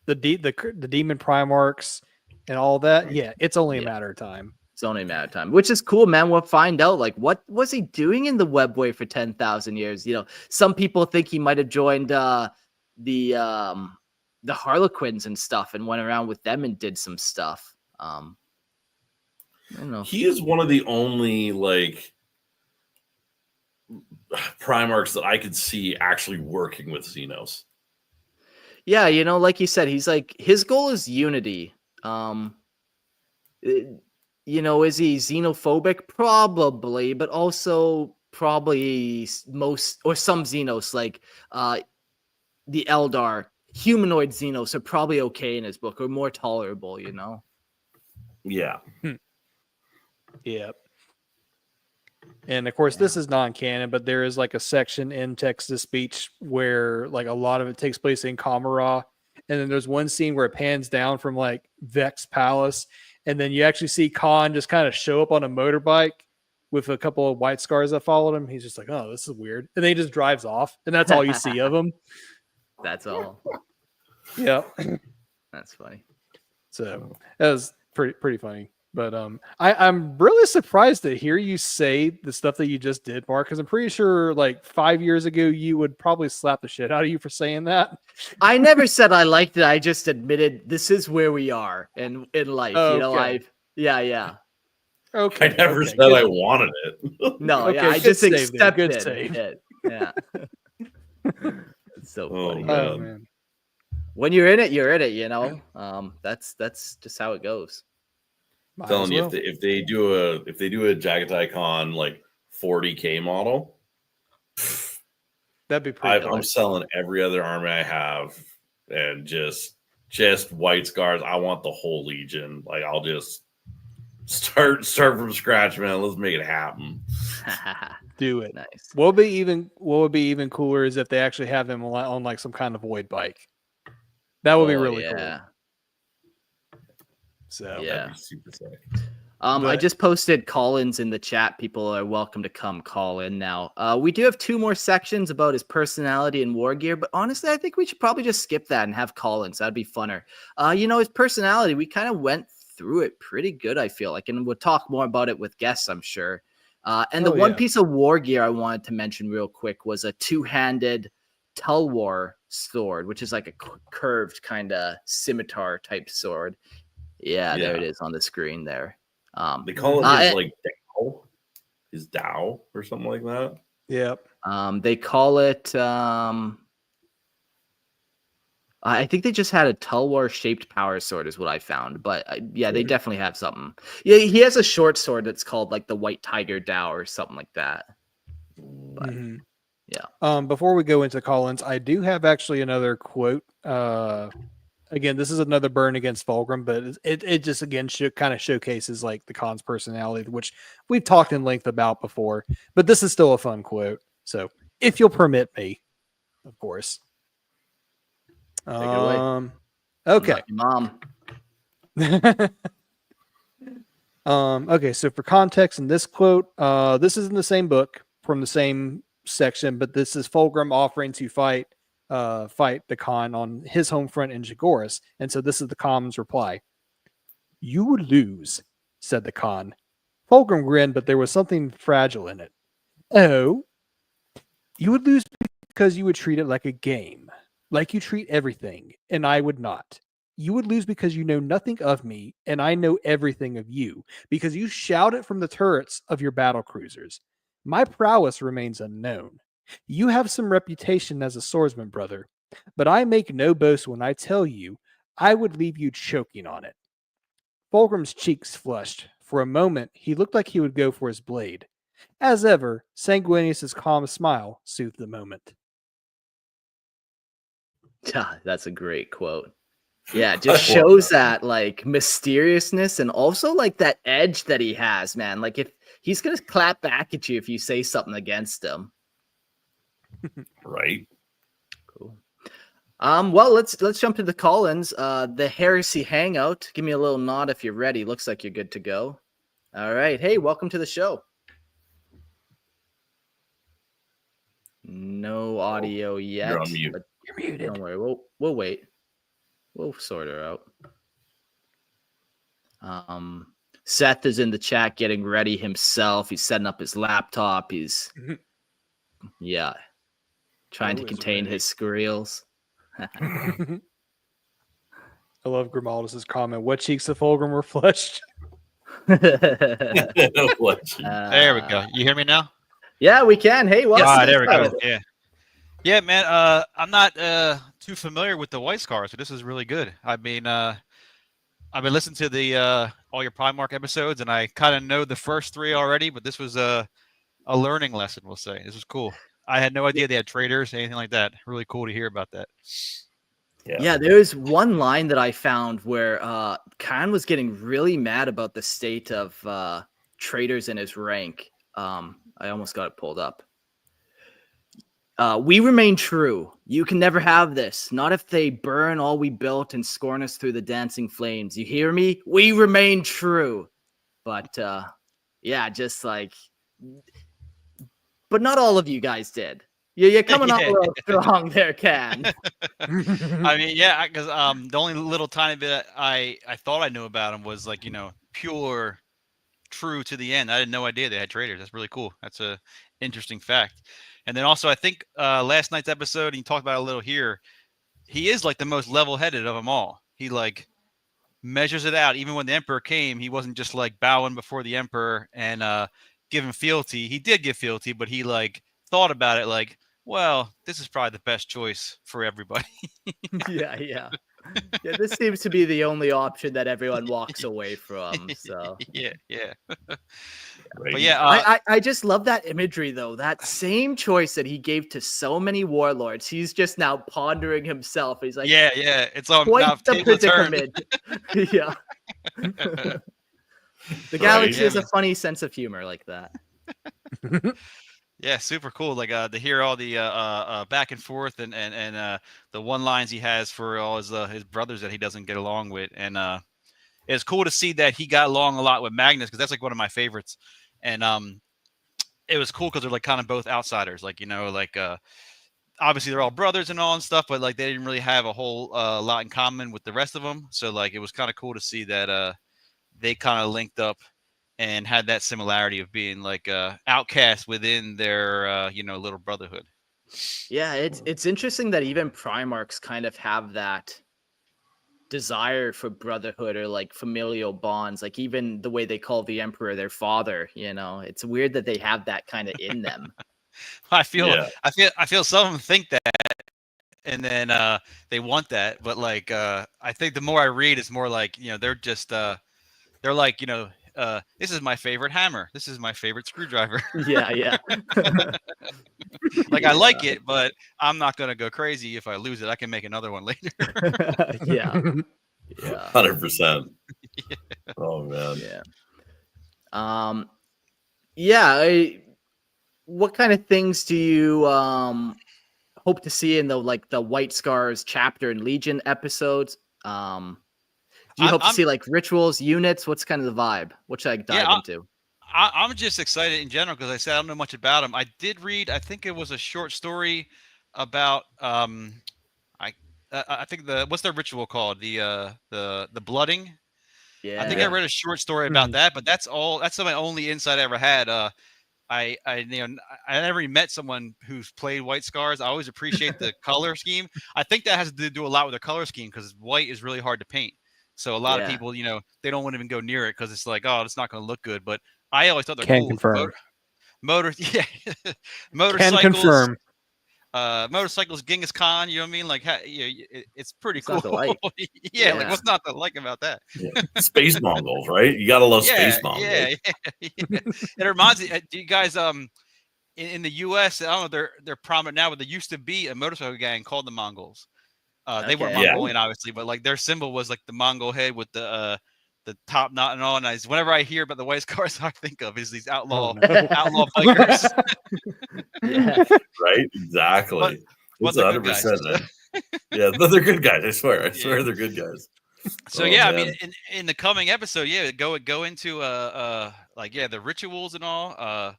the Daemon Primarchs, and all that. Yeah, it's only a matter of time. It's only a matter of time, which is cool, man. We'll find out. Like, what was he doing in the webway for 10,000 years? You know, some people think he might have joined the Harlequins and stuff and went around with them and did some stuff. I don't know. He is one of the only like Primarchs that I could see actually working with Xenos. Yeah, you know, like you said, he's like, his goal is unity. You know, is he xenophobic? Probably, but also probably most or some Xenos, like the Eldar, humanoid Xenos are probably okay in his book or more tolerable, you know? Yeah. Yep. And of course, this is non-canon, but there is like a section in text-to-speech where like a lot of it takes place in Comora. And then there's one scene where it pans down from like Vex Palace. And then you actually see Khan just kind of show up on a motorbike with a couple of White Scars that followed him. He's just like, oh, this is weird. And then he just drives off. And that's all you see of him. That's all. Yeah. That's funny. So that was pretty funny. But I'm really surprised to hear you say the stuff that you just did, Mark, because I'm pretty sure like 5 years ago you would probably slap the shit out of you for saying that. I never said I liked it. I just admitted this is where we are in life. Oh, you know, okay. Yeah. Okay. I never said I wanted it. No, okay, I just accepted it. Yeah. It's so funny. Oh, man. When you're in it, you know. That's just how it goes. I'm telling you, if they do a Jaghatai Khan like 40K model, that'd be pretty. I'm selling every other army I have, and just White Scars. I want the whole Legion. Like I'll just start from scratch, man. Let's make it happen. Do it. Nice. What would be even cooler is if they actually have him on like some kind of void bike. That would be really cool. So yeah, that'd be super sick. I just posted call-ins in the chat. People are welcome to come call in now. We do have 2 more sections about his personality and war gear, but honestly, I think we should probably just skip that and have call-ins. That'd be funner. His personality, we kind of went through it pretty good, I feel like, and we'll talk more about it with guests, I'm sure. And the one piece of war gear I wanted to mention real quick was a 2-handed Tulwar sword, which is like a curved kind of scimitar type sword. Yeah, there it is on the screen there. They call it his like Dao, his Dao or something like that. Yep. They call it. I think they just had a Tulwar shaped power sword, is what I found. But they definitely have something. Yeah, he has a short sword that's called like the White Tiger Dao or something like that. But, yeah. Before we go into call-ins, I do have actually another quote. Again, this is another burn against Fulgrim, but it just again kind of showcases like the Khan's personality, which we've talked in length about before. But this is still a fun quote. So, if you'll permit me, of course. Take it away. Okay. Mom. Okay, so for context in this quote, this is in the same book from the same section, but this is Fulgrim offering to fight the Khan on his home front in Jagoras. And so this is the Khan's reply. "You would lose," said the Khan. Fulgrim grinned, but there was something fragile in it. "Oh, you would lose because you would treat it like a game, like you treat everything, and I would not. You would lose because you know nothing of me, and I know everything of you, because you shout it from the turrets of your battle cruisers. My prowess remains unknown. You have some reputation as a swordsman, brother, but I make no boast when I tell you I would leave you choking on it." Fulgrim's cheeks flushed. For a moment, he looked like he would go for his blade. As ever, Sanguinius's calm smile soothed the moment. Yeah, that's a great quote. Yeah, it just shows that like mysteriousness and also like that edge that he has, man. Like if he's gonna clap back at you if you say something against him. Right. Cool. Well, let's jump to the call-ins. The Heresy Hangout. Give me a little nod if you're ready. Looks like you're good to go. All right. Hey, welcome to the show. No audio yet. You're on mute. But you're muted. Don't worry. We'll wait. We'll sort her out. Seth is in the chat getting ready himself. He's setting up his laptop. He's trying to contain his squeals. I love Grimaldus's comment. What cheeks of Fulgrim were flushed? There we go. You hear me now? Yeah, we can. Hey, well, there we go. Yeah, man. I'm not too familiar with the White Scars, so this is really good. I mean, I've been listening to the all your Primarch episodes, and I kind of know the first 3 already, but this was a learning lesson. We'll say this was cool. I had no idea they had traitors, anything like that. Really cool to hear about that. Yeah, there's one line that I found where Khan was getting really mad about the state of traitors in his rank. I almost got it pulled up. "We remain true. You can never have this. Not if they burn all we built and scorn us through the dancing flames. You hear me? We remain true." But just like... But not all of you guys did. You're coming up a little strong there, Khan. I mean, because the only little tiny bit I thought I knew about him was like, pure true to the end. I had no idea they had traitors. That's really cool. That's a interesting fact. And then also, I think last night's episode, and you talked about it a little here, he is like the most level-headed of them all. He like measures it out. Even when the Emperor came, he wasn't just like bowing before the Emperor and giving fealty. He did give fealty, but he like thought about it like, well, this is probably the best choice for everybody. Yeah, this seems to be the only option that everyone walks away from. So yeah. Right. But yeah, I just love that imagery though. That same choice that he gave to so many warlords, he's just now pondering himself. He's like, yeah, it's on quite the table turn. predicament. Yeah. The galaxy has a funny sense of humor like that. Yeah, super cool. Like to hear all the back and forth and the one lines he has for all his brothers that he doesn't get along with, and it's cool to see that he got along a lot with Magnus because that's like one of my favorites, and it was cool because they're like kind of both outsiders, like like obviously they're all brothers and all and stuff, but like they didn't really have a whole lot in common with the rest of them, so like it was kind of cool to see that they kind of linked up and had that similarity of being like outcasts within their little brotherhood. Yeah, it's interesting that even Primarchs kind of have that desire for brotherhood or like familial bonds. Like even the way they call the Emperor their father, it's weird that they have that kind of in them. I feel some of them think that, and then they want that, but like I think the more I read, it's more like they're just they're like this is my favorite hammer, this is my favorite screwdriver. Yeah. Like I like it, but I'm not gonna go crazy if I lose it. I can make another one later. Yeah. 100%. Oh man. Yeah. What kind of things do you hope to see in the White Scars chapter and Legion episodes? Do you hope to see like rituals, units? What's kind of the vibe? What should I dive into? I'm just excited in general because I said I don't know much about him. I did read, I think it was a short story about I think what's their ritual called? The blooding. Yeah. I think I read a short story about that, but that's all. That's my only insight I ever had. I never met someone who's played White Scars. I always appreciate the color scheme. I think that has to do a lot with the color scheme because white is really hard to paint. So a lot of people, they don't want to even go near it because it's like, oh, it's not going to look good. But I always thought they're Can cool. confirm. Motorcycles. Can confirm. Motorcycles, Genghis Khan. You know what I mean? Like, it's pretty cool. Not to like. Yeah, like what's not to like about that? Space Mongols, right? You gotta love Space Mongols. Yeah. It reminds me. Do you guys in the U.S. I don't know, they're prominent now, but there used to be a motorcycle gang called the Mongols. They weren't Mongolian, obviously, but like their symbol was like the Mongol head with the top knot and all. And whenever I hear about the White Scars, I think of is these outlaw bikers. Yeah. Right? Exactly. But It's 100%. Yeah, they're good guys. I swear they're good guys. So I mean, in the coming episode, go into the rituals and all,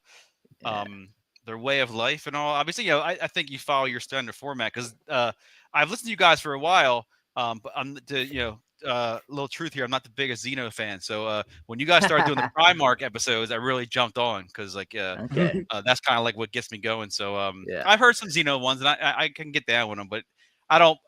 their way of life and all. Obviously, I think you follow your standard format because I've listened to you guys for a while. But I'm little truth here. I'm not the biggest Xeno fan. So when you guys started doing the Primarch episodes, I really jumped on because that's kind of like what gets me going. So I've heard some Xeno ones and I can get down with them, but I don't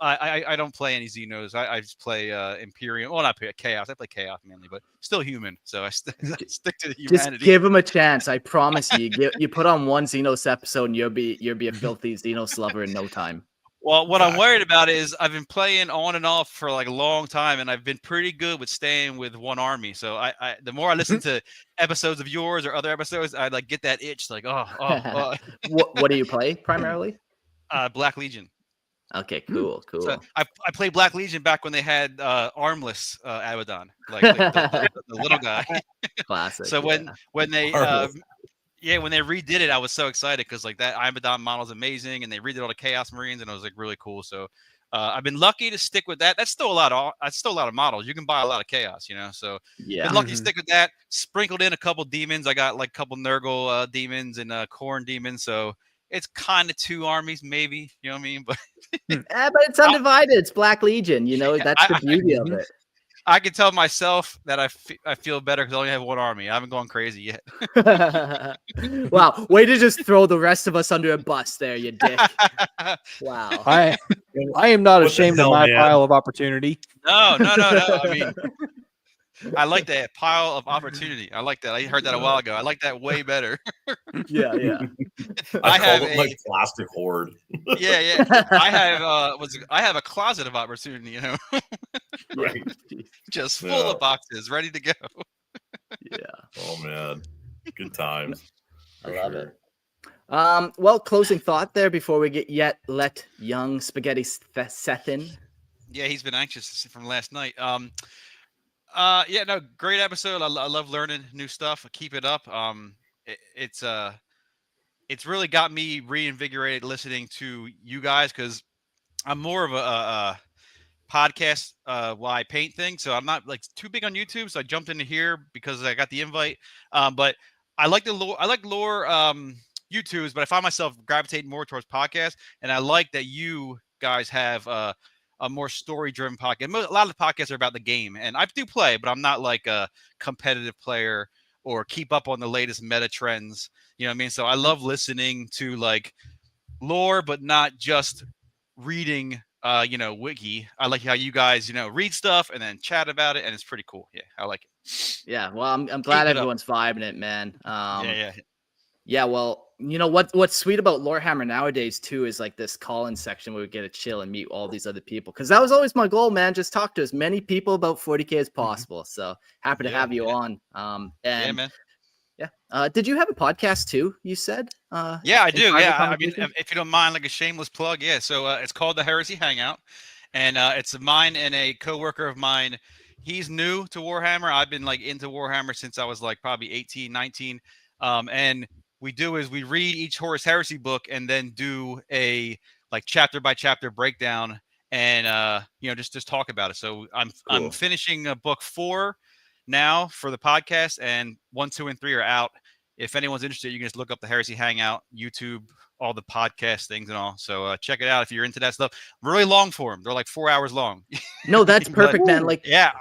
play any Xenos. I just play Imperium. Well, not Chaos. I play Chaos mainly, but still human. So I stick to the humanity. Just give him a chance. I promise you. You put on one Xenos episode, and you'll be a filthy Xenos lover in no time. Well, what I'm worried about is I've been playing on and off for like a long time, and I've been pretty good with staying with one army. So I the more I listen to episodes of yours or other episodes, I like get that itch. Like, What do you play primarily? Black Legion. Okay, cool. So I played Black Legion back when they had armless Abaddon, like the little guy. Classic. So when they when they redid it, I was so excited because like that Abaddon model is amazing, and they redid all the Chaos Marines, and it was like really cool. So I've been lucky to stick with that. That's still a lot of models. You can buy a lot of Chaos, So been lucky to stick with that. Sprinkled in a couple demons. I got like a couple Nurgle demons and Khorne demons. So it's kind of two armies, maybe. You know what I mean? But but it's undivided. It's Black Legion. That's the beauty of it. I can tell myself that I feel better because I only have one army. I haven't gone crazy yet. Wow, way to just throw the rest of us under a bus there, you dick. Wow. I am not ashamed of my pile of opportunity. No. I mean, I like that pile of opportunity. I like that. I heard that a while ago. I like that way better. Yeah. I have like plastic horde. Yeah. I have a closet of opportunity, Right. Just full of boxes, ready to go. Yeah. Oh man, good times. I love it. Well, closing thought there before we let young Spaghetti Seth in. Yeah, he's been anxious from last night. Great episode. I love learning new stuff. Keep it up. It's it's really got me reinvigorated listening to you guys, because I'm more of a podcast while I paint thing, so I'm not like too big on YouTube. So I jumped into here because I got the invite. But I like the lore. I like lore YouTubes, but I find myself gravitating more towards podcasts, and I like that you guys have a more story-driven podcast. A lot of the podcasts are about the game, and I do play, but I'm not like a competitive player or keep up on the latest meta trends. You know what I mean? So I love listening to like lore, but not just reading wiki. I like how you guys read stuff and then chat about it, and it's pretty cool. Yeah, I like it. Yeah, well, I'm glad Keep it up. everyone's vibing it, man. Yeah. Yeah, well, what's sweet about Lorehammer nowadays too is like this call-in section where we get to chill and meet all these other people. Because that was always my goal, man. Just talk to as many people about 40K as possible. So happy to have you on. Yeah, man. Yeah. Did you have a podcast too? You said. Yeah, I do. Yeah, I mean, conversation? if you don't mind, like a shameless plug. Yeah, so it's called the Heresy Hangout, and it's mine and a coworker of mine. He's new to Warhammer. I've been like into Warhammer since I was like probably 18, 19. And we read each Horus Heresy book and then do a like chapter by chapter breakdown and just talk about it. So I'm finishing book 4 now for the podcast, and 1, 2, and 3 are out. If anyone's interested, you can just look up the Heresy Hangout, YouTube, all the podcast things and all. So check it out if you're into that stuff. Really long form. They're like 4 hours long. No, that's perfect, man. Like, yeah,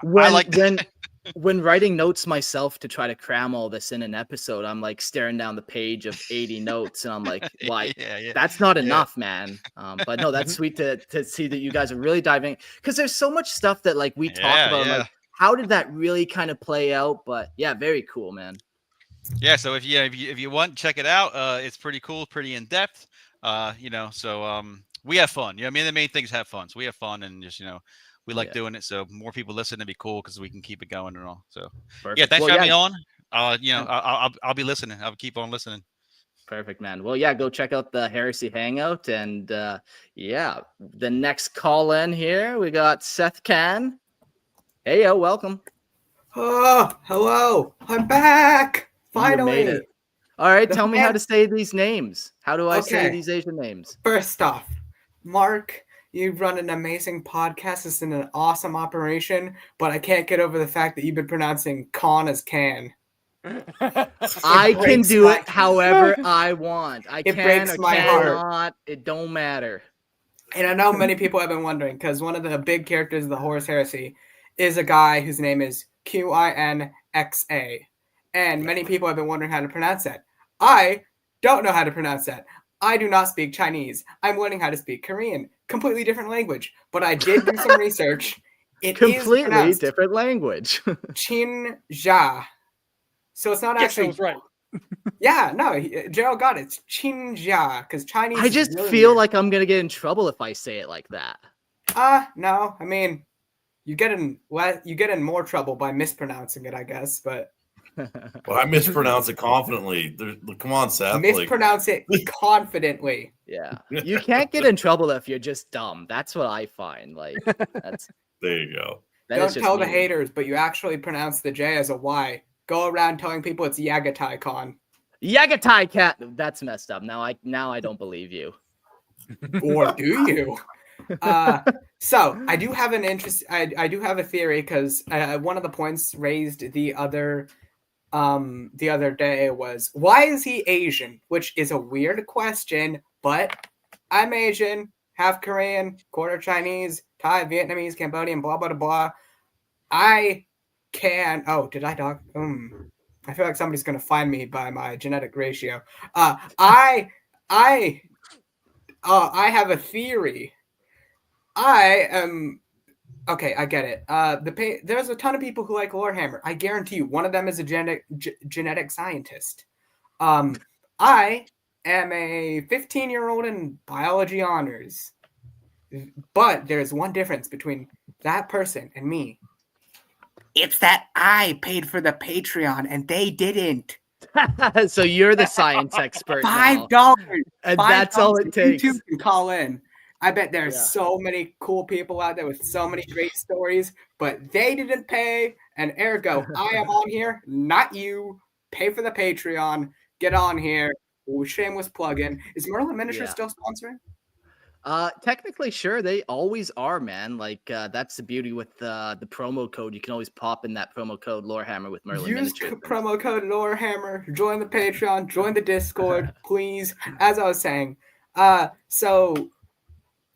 when writing notes myself to try to cram all this in an episode, I'm like staring down the page of 80 notes, and I'm like, why? That's not enough, man. But no, that's sweet to see that you guys are really diving, because there's so much stuff that like we talk about. Like, how did that really kind of play out? But yeah, very cool, man. Yeah, so if you want, check it out. It's pretty cool, pretty in depth. So we have fun. I mean, the main thing is have fun. So we have fun, and just we like doing it. So more people listen to be cool, because we can keep it going and all. So yeah, thanks for having me on. I'll be listening. I'll keep on listening. Perfect, man. Well, yeah, go check out the Heresy Hangout, and the next call in here we got Seth Khan. Hey, yo, welcome. Oh, hello. I'm back. Finally. You made it. All right, tell me how to say these names. How do I say these Asian names? First off, Mark, you run an amazing podcast. It's an awesome operation, but I can't get over the fact that you've been pronouncing Khan as Can. I can do it however I want. It breaks my heart. It don't matter. And I know many people have been wondering, because one of the big characters of the Horus Heresy is a guy whose name is Quinxa. And many people have been wondering how to pronounce that. I don't know how to pronounce that. I do not speak Chinese. I'm learning how to speak Korean. Completely different language. But I did do some research. It completely different language. Chin-ja. So it's not actually... right. Yeah, no, Gerald got it. It's Chin-ja, because Chinese I just really feel weird. Like I'm going to get in trouble if I say it like that. No. I mean, you get in more trouble by mispronouncing it, I guess, but... Well, I mispronounce it confidently. Come on, Seth. Mispronounce it confidently. Yeah. You can't get in trouble if you're just dumb. That's what I find. Like, that's... There you go. Don't tell the haters, but you actually pronounce the J as a Y. Go around telling people it's Jaghatai Khan. Jaghatai Khan. That's messed up. Now I don't believe you. Or do you? So I do have an interest. I do have a theory, because one of the points raised the other day was, why is he Asian? Which is a weird question, but I'm Asian, half Korean, quarter Chinese, Thai, Vietnamese, Cambodian, blah, blah, blah. I can... Oh, did I talk? I feel like somebody's going to find me by my genetic ratio. I have a theory. I am... Okay, I get it. There's a ton of people who like Warhammer. I guarantee you, one of them is a genetic scientist. I am a 15-year-old in biology honors. But there's one difference between that person and me. It's that I paid for the Patreon and they didn't. So you're the science expert. $5. And that's all it takes. YouTube can call in. I bet there's so many cool people out there with so many great stories, but they didn't pay, and ergo, I am on here, not you. Pay for the Patreon. Get on here. Shameless plug-in. Is Merlin Miniature Yeah. still sponsoring? Technically, sure, they always are, man. Like that's the beauty with the promo code. You can always pop in that promo code Lorehammer with Merlin Use Miniatures. promo code Lorehammer. Join the Patreon. Join the Discord, please. As I was saying, so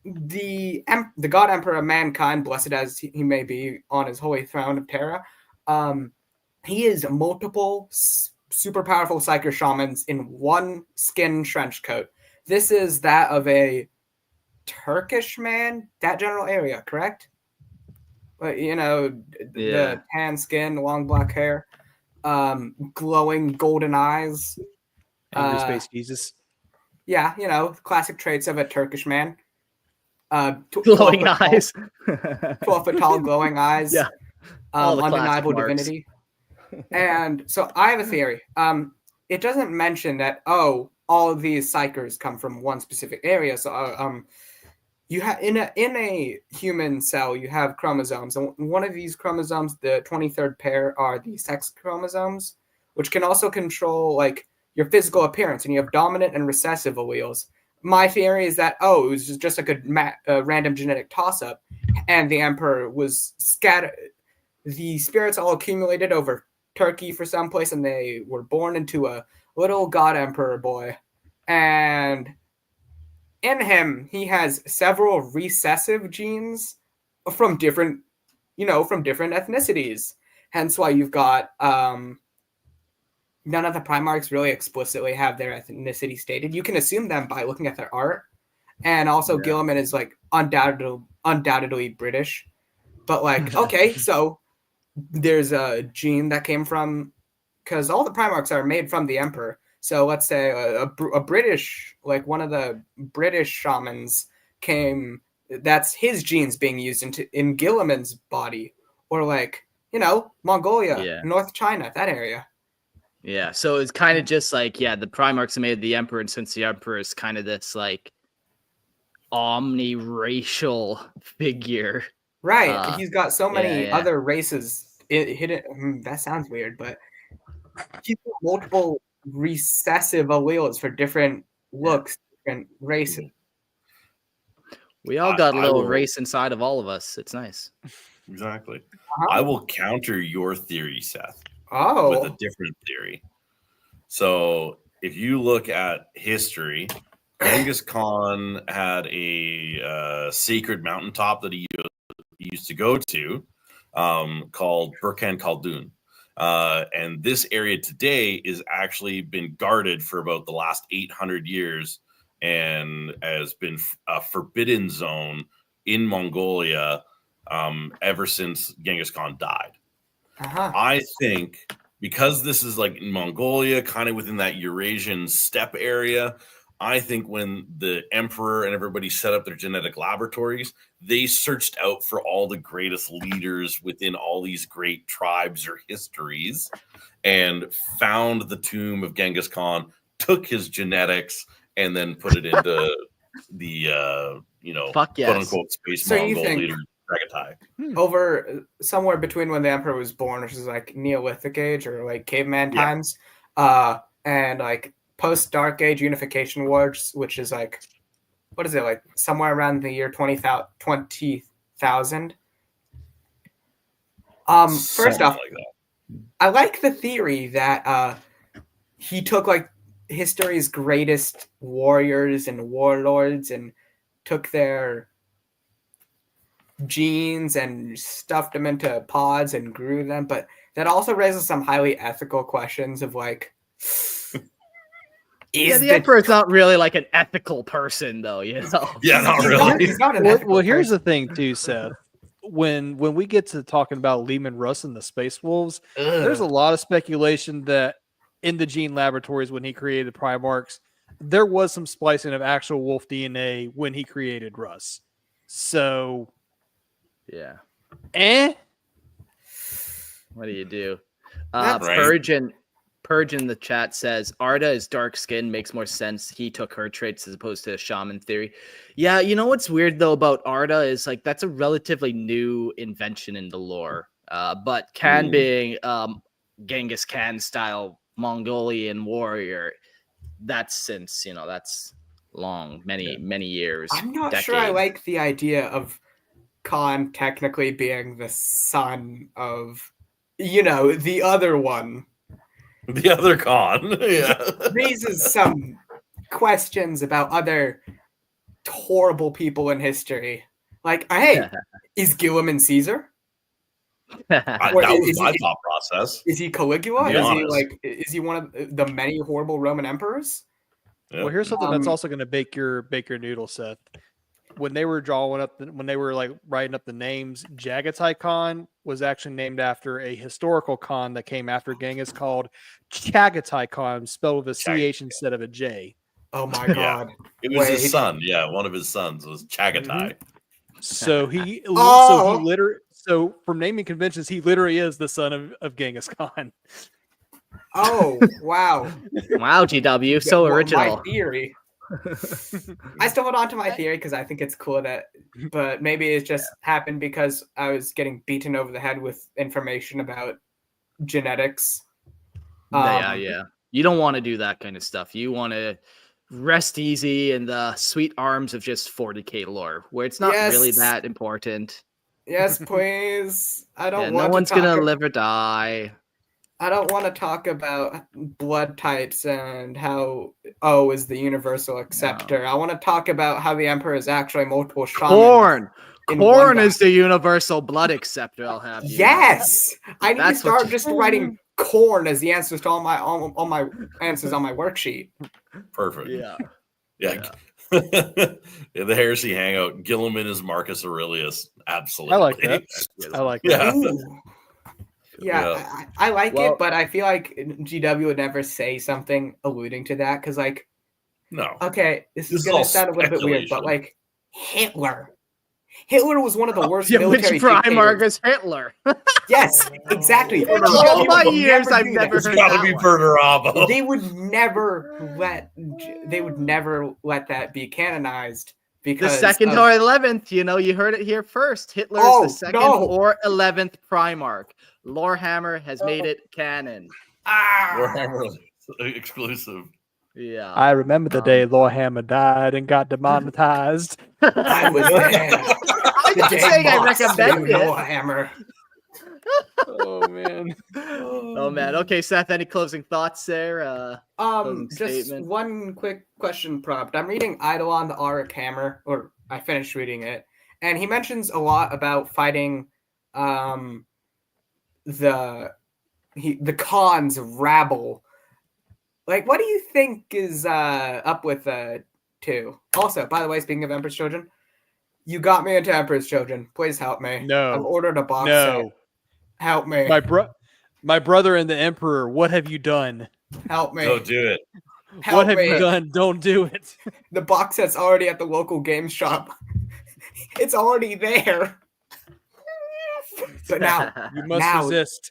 the God Emperor of Mankind, blessed as he may be on his holy throne of Terra, he is multiple super powerful Psyker Shamans in one skin trench coat. This is that of a Turkish man, that general area, correct? But the tan skin, long black hair, glowing golden eyes. Angry Space Jesus. Yeah, classic traits of a Turkish man. Glowing eyes. 12-foot tall, glowing eyes. Yeah. All the Undeniable classic marks. divinity. And so I have a theory. It doesn't mention that, all of these psychers come from one specific area. So you have in a human cell, you have chromosomes, and one of these chromosomes, the 23rd pair, are the sex chromosomes, which can also control like your physical appearance, and you have dominant and recessive alleles. My theory is that it was just like a random genetic toss-up, and the emperor was scattered. The spirits all accumulated over Turkey for some place, and they were born into a little god emperor boy, and in him, he has several recessive genes from different ethnicities. Hence why you've got none of the Primarchs really explicitly have their ethnicity stated. You can assume them by looking at their art. And also Guilliman is like undoubtedly British. But like, okay, so there's a gene that came from, because all the Primarchs are made from the Emperor. So let's say a British, like one of the British shamans that's his genes being used in Guilliman's body, or like, Mongolia, North China, that area. Yeah. So it's kind of just like, the Primarchs made the Emperor, and since the Emperor is kind of this like omni-racial figure. Right. He's got so many other races hidden. That sounds weird, but he's got multiple recessive alleles for different looks, different races. We all got a little race inside of all of us. It's nice. Exactly. I will counter your theory, Seth, with a different theory. So if you look at history, Genghis Khan had a sacred mountaintop that he used to go to called Burkhan Khaldun. And this area today is actually been guarded for about the last 800 years and has been a forbidden zone in Mongolia ever since Genghis Khan died. I think because this is like in Mongolia, kind of within that Eurasian steppe area, I think when the emperor and everybody set up their genetic laboratories, they searched out for all the greatest leaders within all these great tribes or histories and found the tomb of Genghis Khan, took his genetics, and then put it into the, quote unquote space Mongol leader, Jaghatai. Over somewhere between when the emperor was born, which is like Neolithic age or like caveman times, and like post Dark Age Unification Wars, which is like, what is it, like somewhere around the year 20,000? First off, I like the theory that he took like history's greatest warriors and warlords and took their genes and stuffed them into pods and grew them, but that also raises some highly ethical questions of like, the Emperor's not really like an ethical person, though, Yeah, not really. He's not an ethical here's person. the thing, too, Seth. When we get to talking about Lehman Russ and the Space Wolves, there's a lot of speculation that in the gene laboratories when he created Primarchs, there was some splicing of actual wolf DNA when he created Russ. So, what do you do? Right. Purge in the chat says Arda is dark skin, makes more sense. He took her traits as opposed to a shaman theory. Yeah, you know what's weird though about Arda is like that's a relatively new invention in the lore. But Khan being Genghis Khan style Mongolian warrior, that's since, that's long, many years. I'm not sure I decades. like the idea of Khan technically being the son of, the other one. The other Khan. Yeah. Raises some questions about other horrible people in history. Like, hey, is Guilliman Caesar? That Or was my thought process. Is he Caligula? Be Is honest. is he one of the many horrible Roman emperors? Yeah. Well, here's something that's also going to bake your noodle, Seth. When they were when they were like writing up the names, Jaghatai Khan was actually named after a historical Khan that came after Genghis called Jaghatai Khan, spelled with a CH instead of a J. Oh my god! It was his son. Yeah, one of his sons was Jaghatai. So he, Oh! so from naming conventions, he literally is the son of Genghis Khan. Oh wow! Wow, GW, so original. My theory. I still hold on to my theory because I think it's cool but maybe it just happened because I was getting beaten over the head with information about genetics. Yeah. You don't want to do that kind of stuff. You want to rest easy in the sweet arms of just 40k lore, where it's not really that important. Yes, please. I don't want no one's gonna live or die. I don't want to talk about blood types and how O is the universal acceptor. No. I want to talk about how the Emperor is actually multiple shamans. Corn is the universal blood acceptor. I'll have you. Yes, I need to start just writing corn as the answers to all my answers on my worksheet. Perfect. Yeah. The Heresy Hangout. Guilliman is Marcus Aurelius. Absolutely. I like that. I like that. Yeah, I like it, but I feel like GW would never say something alluding to that because, no. Okay, this is going to sound a little bit weird, but Hitler was one of the worst military dictators. Primarch is Hitler. Yes, exactly. In all my years, I've never heard that. It's got to be Perturabo. They would never let that be canonized. Because the 2nd or 11th, you heard it here first. Hitler is the 2nd or 11th Primarch. Lorehammer has made it canon. Lorehammer exclusive. Yeah. I remember the day Lorehammer died and got demonetized. I was there. I'm not saying I recommend it. Lorehammer. Oh man. Oh man. Okay, Seth, any closing thoughts there? Just statement? One quick question prompt. I'm reading Eidolon the Auric Hammer, or I finished reading it, and he mentions a lot about fighting the Khan's rabble. What do you think is up with 2? Also, by the way, speaking of Emperor's Children, you got me into Emperor's Children. Please help me. No. I've ordered a box set. Help me. My brother and the Emperor, what have you done? Help me. Don't do it. What have you done? Don't do it. The box set's already at the local game shop. It's already there. But now you must resist.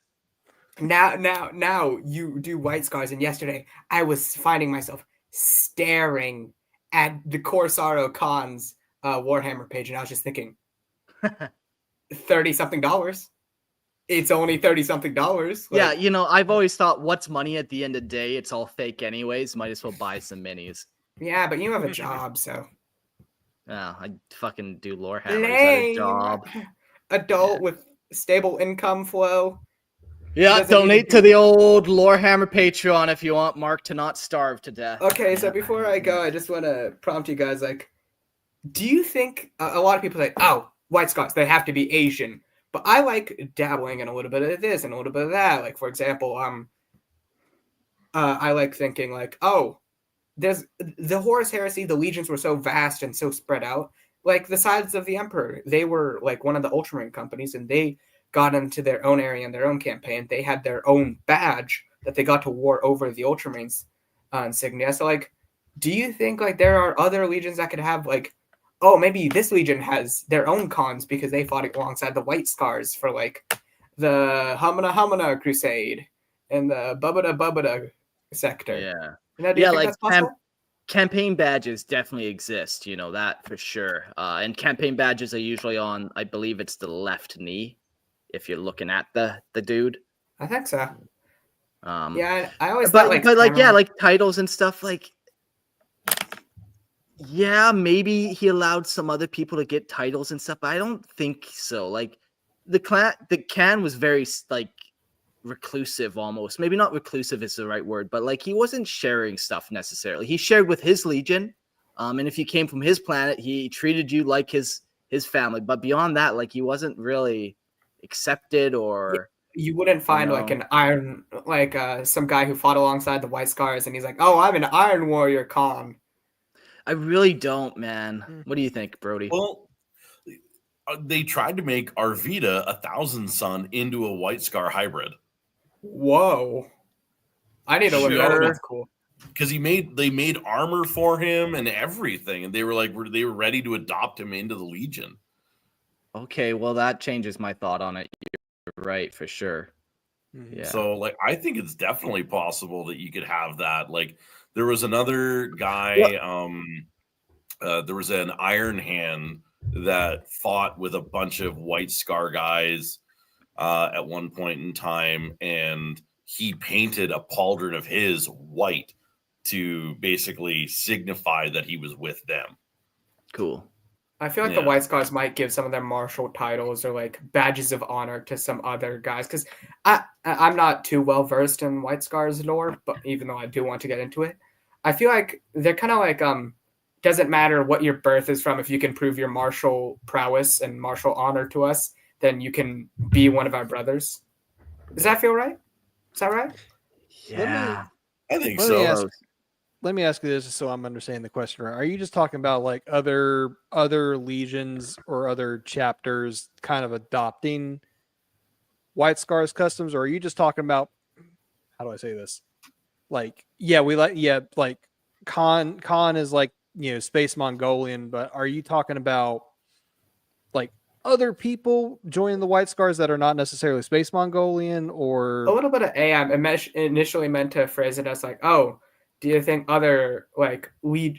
Now you do White Scars, and yesterday I was finding myself staring at the Corsaro Khan's Warhammer page, and I was just thinking, $30-something. It's only $30-something. Yeah, I've always thought, what's money at the end of the day? It's all fake anyways. Might as well buy some minis. Yeah, but you have a job, so. Yeah, I fucking do Lorehammer. Is that a job? Adult with stable income flow. Yeah, donate to the old Lorehammer Patreon if you want Mark to not starve to death. Okay, so before I go, I just want to prompt you guys, do you think, a lot of people say, oh, White Scots, they have to be Asian. But I like dabbling in a little bit of this and a little bit of that. For example, I like thinking there's the Horus Heresy, the legions were so vast and so spread out. The sides of the Emperor, they were one of the Ultramarine companies, and they got into their own area and their own campaign. They had their own badge that they got to war over the Ultramarines insignia. So, do you think there are other legions that could have oh, maybe this legion has their own cons because they fought alongside the White Scars for the Hamana Hamana Crusade and the Bubba sector. Yeah. Campaign badges definitely exist, that for sure. And campaign badges are usually on, I believe it's the left knee, if you're looking at the dude. I think so. Yeah, I always but thought like like titles and stuff, like, yeah, maybe he allowed some other people to get titles and stuff, but I don't think so. Like the Khan was very like reclusive almost. Maybe not reclusive is the right word, but like he wasn't sharing stuff necessarily. He shared with his legion. And if you came from his planet, he treated you like his family. But beyond that, like he wasn't really accepted or you wouldn't find like an iron like some guy who fought alongside the White Scars and he's like, oh, I'm an Iron Warrior Khan. I really don't, man. What do you think, Brody? Well, they tried to make Arvita, 1,000 Sun, into a White Scar hybrid. Whoa. I need to look that up. That's cool. Because they made armor for him and everything, and they were ready to adopt him into the Legion. Okay, well that changes my thought on it. You're right, for sure. Mm-hmm. Yeah. So like I think it's definitely possible that you could have that. Like there was another guy, there was an Iron Hand that fought with a bunch of White Scar guys at one point in time, and he painted a pauldron of his white to basically signify that he was with them. Cool. I feel like the White Scars might give some of their martial titles or like badges of honor to some other guys, because I'm not too well versed in White Scars lore, but even though I do want to get into it, I feel like they're kind of like doesn't matter what your birth is from. If you can prove your martial prowess and martial honor to us, then you can be one of our brothers. Does that feel right? Is that right? Yeah, I think so. Let me ask you this so I'm understanding the question right. Are you just talking about like other legions or other chapters kind of adopting White Scars customs, or are you just talking about, how do I say this? Like, like Khan is like, Space Mongolian, but are you talking about like other people joining the White Scars that are not necessarily Space Mongolian? Or a little bit of A. I initially meant to phrase it as like, oh, do you think other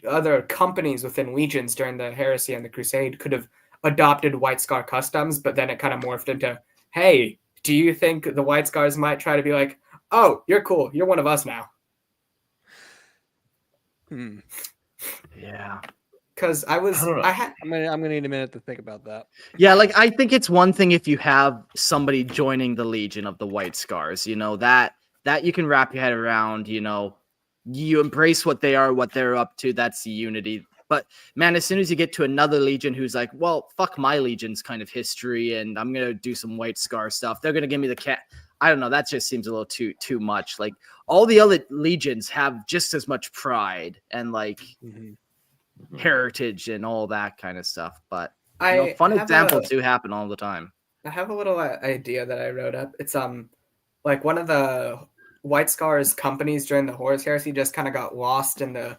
other companies within legions during the Heresy and the Crusade could have adopted White Scar customs, but then it kind of morphed into, hey, do you think the White Scars might try to be like, oh, you're cool, you're one of us now? Yeah. Because I'm gonna need a minute to think about that. Yeah, like I think it's one thing if you have somebody joining the Legion of the White Scars, that you can wrap your head around, you embrace what they are, what they're up to. That's the unity. But man, as soon as you get to another Legion who's like, well, fuck my Legion's kind of history, and I'm gonna do some White Scar stuff, they're gonna give me the cat. I don't know. That just seems a little too much. Like all the other legions have just as much pride and like heritage and all that kind of stuff. But fun examples do happen all the time. I have a little idea that I wrote up. It's like one of the White Scars companies during the Horus Heresy just kind of got lost in the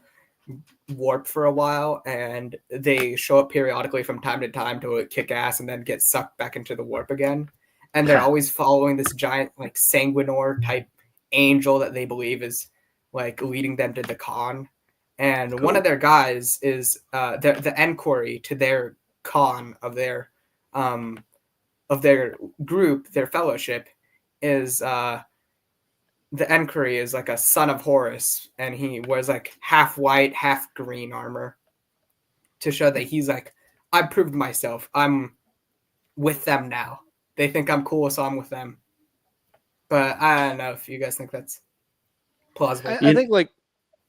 warp for a while, and they show up periodically from time to time to kick ass and then get sucked back into the warp again. And they're always following this giant like Sanguinor type angel that they believe is like leading them to the Khan. And one of their guys is the enquiry to their Khan of their group, their fellowship, is the enquiry is like a son of Horus, and he wears like half white, half green armor to show that he's like, I proved myself. I'm with them now. They think I'm cool, so I'm with them. But I don't know if you guys think that's plausible. I think like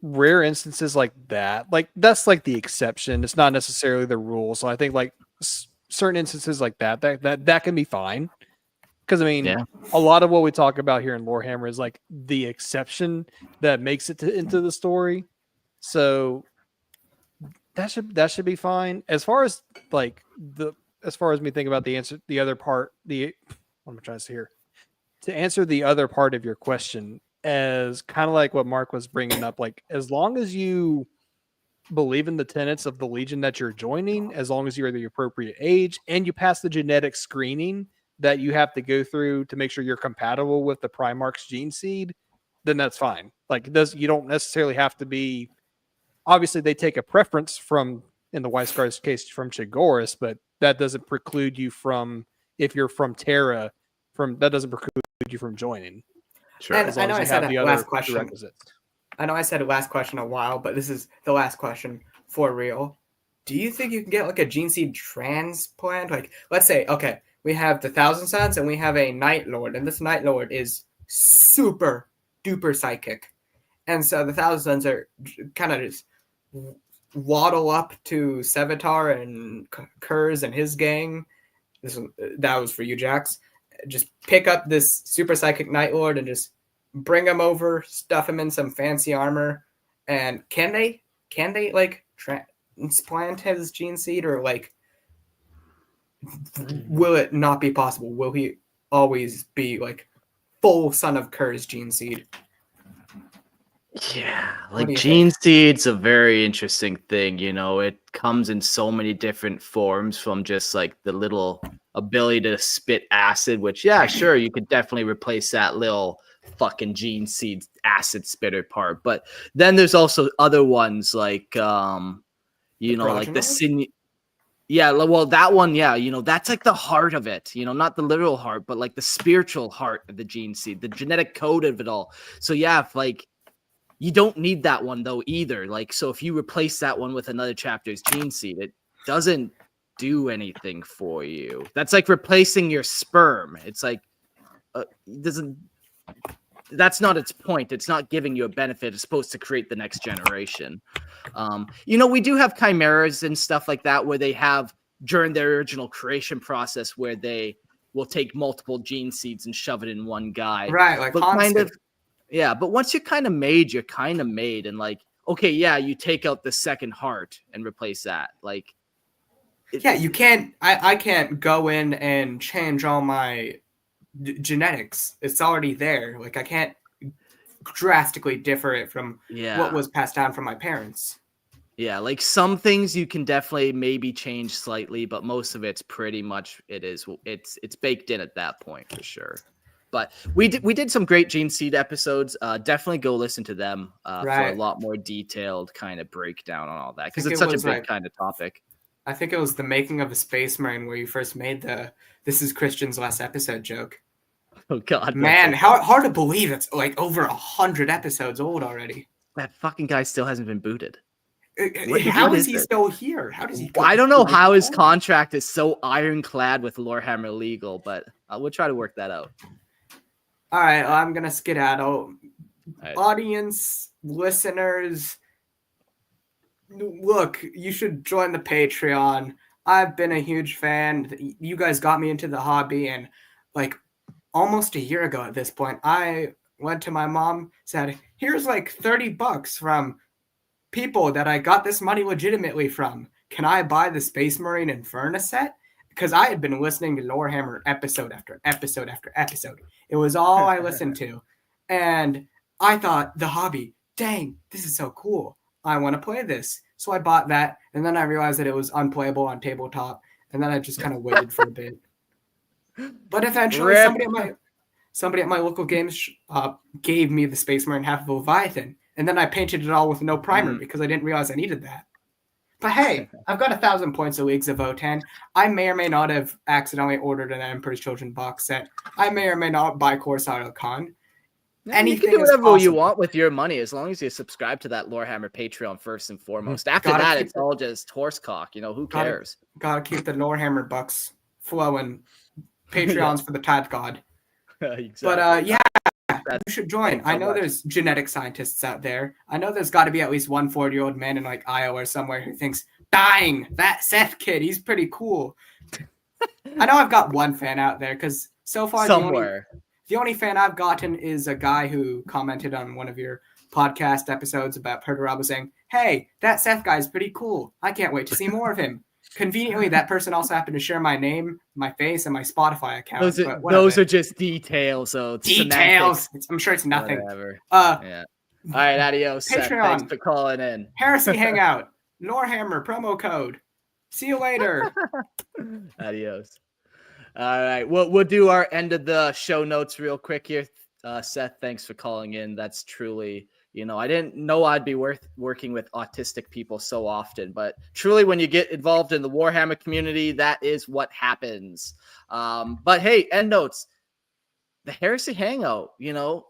rare instances like that, like that's like the exception. It's not necessarily the rule. So I think like certain instances like that can be fine. Because I mean, a lot of what we talk about here in Lorehammer is like the exception that makes it into the story. So that should be fine. As far as like as far as me thinking about the other part, what am I trying to say here? To answer the other part of your question, as kind of like what Mark was bringing up, like as long as you believe in the tenets of the Legion that you're joining, as long as you're the appropriate age and you pass the genetic screening that you have to go through to make sure you're compatible with the Primarch's gene seed, then that's fine. Like you don't necessarily have to be. Obviously, they take a preference from, in the White Scar's case, from Chagoris, but that doesn't preclude you from, if you're from Terra, that doesn't preclude you from joining. Sure. And as long I know as I you said have the that other last question. prerequisites. I know I said last question a while, but this is the last question for real. Do you think you can get like a gene seed transplant? Like, let's say, okay, we have the Thousand Sons and we have a Night Lord, and this Night Lord is super duper psychic. And so the Thousand Sons are kind of just waddle up to Sevatar and Kurz and his gang. That was for you, Jax. Just pick up this super psychic Night Lord and just bring him over, stuff him in some fancy armor, and can they like transplant his gene seed, or like will it not be possible? Will he always be like full son of Kur's gene seed? Yeah, What like do you gene think? seed's a very interesting thing, you know. It comes in so many different forms, from just like the little ability to spit acid, which yeah, sure, you could definitely replace that little fucking gene seed acid spitter part. But then there's also other ones like you know, like the Progeny? yeah, well, that one, yeah, you know, that's like the heart of it, you know, not the literal heart, but like the spiritual heart of the gene seed, the genetic code of it all. So yeah, if like you don't need that one though either. Like, so if you replace that one with another chapter's gene seed, it doesn't do anything for you. That's like replacing your sperm. It's like it doesn't. That's not its point. It's not giving you a benefit. It's supposed to create the next generation. You know, we do have chimeras and stuff like that where they have during their original creation process where they will take multiple gene seeds and shove it in one guy. Right, like But kind Hansen. of, yeah, but once you're kind of made, you're kind of made. And like, okay, yeah, you take out the second heart and replace that. Like, Yeah, you can't. I can't go in and change all my genetics. It's already there. Like I can't drastically differ it from yeah, what was passed down from my parents. yeah, like some things you can definitely maybe change slightly, but most of it's pretty much it's baked in at that point for sure. But we did some great Gene Seed episodes. Definitely go listen to them for a Right. lot more detailed kind of breakdown on all that, because think it's it such a was big like- kind of topic. I think it was the making of a Space Marine where you first made the "This is Christian's last episode" joke. Oh God, Man, that's how hard to believe it's like over 100 episodes old already. that fucking guy still hasn't been booted. What How is is he it? still here? How does he? I don't know how his contract is so ironclad with Lorehammer Legal, but we'll try to work that out. All right, well, I'm gonna skedaddle. Right. Audience, listeners, look, you should join the Patreon. I've been a huge fan. You guys got me into the hobby, and like almost a year ago at this point, I went to my mom, said, "Here's like $30 from people that I got this money legitimately from. Can I buy the Space Marine Inferno set?" Because I had been listening to Lorehammer episode after episode after episode. It was all I listened to. And I thought, the hobby, dang, this is so cool. I want to play this. So I bought that, and then I realized that it was unplayable on tabletop, and then I just kind of waited for a bit. But eventually, Rip. somebody at my local games shop gave me the Space Marine half of Leviathan, and then I painted it all with no primer because I didn't realize I needed that. But hey, I've got 1,000 points of Leagues of O10. I may or may not have accidentally ordered an Emperor's Children box set. I may or may not buy Horus Khan. Yeah, you Anything can do is whatever you possible. want with your money, as long as you subscribe to that Lorehammer Patreon first and foremost. After Gotta that, keep it's all just horsecock. You know, who Gotta- cares? Gotta keep the Lorehammer bucks flowing. Patreons for the Tide God. Exactly. But yeah, you should join. Thanks so I know much. there's genetic scientists out there. I know there's got to be at least one 40-year-old man in like Iowa or somewhere who thinks, "Dying, that Seth kid, he's pretty cool." I know I've got one fan out there because so far Somewhere. the only fan I've gotten is a guy who commented on one of your podcast episodes about Perturabo saying, "Hey, that Seth guy's pretty cool. I can't wait to see more of him." Conveniently, that person also happened to share my name, my face, and my Spotify account. Those are just details. So it's details. semantics, I'm sure it's nothing. whatever. Uh, Yeah. All right, adios. Seth. Patreon. Thanks for calling in. Heresy Hangout, Lorehammer promo code. See you later. Adios. All right, we'll do our end of the show notes real quick here. Seth, thanks for calling in. That's truly, you know, I didn't know I'd be working with autistic people so often, but truly when you get involved in the Warhammer community, that is what happens. But hey, end notes, the Heresy Hangout, you know,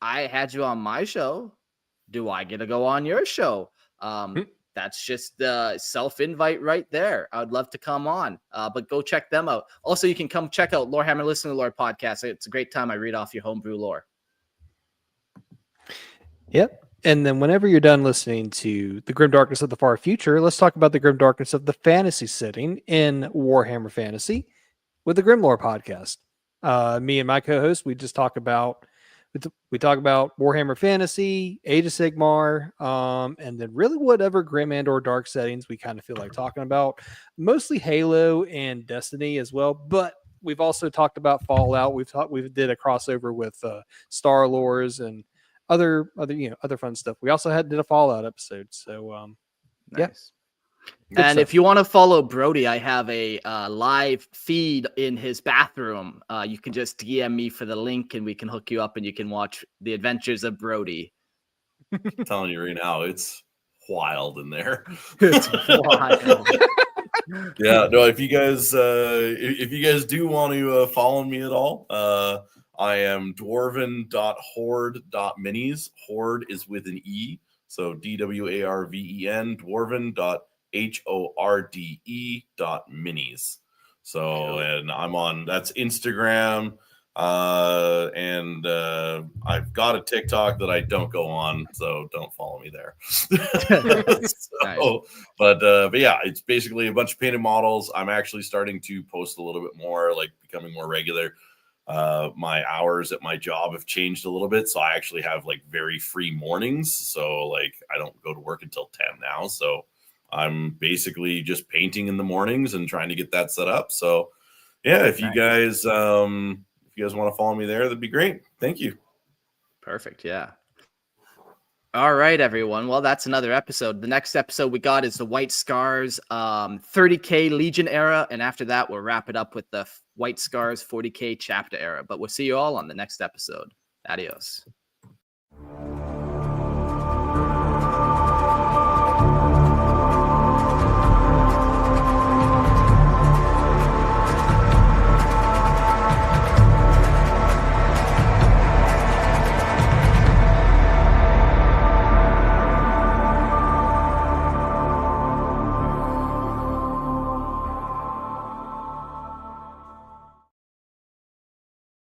I had you on my show. Do I get to go on your show? Hmm. That's just the self-invite right there. I would love to come on, but go check them out. Also, you can come check out Lorehammer Listen to Lore podcast. It's a great time. I read off your homebrew lore. Yep. And then whenever you're done listening to the Grim Darkness of the Far Future, let's talk about the Grim Darkness of the fantasy setting in Warhammer Fantasy with the Grim Lore podcast. Me and my co-host, we talk about Warhammer Fantasy, Age of Sigmar, and then really whatever Grim and or Dark settings we kind of feel like talking about. Mostly Halo and Destiny as well, but we've also talked about Fallout. We did a crossover with Star Lords and other fun stuff. We also did a Fallout episode. So Nice. Good And stuff. if you want to follow Brody, I have a live feed in his bathroom. You can just DM me for the link and we can hook you up and you can watch the adventures of Brody. I'm telling you right now, it's wild in there. It's wild. Yeah, no, if you guys do want to follow me at all, I am dwarven.horde.minis. Horde is with an E, so DWARVEN, dwarven.HORDE.minis. So, and I'm on, that's Instagram, and I've got a TikTok that I don't go on, so don't follow me there. Nice. But yeah, it's basically a bunch of painted models. I'm actually starting to post a little bit more, like becoming more regular. My hours at my job have changed a little bit, so I actually have like very free mornings. So like I don't go to work until 10 now. So I'm basically just painting in the mornings and trying to get that set up. So yeah, if you guys want to follow me there, that'd be great. Thank you. Perfect. Yeah. All right, everyone. Well, that's another episode. The next episode we got is the White Scars 30K Legion era. And after that, we'll wrap it up with the White Scars 40K chapter era. But we'll see you all on the next episode. Adios.